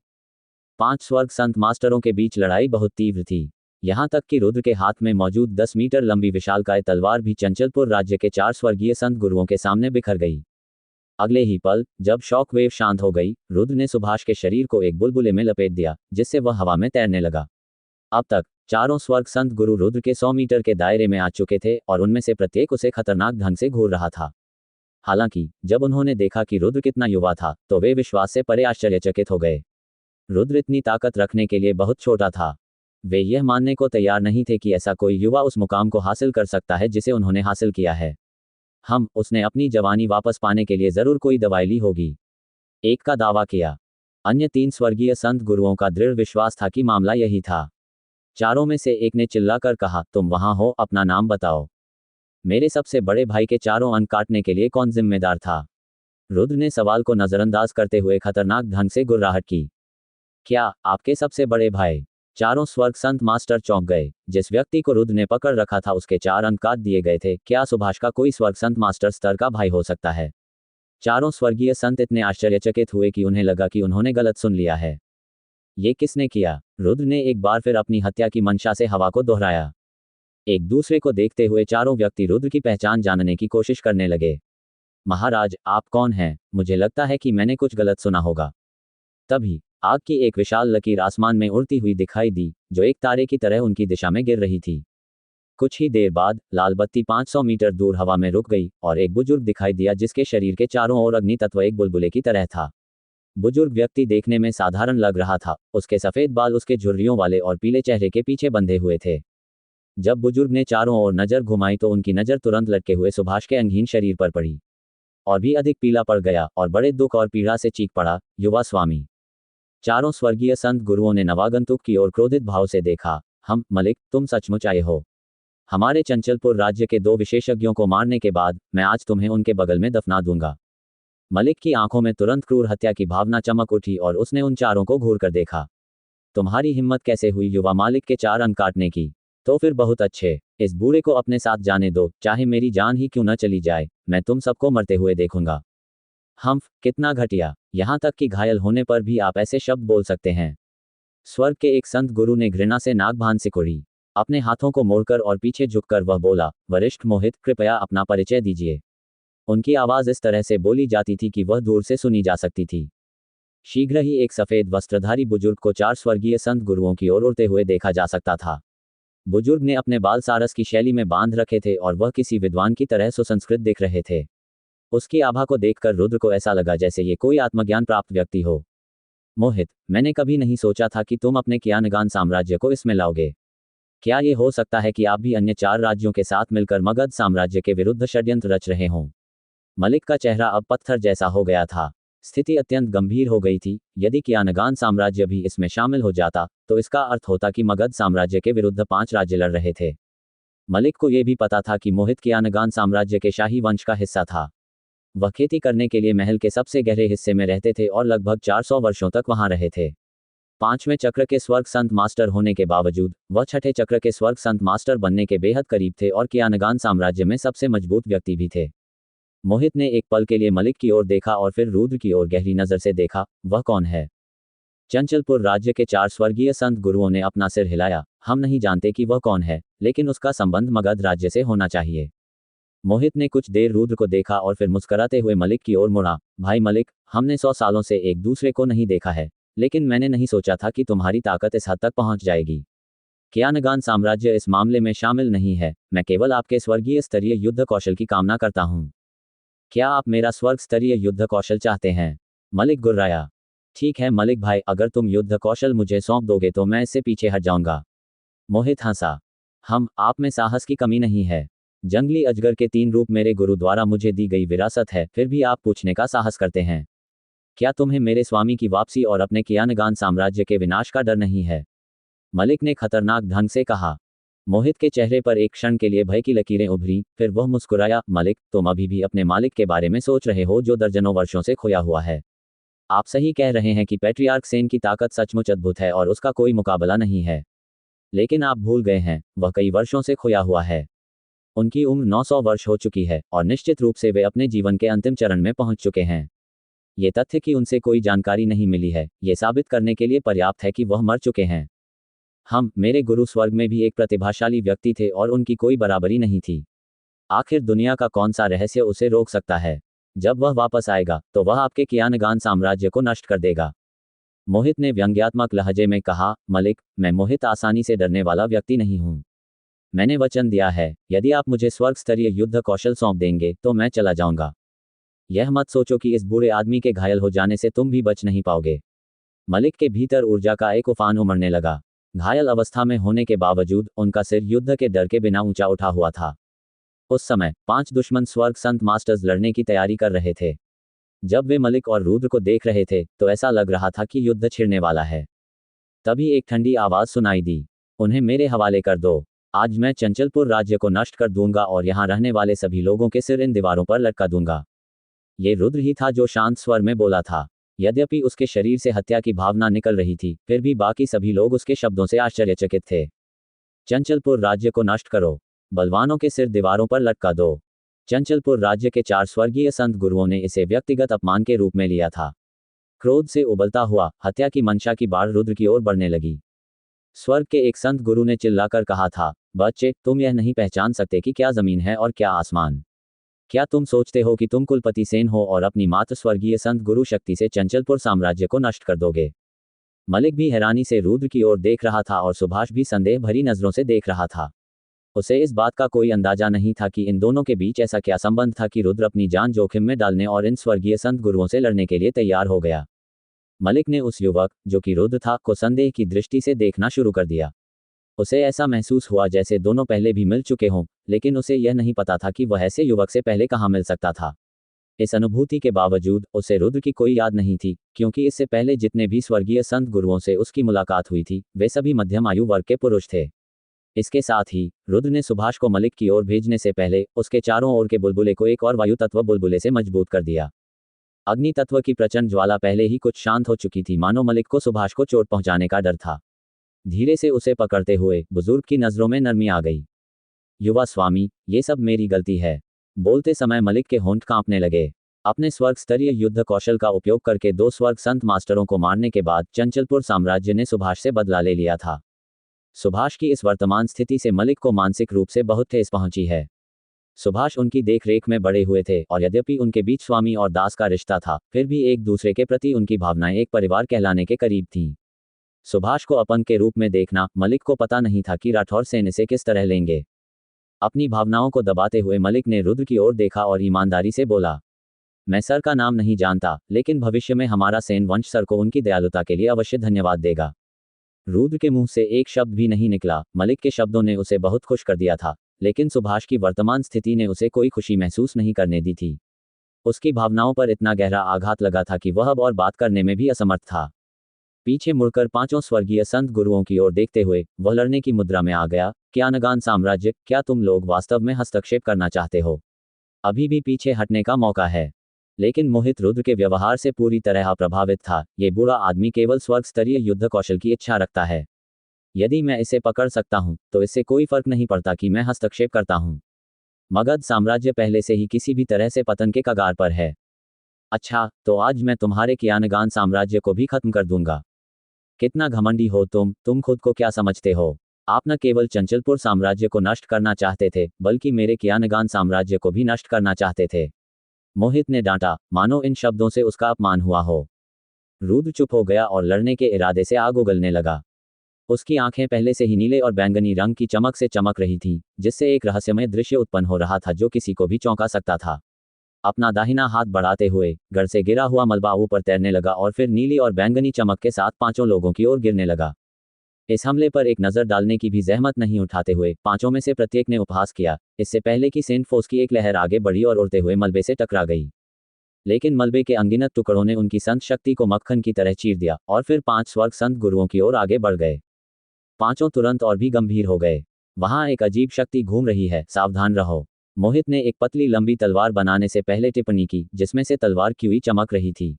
5 स्वर्ग संत मास्टरों के बीच लड़ाई बहुत तीव्र थी। यहां तक कि रुद्र के हाथ में मौजूद 10 मीटर लंबी विशालकाय तलवार भी चंचलपुर राज्य के 4 स्वर्गीय संत गुरुओं के सामने बिखर गई। अगले ही पल, जब शॉक वेव शांत हो गई, रुद्र ने सुभाष के शरीर को एक बुलबुले में लपेट दिया, जिससे वह हवा में तैरने लगा। अब तक चारों स्वर्ग संत गुरु रुद्र के 100 मीटर के दायरे में आ चुके थे और उनमें से प्रत्येक उसे खतरनाक ढंग से घूर रहा था। हालांकि जब उन्होंने देखा कि रुद्र कितना युवा था, तो वे विश्वास से परे आश्चर्यचकित हो गए। रुद्र इतनी ताकत रखने के लिए बहुत छोटा था। वे यह मानने को तैयार नहीं थे कि ऐसा कोई युवा उस मुकाम को हासिल कर सकता है जिसे उन्होंने हासिल किया है। उसने अपनी जवानी वापस पाने के लिए जरूर कोई दवाई ली होगी, एक का दावा किया। अन्य 3 स्वर्गीय संत गुरुओं का दृढ़ विश्वास था कि मामला यही था। चारों में से एक ने चिल्लाकर कहा, तुम वहां हो, अपना नाम बताओ। मेरे सबसे बड़े भाई के चारों अंक काटने के लिए कौन जिम्मेदार था? रुद्र ने सवाल को नजरअंदाज करते हुए खतरनाक ढंग से गुर्राहट की। क्या आपके सबसे बड़े भाई? चारों स्वर्ग संत मास्टर चौंक गए। जिस व्यक्ति को रुद्र ने पकड़ रखा था उसके 4 अंक काट दिए गए थे। क्या सुभाष का कोई स्वर्ग संत मास्टर स्तर का भाई हो सकता है? चारों स्वर्गीय संत इतने आश्चर्यचकित हुए कि उन्हें लगा कि उन्होंने गलत सुन लिया है। ये किसने किया? रुद्र ने एक बार फिर अपनी हत्या की मंशा से हवा को दोहराया। एक दूसरे को देखते हुए चारों व्यक्ति रुद्र की पहचान जानने की कोशिश करने लगे। महाराज, आप कौन हैं? मुझे लगता है कि मैंने कुछ गलत सुना होगा। तभी आग की एक विशाल लकीर आसमान में उड़ती हुई दिखाई दी, जो एक तारे की तरह उनकी दिशा में गिर रही थी। कुछ ही देर बाद लाल बत्ती 500 मीटर दूर हवा में रुक गई और एक बुजुर्ग दिखाई दिया जिसके शरीर के चारों ओर अग्नि तत्व एक बुलबुले की तरह था। बुजुर्ग व्यक्ति देखने में साधारण लग रहा था, उसके सफेद बाल उसके झुर्रियों वाले और पीले चेहरे के पीछे बंधे हुए थे। जब बुजुर्ग ने चारों ओर नजर घुमाई तो उनकी नजर तुरंत लटके हुए सुभाष के अंगहीन शरीर पर पड़ी और भी अधिक पीला पड़ गया और बड़े दुख और पीड़ा से चीख पड़ा, युवा स्वामी। चारों स्वर्गीय संत गुरुओं ने नवागंतुक की ओर क्रोधित भाव से देखा। हम, मलिक, तुम सचमुच आए हो? हमारे चंचलपुर राज्य के 2 विशेषज्ञों को मारने के बाद मैं आज तुम्हें उनके बगल में दफना दूंगा। मलिक की आंखों में तुरंत क्रूर हत्या की भावना चमक उठी और उसने उन चारों को घूर कर देखा। तुम्हारी हिम्मत कैसे हुई युवा मालिक के 4 अंक काटने की? तो फिर बहुत अच्छे, इस बूढ़े को अपने साथ जाने दो, चाहे मेरी जान ही क्यों न चली जाए, मैं तुम सबको मरते हुए देखूंगा। हम, कितना घटिया, यहाँ तक कि घायल होने पर भी आप ऐसे शब्द बोल सकते हैं। स्वर्ग के एक संत गुरु ने घृणा से नाक बांध सिकोड़ी। अपने हाथों को मोड़कर और पीछे झुककर वह बोला, वरिष्ठ मोहित, कृपया अपना परिचय दीजिए। उनकी आवाज इस तरह से बोली जाती थी कि वह दूर से सुनी जा सकती थी। शीघ्र ही एक सफेद वस्त्रधारी बुजुर्ग को 4 स्वर्गीय संत गुरुओं की ओर उड़ते हुए देखा जा सकता था। बुजुर्ग ने अपने बाल सारस की शैली में बांध रखे थे और वह किसी विद्वान की तरह सुसंस्कृत दिख रहे थे। उसकी आभा को देखकर रुद्र को ऐसा लगा जैसे ये कोई आत्मज्ञान प्राप्त व्यक्ति हो। मोहित, मैंने कभी नहीं सोचा था कि तुम अपने कियानगान साम्राज्य को इसमें लाओगे। क्या ये हो सकता है कि आप भी अन्य 4 राज्यों के साथ मिलकर मगध साम्राज्य के विरुद्ध षड्यंत्र रच रहे हों? मलिक का चेहरा अब पत्थर जैसा हो गया था। स्थिति अत्यंत गंभीर हो गई थी। यदि कियानगान साम्राज्य भी इसमें शामिल हो जाता तो इसका अर्थ होता कि मगध साम्राज्य के विरुद्ध 5 राज्य लड़ रहे थे। मलिक को यह भी पता था कि मोहित कियानगान साम्राज्य के शाही वंश का हिस्सा था। वह खेती करने के लिए महल के सबसे गहरे हिस्से में रहते थे और लगभग 400 वर्षों तक वहां रहे थे। 5वें चक्र के स्वर्ग संत मास्टर होने के बावजूद वह 6ठे चक्र के स्वर्ग संत मास्टर बनने के बेहद करीब थे और कियानगान साम्राज्य में सबसे मजबूत व्यक्ति भी थे। मोहित ने एक पल के लिए मलिक की ओर देखा और फिर रुद्र की ओर गहरी नजर से देखा। वह कौन है? चंचलपुर राज्य के 4 स्वर्गीय संत गुरुओं ने अपना सिर हिलाया। हम नहीं जानते कि वह कौन है, लेकिन उसका संबंध मगध राज्य से होना चाहिए। मोहित ने कुछ देर रुद्र को देखा और फिर मुस्कुराते हुए मलिक की ओर मुड़ा। भाई मलिक, हमने 100 सालों से एक दूसरे को नहीं देखा है, लेकिन मैंने नहीं सोचा था कि तुम्हारी ताकत इस हद तक पहुंच जाएगी। कियानगान साम्राज्य इस मामले में शामिल नहीं है। मैं केवल आपके स्वर्गीय स्तरीय युद्ध कौशल की कामना करता हूं। क्या आप मेरा स्वर्ग स्तरीय युद्ध कौशल चाहते हैं? मलिक गुर्राया। ठीक है मलिक भाई, अगर तुम युद्ध कौशल मुझे सौंप दोगे तो मैं इससे पीछे हट जाऊंगा। मोहित हंसा। आप में साहस की कमी नहीं है। जंगली अजगर के 3 रूप मेरे गुरु द्वारा मुझे दी गई विरासत है, फिर भी आप पूछने का साहस करते हैं। क्या तुम्हें मेरे स्वामी की वापसी और अपने कियानगान साम्राज्य के विनाश का डर नहीं है? मलिक ने खतरनाक ढंग से कहा। मोहित के चेहरे पर एक क्षण के लिए भय की लकीरें उभरी, फिर वह मुस्कुराया। मलिक, तुम अभी भी अपने मालिक के बारे में सोच रहे हो जो दर्जनों वर्षों से खोया हुआ है। आप सही कह रहे हैं कि पैट्रियार्क सेन की ताकत सचमुच अद्भुत है और उसका कोई मुकाबला नहीं है। लेकिन आप भूल गए हैं, वह कई वर्षों से खोया हुआ है। उनकी उम्र 900 वर्ष हो चुकी है और निश्चित रूप से वे अपने जीवन के अंतिम चरण में पहुंच चुके हैं। ये तथ्य कि उनसे कोई जानकारी नहीं मिली है, ये साबित करने के लिए पर्याप्त है कि वह मर चुके हैं। मेरे गुरु स्वर्ग में भी एक प्रतिभाशाली व्यक्ति थे और उनकी कोई बराबरी नहीं थी। आखिर दुनिया का कौन सा रहस्य उसे रोक सकता है? जब वह वापस आएगा तो वह आपके कियानगान साम्राज्य को नष्ट कर देगा। मोहित ने व्यंग्यात्मक लहजे में कहा। मलिक, मैं मोहित आसानी से डरने वाला व्यक्ति नहीं हूं। मैंने वचन दिया है, यदि आप मुझे स्वर्ग स्तरीय युद्ध कौशल सौंप देंगे तो मैं चला जाऊंगा। यह मत सोचो कि इस बूढ़े आदमी के घायल हो जाने से तुम भी बच नहीं पाओगे। मलिक के भीतर ऊर्जा का एक उफान उमड़ने लगा। घायल अवस्था में होने के बावजूद उनका सिर युद्ध के डर के बिना ऊंचा उठा हुआ था। उस समय 5 दुश्मन स्वर्ग संत मास्टर्स लड़ने की तैयारी कर रहे थे। जब वे मलिक और रुद्र को देख रहे थे तो ऐसा लग रहा था कि युद्ध छिड़ने वाला है। तभी एक ठंडी आवाज सुनाई दी। उन्हें मेरे हवाले कर दो। आज मैं चंचलपुर राज्य को नष्ट कर दूंगा और यहाँ रहने वाले सभी लोगों के सिर इन दीवारों पर लटका दूंगा। ये रुद्र ही था जो शांत स्वर में बोला था। यद्यपि उसके शरीर से हत्या की भावना निकल रही थी, फिर भी बाकी सभी लोग उसके शब्दों से आश्चर्यचकित थे। चंचलपुर राज्य को नष्ट करो, बलवानों के सिर दीवारों पर लटका दो। चंचलपुर राज्य के 4 स्वर्गीय संत गुरुओं ने इसे व्यक्तिगत अपमान के रूप में लिया था। क्रोध से उबलता हुआ हत्या की मंशा की बाढ़ रुद्र की ओर बढ़ने लगी। स्वर्ग के एक संत गुरु ने चिल्लाकर कहा था, बच्चे, तुम यह नहीं पहचान सकते कि क्या जमीन है और क्या आसमान। क्या तुम सोचते हो कि तुम कुलपति सेन हो और अपनी मात्र स्वर्गीय संत गुरु शक्ति से चंचलपुर साम्राज्य को नष्ट कर दोगे? मलिक भी हैरानी से रुद्र की ओर देख रहा था और सुभाष भी संदेह भरी नजरों से देख रहा था। उसे इस बात का कोई अंदाजा नहीं था कि इन दोनों के बीच ऐसा क्या संबंध था कि रुद्र अपनी जान जोखिम में डालने और इन स्वर्गीय संत गुरुओं से लड़ने के लिए तैयार हो गया। मलिक ने उस युवक, जो कि रुद्र था, को संदेह की दृष्टि से देखना शुरू कर दिया। उसे ऐसा महसूस हुआ जैसे दोनों पहले भी मिल चुके हों, लेकिन उसे यह नहीं पता था कि वह ऐसे युवक से पहले कहाँ मिल सकता था। इस अनुभूति के बावजूद उसे रुद्र की कोई याद नहीं थी, क्योंकि इससे पहले जितने भी स्वर्गीय संत गुरुओं से उसकी मुलाकात हुई थी वे सभी मध्यम आयु वर्ग के पुरुष थे। इसके साथ ही रुद्र ने सुभाष को मलिक की ओर भेजने से पहले उसके चारों ओर के बुलबुले को एक और वायु तत्व बुलबुले से मजबूत कर दिया। अग्नि तत्व की प्रचंड ज्वाला पहले ही कुछ शांत हो चुकी थी, मानो मलिक को सुभाष को चोट पहुंचाने का डर था। धीरे से उसे पकड़ते हुए बुजुर्ग की नजरों में नरमी आ गई। युवा स्वामी, ये सब मेरी गलती है। बोलते समय मलिक के होंठ कांपने लगे। अपने स्वर्ग स्तरीय युद्ध कौशल का उपयोग करके 2 स्वर्ग संत मास्टरों को मारने के बाद चंचलपुर साम्राज्य ने सुभाष से बदला ले लिया था। सुभाष की इस वर्तमान स्थिति से मलिक को मानसिक रूप से बहुत ठेस पहुंची है। सुभाष उनकी देखरेख में बड़े हुए थे और यद्यपि उनके बीच स्वामी और दास का रिश्ता था, फिर भी एक दूसरे के प्रति उनकी भावनाएं एक परिवार कहलाने के करीब थीं। सुभाष को अपन के रूप में देखना मलिक को पता नहीं था कि राठौर सेन इसे किस तरह लेंगे। अपनी भावनाओं को दबाते हुए मलिक ने रुद्र की ओर देखा और ईमानदारी से बोला, मैं सर का नाम नहीं जानता, लेकिन भविष्य में हमारा सेन वंश सर को उनकी दयालुता के लिए अवश्य धन्यवाद देगा। रुद्र के मुंह से एक शब्द भी नहीं निकला। मलिक के शब्दों ने उसे बहुत खुश कर दिया था, लेकिन सुभाष की वर्तमान स्थिति ने उसे कोई खुशी महसूस नहीं करने दी थी। उसकी भावनाओं पर इतना गहरा आघात लगा था कि वह अब और बात करने में भी असमर्थ था। पीछे मुड़कर 5 स्वर्गीय संत गुरुओं की ओर देखते हुए वह लड़ने की मुद्रा में आ गया। क्यानगान साम्राज्य, क्या तुम लोग वास्तव में हस्तक्षेप करना चाहते हो? अभी भी पीछे हटने का मौका है। लेकिन मोहित रुद्र के व्यवहार से पूरी तरह अप्रभावित था। ये बुरा आदमी केवल स्वर्ग स्तरीय युद्ध कौशल की इच्छा रखता है। यदि मैं इसे पकड़ सकता हूं तो इससे कोई फर्क नहीं पड़ता कि मैं हस्तक्षेप करता हूं। मगध साम्राज्य पहले से ही किसी भी तरह से पतन के कगार पर है। अच्छा, तो आज मैं तुम्हारे क्यानगान साम्राज्य को भी खत्म कर दूंगा। कितना घमंडी हो तुम खुद को क्या समझते हो? आप न केवल चंचलपुर साम्राज्य को नष्ट करना चाहते थे, बल्कि मेरे क्यानगान साम्राज्य को भी नष्ट करना चाहते थे। मोहित ने डांटा, मानो इन शब्दों से उसका अपमान हुआ हो। रुद्र चुप हो गया और लड़ने के इरादे से आग उगलने लगा। उसकी आंखें पहले से ही नीले और बैंगनी रंग की चमक से चमक रही थीं, जिससे एक रहस्यमय दृश्य उत्पन्न हो रहा था जो किसी को भी चौंका सकता था। अपना दाहिना हाथ बढ़ाते हुए गढ़ से गिरा हुआ मलबा ऊपर तैरने लगा और फिर नीली और बैंगनी चमक के साथ 5 लोगों की ओर गिरने लगा। इस हमले पर एक नज़र डालने की भी जहमत नहीं उठाते हुए 5 में से प्रत्येक ने उपहास किया, इससे पहले कि सेंट फोर्स की एक लहर आगे बढ़ी और उड़ते हुए मलबे से टकरा गई। लेकिन मलबे के अनगिनत टुकड़ों ने उनकी संत शक्ति को मक्खन की तरह चीर दिया और फिर 5 स्वर्ग संत गुरुओं की ओर आगे बढ़ गए। 5 तुरंत और भी गंभीर हो गए। वहां एक अजीब शक्ति घूम रही है, सावधान रहो। मोहित ने एक पतली लंबी तलवार बनाने से पहले टिप्पणी की, जिसमें से तलवार क्यों चमक रही थी।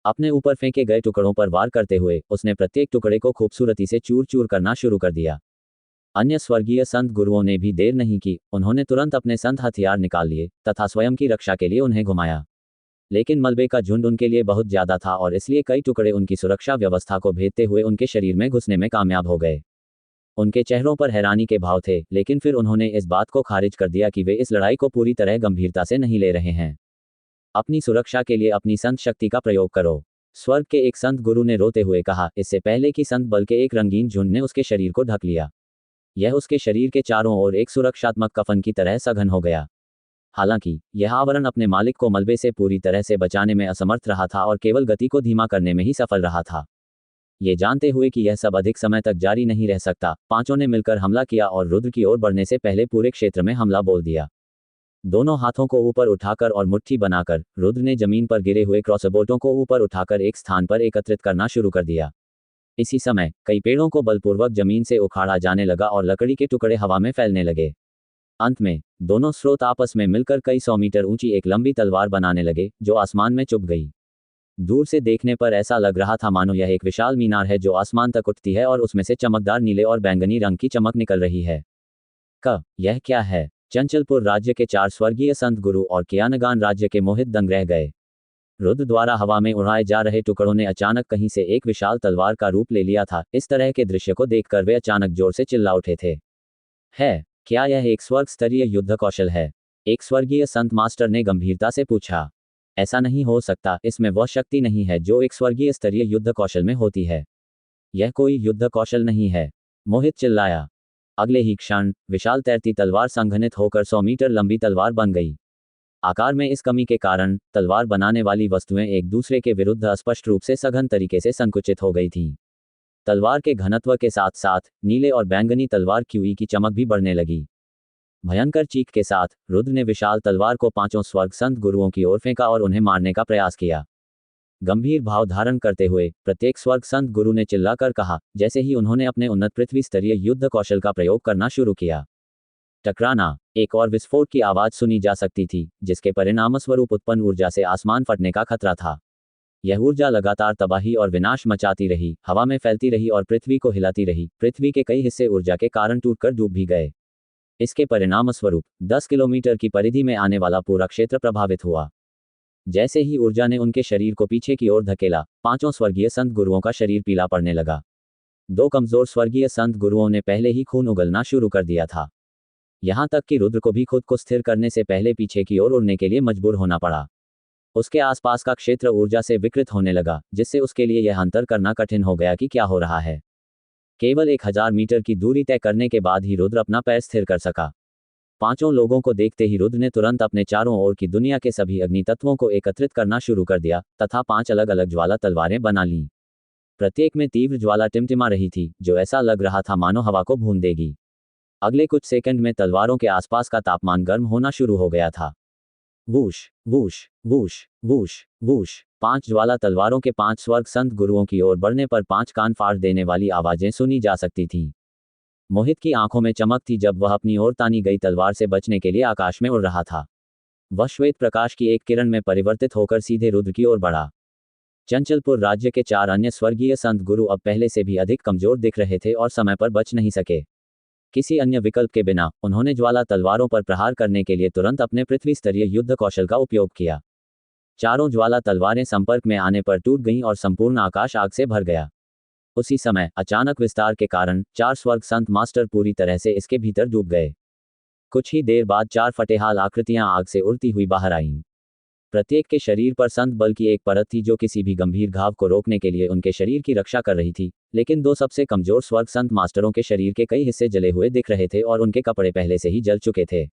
अपने ऊपर फेंके गए टुकड़ों पर वार करते हुए उसने प्रत्येक टुकड़े को खूबसूरती से चूर चूर करना शुरू कर दिया। अन्य स्वर्गीय संत गुरुओं ने भी देर नहीं की। उन्होंने तुरंत अपने संत हथियार निकाल लिए तथा स्वयं की रक्षा के लिए उन्हें घुमाया। लेकिन मलबे का झुंड उनके लिए बहुत ज्यादा था और इसलिए कई टुकड़े उनकी सुरक्षा व्यवस्था को भेदते हुए उनके शरीर में घुसने में कामयाब हो गए। उनके चेहरों पर हैरानी के भाव थे, लेकिन फिर उन्होंने इस बात को खारिज कर दिया कि वे इस लड़ाई को पूरी तरह गंभीरता से नहीं ले रहे हैं। अपनी सुरक्षा के लिए अपनी संत शक्ति का प्रयोग करो, स्वर्ग के एक संत गुरु ने रोते हुए कहा, इससे पहले कि संत बल के एक रंगीन झुंड ने उसके शरीर को ढक लिया। यह उसके शरीर के चारों ओर एक सुरक्षात्मक कफन की तरह सघन हो गया। हालांकि यह आवरण अपने मालिक को मलबे से पूरी तरह से बचाने में असमर्थ रहा था और केवल गति को धीमा करने में ही सफल रहा था। ये जानते हुए कि यह सब अधिक समय तक जारी नहीं रह सकता, 5 ने मिलकर हमला किया और रुद्र की ओर बढ़ने से पहले पूरे क्षेत्र में हमला बोल दिया। दोनों हाथों को ऊपर उठाकर और मुट्ठी बनाकर रुद्र ने जमीन पर गिरे हुए क्रॉसबोल्टों को ऊपर उठाकर एक स्थान पर एकत्रित करना शुरू कर दिया। इसी समय कई पेड़ों को बलपूर्वक जमीन से उखाड़ा जाने लगा और लकड़ी के टुकड़े हवा में फैलने लगे। अंत में दोनों स्रोत आपस में मिलकर कई 100 मीटर ऊंची एक लंबी तलवार बनाने लगे, जो आसमान में चुभ गई। दूर से देखने पर ऐसा लग रहा था मानो यह एक विशाल मीनार है जो आसमान तक उठती है और उसमें से चमकदार नीले और बैंगनी रंग की चमक निकल रही है। यह क्या है? चंचलपुर राज्य के 4 स्वर्गीय संत गुरु और क्यानगान राज्य के मोहित दंग रह गए। रुद्र द्वारा हवा में उड़ाए जा रहे टुकड़ों ने अचानक कहीं से एक विशाल तलवार का रूप ले लिया था। इस तरह के दृश्य को देखकर वे अचानक जोर से चिल्ला उठे थे। है। क्या यह एक स्वर्ग स्तरीय युद्ध कौशल है? एक स्वर्गीय संत मास्टर ने गंभीरता से पूछा। ऐसा नहीं हो सकता, इसमें वह शक्ति नहीं है जो एक स्वर्गीय स्तरीय युद्ध कौशल में होती है। यह कोई युद्ध कौशल नहीं है, मोहित चिल्लाया। अगले ही क्षण विशाल तैरती तलवार संघनित होकर 100 मीटर लंबी तलवार बन गई। आकार में इस कमी के कारण तलवार बनाने वाली वस्तुएं एक दूसरे के विरुद्ध स्पष्ट रूप से सघन तरीके से संकुचित हो गई थीं। तलवार के घनत्व के साथ साथ नीले और बैंगनी तलवार क्यूई की चमक भी बढ़ने लगी। भयंकर चीख के साथ रुद्र ने विशाल तलवार को पांचों स्वर्ग संत गुरुओं की ओर फेंका और उन्हें मारने का प्रयास किया। गंभीर भाव धारण करते हुए प्रत्येक स्वर्ग संत गुरु ने चिल्लाकर कहा, जैसे ही उन्होंने अपने उन्नत पृथ्वी स्तरीय युद्ध कौशल का प्रयोग करना शुरू किया। टकराना, एक और विस्फोट की आवाज सुनी जा सकती थी, जिसके परिणामस्वरूप उत्पन्न ऊर्जा से आसमान फटने का खतरा था। यह ऊर्जा लगातार तबाही और विनाश मचाती रही, हवा में फैलती रही और पृथ्वी को हिलाती रही। पृथ्वी के कई हिस्से ऊर्जा के कारण टूटकर डूब भी गए। इसके परिणामस्वरूप 10 किलोमीटर की परिधि में आने वाला पूरा क्षेत्र प्रभावित हुआ। जैसे ही ऊर्जा ने उनके शरीर को पीछे की ओर धकेला, पांचों स्वर्गीय संत गुरुओं का शरीर पीला पड़ने लगा। दो कमजोर स्वर्गीय संत गुरुओं ने पहले ही खून उगलना शुरू कर दिया था। यहां तक कि रुद्र को भी खुद को स्थिर करने से पहले पीछे की ओर उड़ने के लिए मजबूर होना पड़ा। उसके आसपास का क्षेत्र ऊर्जा से विकृत होने लगा, जिससे उसके लिए यह अंतर करना कठिन हो गया कि क्या हो रहा है। केवल 1000 मीटर की दूरी तय करने के बाद ही रुद्र अपना पैर स्थिर कर सका। पांचों लोगों को देखते ही रुद्र ने तुरंत अपने चारों ओर की दुनिया के सभी अग्नि तत्वों को एकत्रित करना शुरू कर दिया तथा 5 अलग अलग ज्वाला तलवारें बना लीं। प्रत्येक में तीव्र ज्वाला टिमटिमा रही थी, जो ऐसा लग रहा था मानो हवा को भून देगी। अगले कुछ सेकंड में तलवारों के आसपास का तापमान गर्म होना शुरू हो गया था। Whoosh whoosh whoosh whoosh whoosh. 5 ज्वाला तलवारों के 5 स्वर्ग संत गुरुओं की ओर बढ़ने पर 5 कान फाड़ देने वाली आवाजें सुनी जा सकती थीं। मोहित की आंखों में चमक थी जब वह अपनी ओर तानी गई तलवार से बचने के लिए आकाश में उड़ रहा था। वह श्वेत प्रकाश की एक किरण में परिवर्तित होकर सीधे रुद्र की ओर बढ़ा। चंचलपुर राज्य के 4 अन्य स्वर्गीय संत गुरु अब पहले से भी अधिक कमजोर दिख रहे थे और समय पर बच नहीं सके। किसी अन्य विकल्प के बिना उन्होंने ज्वाला तलवारों पर प्रहार करने के लिए तुरंत अपने पृथ्वी स्तरीय युद्ध कौशल का उपयोग किया। चारों ज्वाला तलवारें संपर्क में आने पर टूट गईं और संपूर्ण आकाश आग से भर गया। उसी समय अचानक विस्तार के कारण 4 स्वर्ग संत मास्टर पूरी तरह से इसके भीतर डूब गए। कुछ ही देर बाद 4 फटेहाल आकृतियां आग से उड़ती हुई बाहर आईं। प्रत्येक के शरीर पर संत बल की एक परत थी जो किसी भी गंभीर घाव को रोकने के लिए उनके शरीर की रक्षा कर रही थी, लेकिन 2 सबसे कमजोर स्वर्ग संत मास्टरों के शरीर के कई हिस्से जले हुए दिख रहे थे और उनके कपड़े पहले से ही जल चुके थे।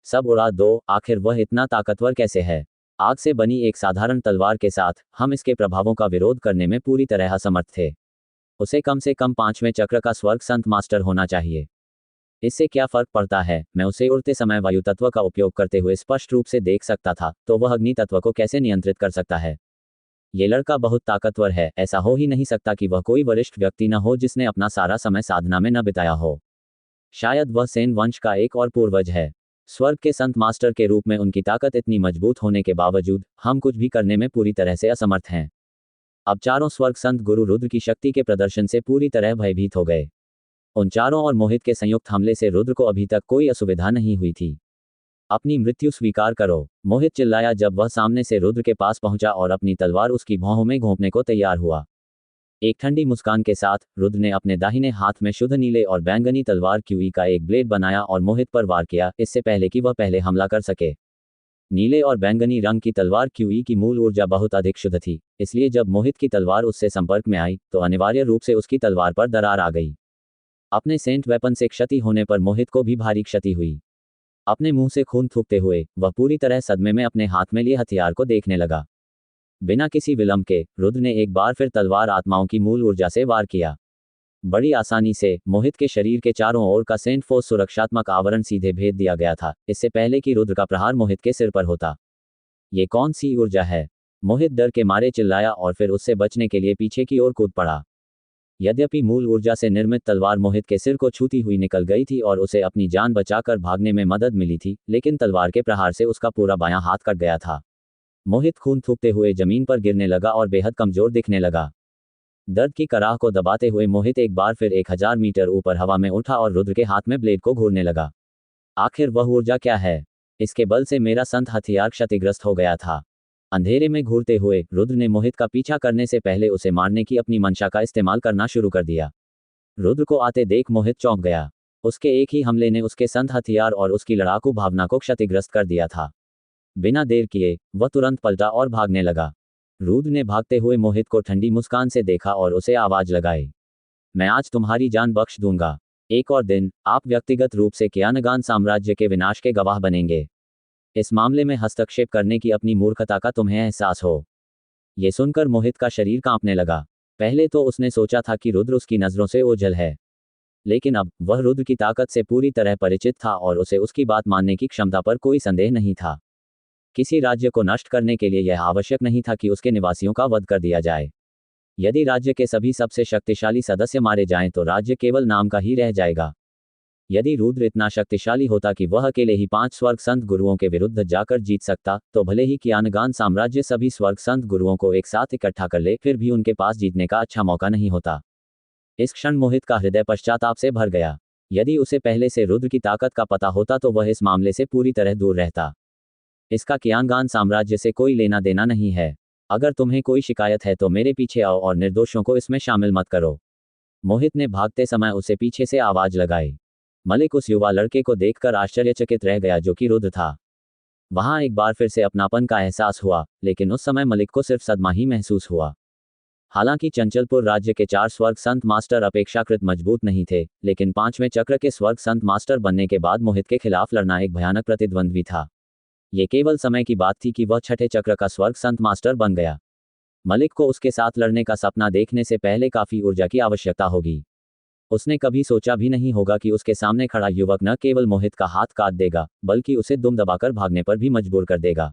सब उड़ा दो, आखिर वह इतना ताकतवर कैसे है? आग से बनी एक साधारण तलवार के साथ हम इसके प्रभावों का विरोध करने में पूरी तरह असमर्थ थे। उसे कम से कम 5वें चक्र का स्वर्ग संत मास्टर होना चाहिए। इससे क्या फर्क पड़ता है? मैं उसे उड़ते समय वायु तत्व का उपयोग करते हुए स्पष्ट रूप से देख सकता था, तो वह अग्नि तत्व को कैसे नियंत्रित कर सकता है? ये लड़का बहुत ताकतवर है। ऐसा हो ही नहीं सकता कि वह कोई वरिष्ठ व्यक्ति न हो जिसने अपना सारा समय साधना में न बिताया हो। शायद वह सेन वंश का एक और पूर्वज है। स्वर्ग के संत मास्टर के रूप में उनकी ताकत इतनी मजबूत होने के बावजूद हम कुछ भी करने में पूरी तरह से असमर्थ हैं। अब चारों स्वर्ग संत गुरु रुद्र की शक्ति के प्रदर्शन से पूरी तरह भयभीत हो गए। उन चारों और मोहित के संयुक्त हमले से रुद्र को अभी तक कोई असुविधा नहीं हुई थी। अपनी मृत्यु स्वीकार करो, मोहित चिल्लाया जब वह सामने से रुद्र के पास पहुंचा और अपनी तलवार उसकी भौहों में घोंपने को तैयार हुआ। एक ठंडी मुस्कान के साथ रुद्र ने अपने दाहिने हाथ में शुद्ध नीले और बैंगनी तलवार क्यूई का एक ब्लेड बनाया और मोहित पर वार किया, इससे पहले कि वह पहले हमला कर सके। नीले और बैंगनी रंग की तलवार क्यूई की मूल ऊर्जा बहुत अधिक शुद्ध थी, इसलिए जब मोहित की तलवार उससे संपर्क में आई तो अनिवार्य रूप से उसकी तलवार पर दरार आ गई। अपने सेंट वेपन से क्षति होने पर मोहित को भी भारी क्षति हुई। अपने मुंह से खून थूकते हुए वह पूरी तरह सदमे में अपने हाथ में लिए हथियार को देखने लगा। बिना किसी विलंब के रुद्र ने एक बार फिर तलवार आत्माओं की मूल ऊर्जा से वार किया। बड़ी आसानी से मोहित के शरीर के चारों ओर का सेंट फोर्स सुरक्षात्मक आवरण सीधे भेद दिया गया था, इससे पहले कि रुद्र का प्रहार मोहित के सिर पर होता। ये कौन सी ऊर्जा है? मोहित डर के मारे चिल्लाया और फिर उससे बचने के लिए पीछे की ओर कूद पड़ा। यद्यपि मूल ऊर्जा से निर्मित तलवार मोहित के सिर को छूती हुई निकल गई थी और उसे अपनी जान बचाकर भागने में मदद मिली थी, लेकिन तलवार के प्रहार से उसका पूरा बायां हाथ कट गया था। मोहित खून थूकते हुए जमीन पर गिरने लगा और बेहद कमजोर दिखने लगा। दर्द की कराह को दबाते हुए मोहित एक बार फिर 1000 मीटर ऊपर हवा में उठा और रुद्र के हाथ में ब्लेड को घूरने लगा। आखिर वह ऊर्जा क्या है? इसके बल से मेरा संत हथियार क्षतिग्रस्त हो गया था। अंधेरे में घूरते हुए रुद्र ने मोहित का पीछा करने से पहले उसे मारने की अपनी मंशा का इस्तेमाल करना शुरू कर दिया। रुद्र को आते देख मोहित चौंक गया। उसके एक ही हमले ने उसके संत हथियार और उसकी लड़ाकू भावना को क्षतिग्रस्त कर दिया था। बिना देर किए वह तुरंत पलटा और भागने लगा। रुद्र ने भागते हुए मोहित को ठंडी मुस्कान से देखा और उसे आवाज लगाई, मैं आज तुम्हारी जान बख्श दूंगा। एक और दिन आप व्यक्तिगत रूप से कियानगान साम्राज्य के विनाश के गवाह बनेंगे। इस मामले में हस्तक्षेप करने की अपनी मूर्खता का तुम्हें एहसास हो। ये सुनकर मोहित का शरीर कांपने लगा। पहले तो उसने सोचा था कि रुद्र उसकी नजरों से ओझल है, लेकिन अब वह रुद्र की ताकत से पूरी तरह परिचित था और उसे उसकी बात मानने की क्षमता पर कोई संदेह नहीं था। किसी राज्य को नष्ट करने के लिए यह आवश्यक नहीं था कि उसके निवासियों का वध कर दिया जाए। यदि राज्य के सभी सबसे शक्तिशाली सदस्य मारे जाएं तो राज्य केवल नाम का ही रह जाएगा। यदि रुद्र इतना शक्तिशाली होता कि वह अकेले ही 5 स्वर्ग संत गुरुओं के विरुद्ध जाकर जीत सकता, तो भले ही कियानगान साम्राज्य सभी स्वर्ग संत गुरुओं को एक साथ इकट्ठा कर ले, फिर भी उनके पास जीतने का अच्छा मौका नहीं होता। इस क्षण मोहित का हृदय पश्चाताप से भर गया। यदि उसे पहले से रुद्र की ताकत का पता होता तो वह इस मामले से पूरी तरह दूर रहता। इसका कियानगान साम्राज्य से कोई लेना देना नहीं है। अगर तुम्हें कोई शिकायत है तो मेरे पीछे आओ और निर्दोषों को इसमें शामिल मत करो। मोहित ने भागते समय उसे पीछे से आवाज लगाई। मलिक उस युवा लड़के को देखकर आश्चर्यचकित रह गया जो कि रुद्र था। वहां एक बार फिर से अपनापन का एहसास हुआ, लेकिन उस समय मलिक को सिर्फ सदमा ही महसूस हुआ। हालांकि चंचलपुर राज्य के 4 स्वर्ग संत मास्टर अपेक्षाकृत मजबूत नहीं थे, लेकिन 5वें चक्र के स्वर्ग संत मास्टर बनने के बाद मोहित के खिलाफ लड़ना एक भयानक प्रतिद्वंद्वी था। ये केवल समय की बात थी कि वह 6ठे चक्र का स्वर्ग संत मास्टर बन गया। मलिक को उसके साथ लड़ने का सपना देखने से पहले काफी ऊर्जा की आवश्यकता होगी। उसने कभी सोचा भी नहीं होगा कि उसके सामने खड़ा युवक न केवल मोहित का हाथ काट देगा, बल्कि उसे दुम दबाकर भागने पर भी मजबूर कर देगा।